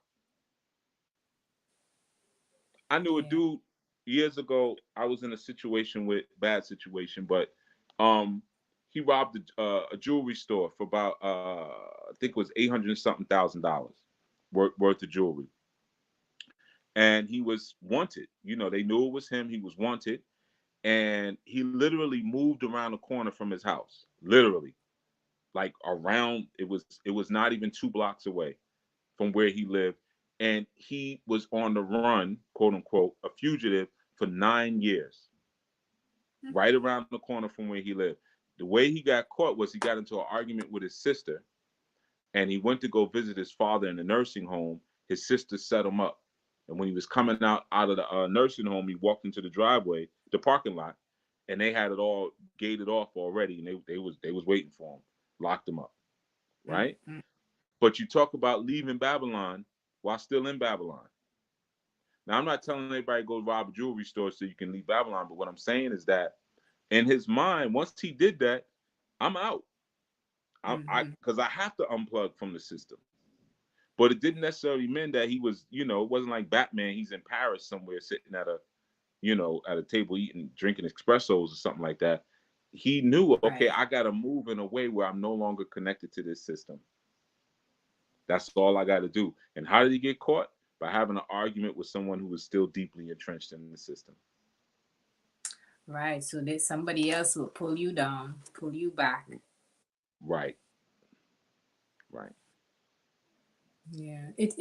I knew a Yeah. dude years ago. I was in a situation with bad situation, but um, he robbed a jewelry store for about I think it was 800 and something $1,000 worth of jewelry, and he was wanted. They knew it was him. He was wanted, and he literally moved around the corner from his house, literally, like around. It was not even 2 blocks away from where he lived, and he was on the run, quote unquote, a fugitive for 9 years, right around the corner from where he lived. The way he got caught was he got into an argument with his sister, and he went to go visit his father in the nursing home. His sister set him up, and when he was coming out of the nursing home, he walked into the driveway, the parking lot, and they had it all gated off already, and they was waiting for him, locked him up, right? Mm-hmm. But you talk about leaving Babylon while still in Babylon. Now, I'm not telling everybody go rob a jewelry store so you can leave Babylon, but what I'm saying is that in his mind, once he did that, I'm out. I Mm-hmm. because I have to unplug from the system. But it didn't necessarily mean that he was, it wasn't like Batman. He's in Paris somewhere sitting at a table eating, drinking espressos or something like that. He knew, okay, Right. I got to move in a way where I'm no longer connected to this system. That's all I got to do. And how did he get caught? By having an argument with someone who was still deeply entrenched in the system. Right. So that somebody else will pull you down, pull you back. Right, right. Yeah. It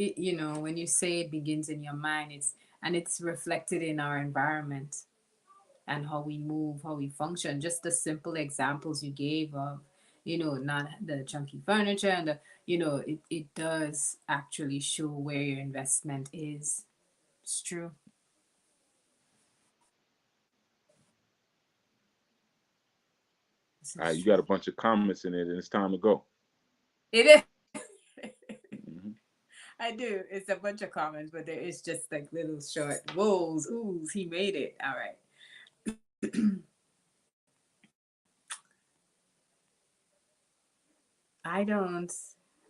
when you say it begins in your mind, it's reflected in our environment and how we move, how we function. Just the simple examples you gave of, not the chunky furniture and it does actually show where your investment is. It's true. This All right, is you got a true. bunch of comments in it, and it's time to go. It is. Mhm. I do. It's a bunch of comments, but there is just like little short whoas, oohs. He made it. All right. I don't.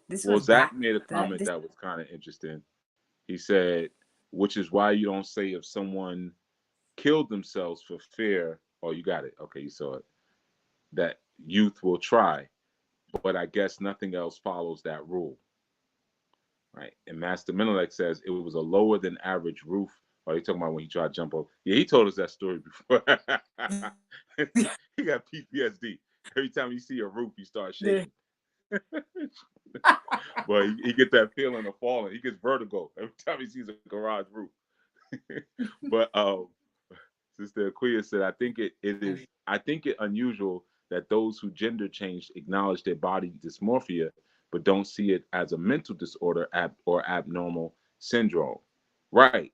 This Well, was Zach back. made a That comment this. that was kind of interesting. He said, which is why you don't say if someone killed themselves for fear. Oh, you got it. Okay, you saw it. That youth will try, but I guess nothing else follows that rule, right? And Master Menelik says it was a lower than average roof. Are you talking about when he tried to jump up? Yeah, he told us that story before. He got PTSD. Every time you see a roof, you start shaking. But he gets that feeling of falling. He gets vertigo every time he sees a garage roof. But Sister Aquia said, I think it unusual that those who gender changed acknowledge their body dysmorphia, but don't see it as a mental disorder or abnormal syndrome. Right.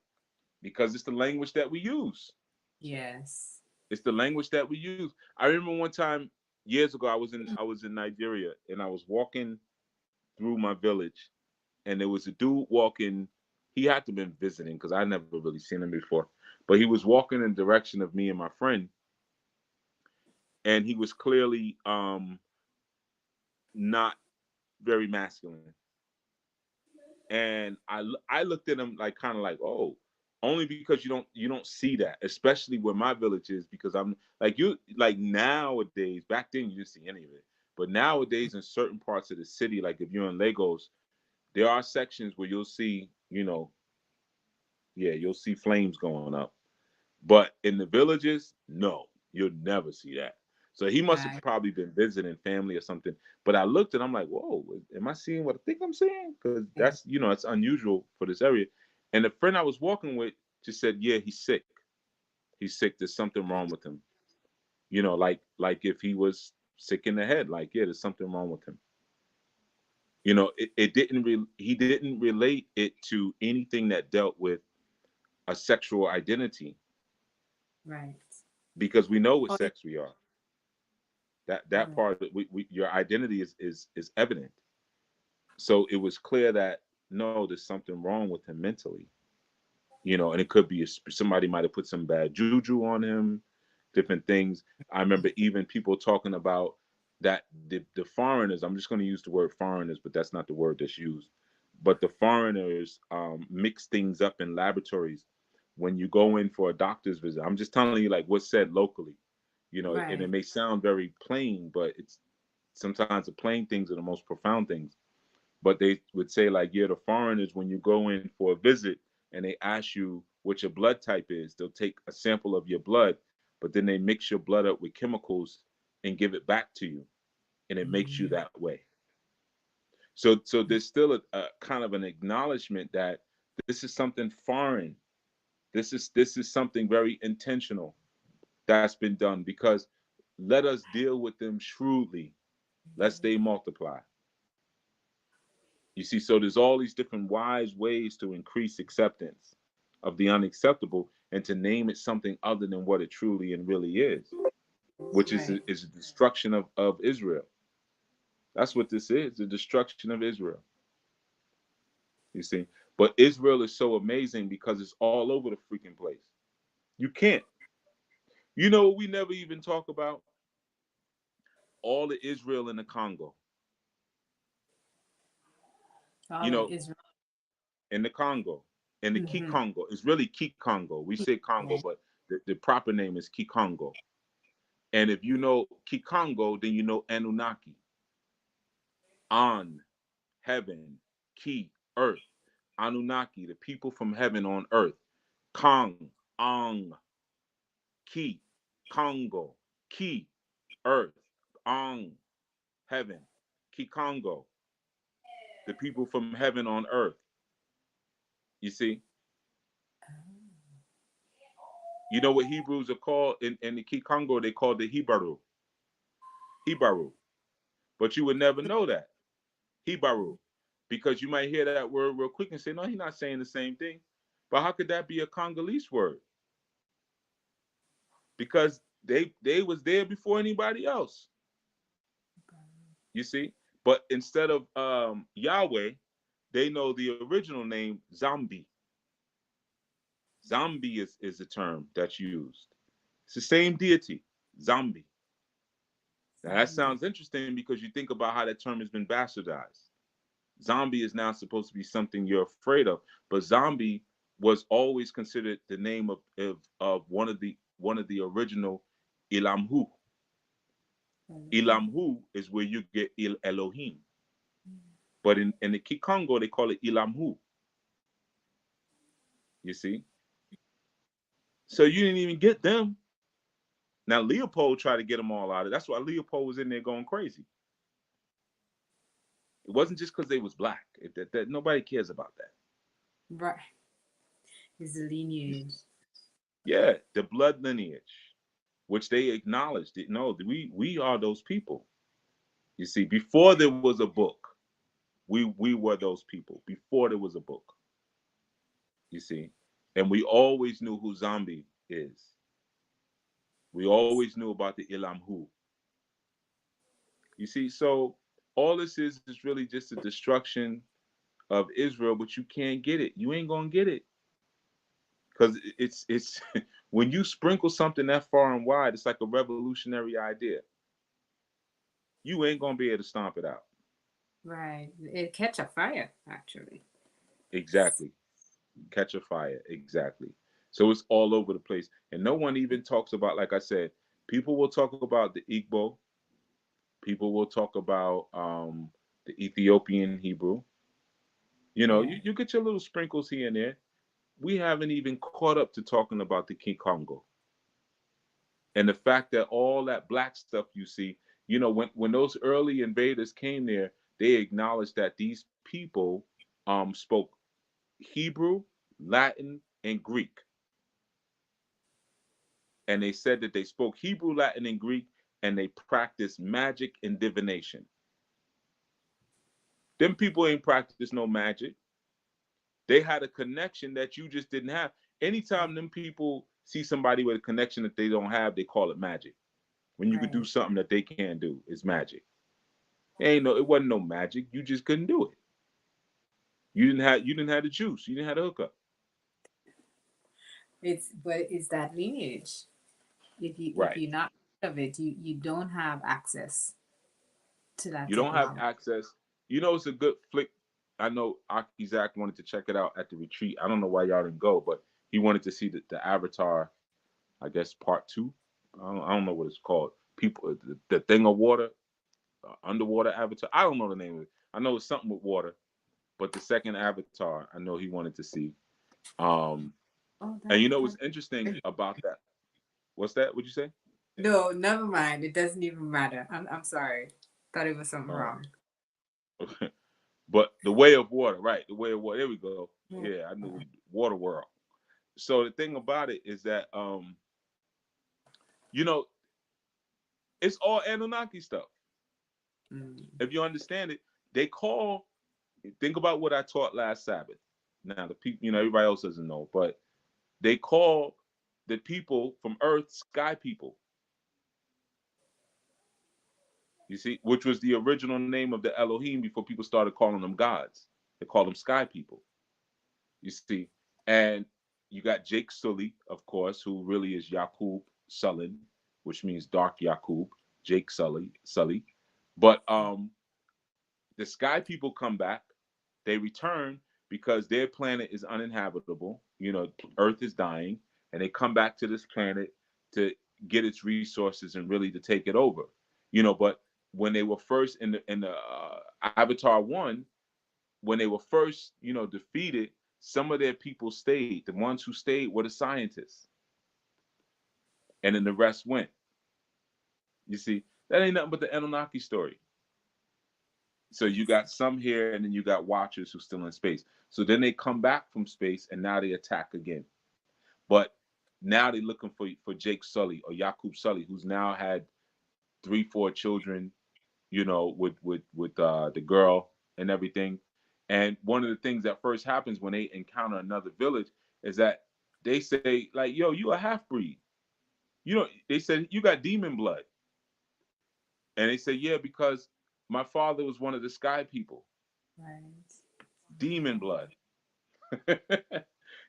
Because it's the language that we use. Yes. It's the language that we use. I remember one time years ago, I was in Nigeria, and I was walking through my village, and there was a dude walking. He had to have been visiting because I never really seen him before, but he was walking in the direction of me and my friend, and he was clearly not very masculine. And I looked at him like kind of like, oh, only because you don't see that, especially where my village is, because I'm like you like nowadays. Back then you didn't see any of it, but nowadays in certain parts of the city, like if you're in Lagos, there are sections where you'll see, yeah, you'll see flames going up. But in the villages, no, you'll never see that. So he must have Right. probably been visiting family or something. But I looked and I'm like, whoa, am I seeing what I think I'm seeing? Because Yeah. that's, it's unusual for this area. And the friend I was walking with just said, yeah, he's sick. He's sick. There's something wrong with him. Like if he was sick in the head, like, yeah, there's something wrong with him. It didn't he didn't relate it to anything that dealt with a sexual identity, Right. because we know what Oh, sex we are. That yeah. part, your identity is evident. So it was clear that no, there's something wrong with him mentally. And it could be somebody might have put some bad juju on him, different things. I remember even people talking about that the foreigners, I'm just going to use the word foreigners, but that's not the word that's used. But the foreigners mix things up in laboratories when you go in for a doctor's visit. I'm just telling you like what's said locally, and it Right. may sound very plain, but it's sometimes the plain things are the most profound things. But they would say like, yeah, the foreigners, when you go in for a visit and they ask you what your blood type is, they'll take a sample of your blood, but then they mix your blood up with chemicals and give it back to you, and it makes you Mm. that way. So there's still a kind of an acknowledgement that this is something foreign. This is something very intentional that's been done, because let us deal with them shrewdly, lest they multiply. You see, so there's all these different wise ways to increase acceptance of the unacceptable and to name it something other than what it truly and really is, which Right. is the destruction of Israel. That's what this is, the destruction of Israel. You see, but Israel is so amazing because it's all over the freaking place. You can't. What we never even talk about? All the Israel in the Congo. You All of know, Israel. in the Congo, in the Hmm. Kikongo. It's really Kikongo. We say Congo, Yeah. but the proper name is Kikongo. And if you know Kikongo, then you know Anunnaki. An, heaven, Ki, earth. Anunnaki, the people from heaven on earth. Kong, Ang, Ki, Congo, Ki, earth, Ang, heaven, Kikongo, the people from heaven on earth. You see? You know what Hebrews are called in the Kikongo? They call the Hebrew. Hebrew. But you would never know that. Hebrew. Because you might hear that word real quick and say, no, he's not saying the same thing. But how could that be a Congolese word? Because they was there before anybody else. You see? But instead of Yahweh, they know the original name Zombie. Zombie is the term that's used. It's the same deity, Zombie. Now that Zombie. sounds interesting because you think about how that term has been bastardized. Zombie is now supposed to be something you're afraid of, but zombie was always considered the name of one of the original Ilamhu. Ilamhu is where you get Elohim, but in the Kikongo they call it Ilamhu. You see, so you didn't even get them. Now Leopold tried to get them all out of. That's why Leopold was in there going crazy. It wasn't just because they was black. That nobody cares about that. Right. Is the lineage. Yeah, the blood lineage, which they acknowledged. No, we are those people. You see, before there was a book, we were those people. Before there was a book, you see, and we always knew who Zombie is. We always knew about the Ilamhu. You see, so all this is really just a destruction of Israel, but you can't get it. You ain't gonna get it because it's when you sprinkle something that far and wide, it's like a revolutionary idea. You ain't gonna be able to stomp it out. Right. It catch a fire, actually. Exactly. Catch a fire. Exactly. So it's all over the place. And no one even talks about, like I said, people will talk about the Igbo, people will talk about the Ethiopian Hebrew. Yeah. You get your little sprinkles here and there. We haven't even caught up to talking about the King Congo. And the fact that all that black stuff you see, you know, when those early invaders came there, they acknowledged that these people spoke Hebrew, Latin, and Greek. And they said that they spoke Hebrew, Latin, and Greek, and they practiced magic and divination. Them people ain't practiced no magic. They had a connection that you just didn't have. Anytime them people see somebody with a connection that they don't have, they call it magic. When you could do Right. something that they can't do, it's magic. It wasn't no magic. You just couldn't do it. You didn't have the juice. You didn't have the hookup. It's that lineage. If Right. you're not part of it, you don't have access to that You don't have technology. access. You know, it's a good flick. I know Aki Zach wanted to check it out at the retreat. I don't know why y'all didn't go, but he wanted to see the Avatar, I guess, part two. I don't know what it's called. People, the thing of water, underwater Avatar. I don't know the name of it. I know it's something with water, but the second Avatar, I know he wanted to see. Um, Oh, and that you know that. what's interesting about that? What's that? What'd you say? No, never mind. It doesn't even matter. I'm sorry. Thought it was something Oh, wrong. but the way of water, right? The way of water. There we go. Yeah. Yeah, I knew water world. So the thing about it is that you know, it's all Anunnaki stuff. Mm. If you understand it, they call. Think about what I taught last Sabbath. Now the people, you know, everybody else doesn't know, but they call the people from Earth sky people. You see, which was the original name of the Elohim before people started calling them gods. They called them sky people. You see, and you got Jake Sully, of course, who really is Yakub Sullen, which means dark Yakub, Jake Sully. But the sky people come back, they return because their planet is uninhabitable. You know, Earth is dying, and they come back to this planet to get its resources and really to take it over. You know, but when they were first in the Avatar one, when they were first, you know, defeated, some of their people stayed. The ones who stayed were the scientists, and then the rest went. You see, that ain't nothing but the Anunnaki story. So you got some here, and then you got watchers who's still in space. So then they come back from space, and now they attack again. But now they're looking for Jake Sully or Yakub Sully, who's now had 3, 4 children, you know, with the girl and everything. And one of the things that first happens when they encounter another village is that they say, like, yo, you a half breed. You know, they said you got demon blood. And they say, yeah, because my father was one of the sky people. Right. Demon blood.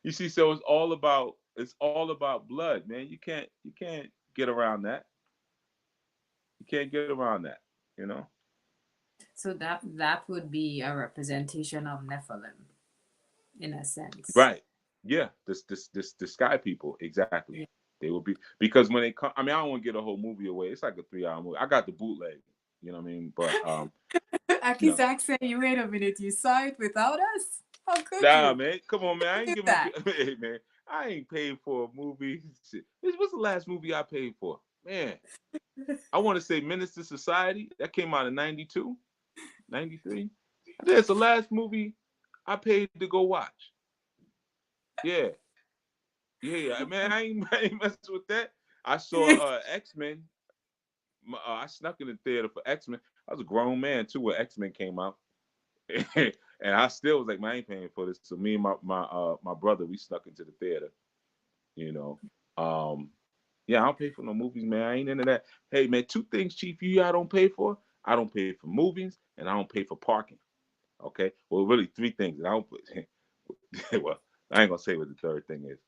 You see, so it's all about blood, man. You can't get around that. You can't get around that, you know? So that would be a representation of Nephilim in a sense. Right. Yeah. This the sky people, exactly. Yeah. They will be because when they come, I mean, I don't want to get a whole movie away. It's like a 3 hour movie. I got the bootleg, you know what I mean? But you know. Akizak said, "You wait a minute. You saw it without us? How could Nah, you? man. Come on, man. I ain't Did giving that?" hey man. I ain't paid for a movie. Shit. What's the last movie I paid for? Man, I want to say Minister Society. That came out in 92, 93. I think it's the last movie I paid to go watch. Yeah. Yeah, man, I ain't messing with that. I saw X-Men. I snuck in the theater for X-Men. I was a grown man too when X-Men came out. And I still was like, man, I ain't paying for this. So me and my brother, we snuck into the theater, you know. Um, yeah, I don't pay for no movies, man. I ain't into that. Hey man, 2 things, Chief, I don't pay for. I don't pay for movies and I don't pay for parking. Okay. Well, really 3 things. And I don't well, I ain't gonna say what the third thing is.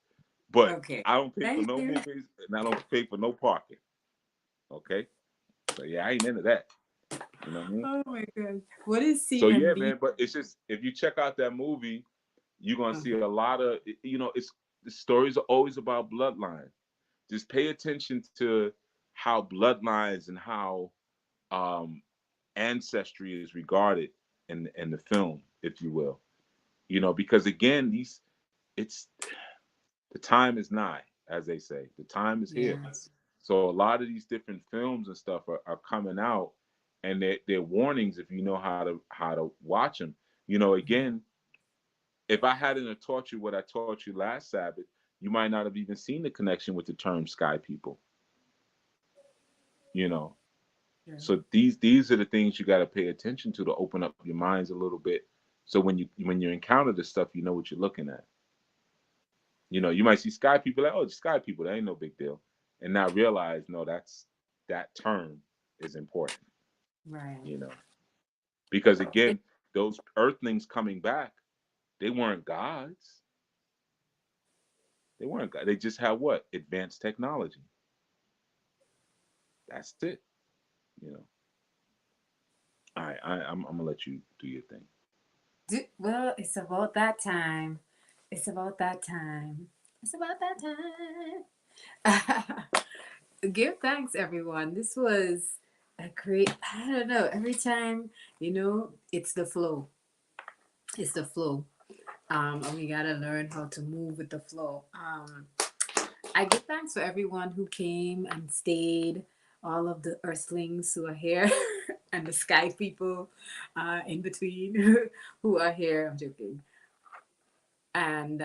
But Okay. I don't pay Are for you no serious? movies and I don't pay for no parking. Okay. So yeah, I ain't into that. You know what I mean? Oh my god. What is So C and yeah, D? man. But it's just if you check out that movie, you're gonna see Mhm. a lot of it's the stories are always about bloodline. Just pay attention to how bloodlines and how um ancestry is regarded in the film, if you will. Because again, it's the time is nigh, as they say. The time is here. Yes. So a lot of these different films and stuff are coming out, and they're warnings if you know how to watch them. You know, again, if I hadn't have taught you what I taught you last Sabbath, you might not have even seen the connection with the term sky people. You know, Yeah. so these are the things you got to pay attention to open up your minds a little bit. So when you encounter this stuff, you know what you're looking at. You know, you might see sky people like, oh, sky people, that ain't no big deal, and not realize, no, that term is important. Right. You know, because again, those earthlings coming back, they weren't gods. They weren't God. They just had what? Advanced technology. That's it. You know. All right, I'm gonna let you do your thing. Well, it's about that time. It's about that time. It's about that time. Give thanks, everyone. This was a great, I don't know, every time, it's the flow. It's the flow. And we gotta learn how to move with the flow. I give thanks for everyone who came and stayed, all of the earthlings who are here, and the sky people in between who are here. I'm joking. And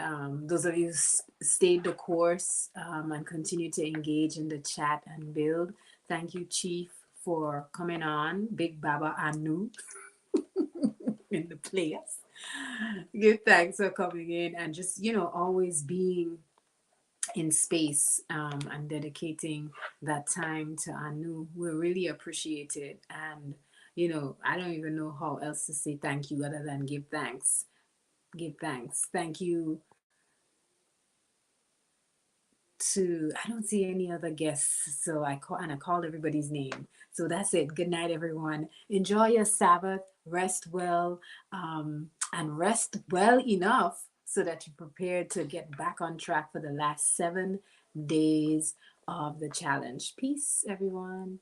those of you who stayed the course and continue to engage in the chat and build, thank you, Chief, for coming on. Big Baba Anu in the place. Give thanks for coming in and just, always being in space and dedicating that time to Anu. We really appreciate it. And, I don't even know how else to say thank you other than give thanks. Give thanks. Thank you to, I don't see any other guests, so I called everybody's name. So that's it. Good night, everyone. Enjoy your Sabbath. Rest well, and rest well enough so that you're prepared to get back on track for the last 7 days of the challenge. Peace, everyone.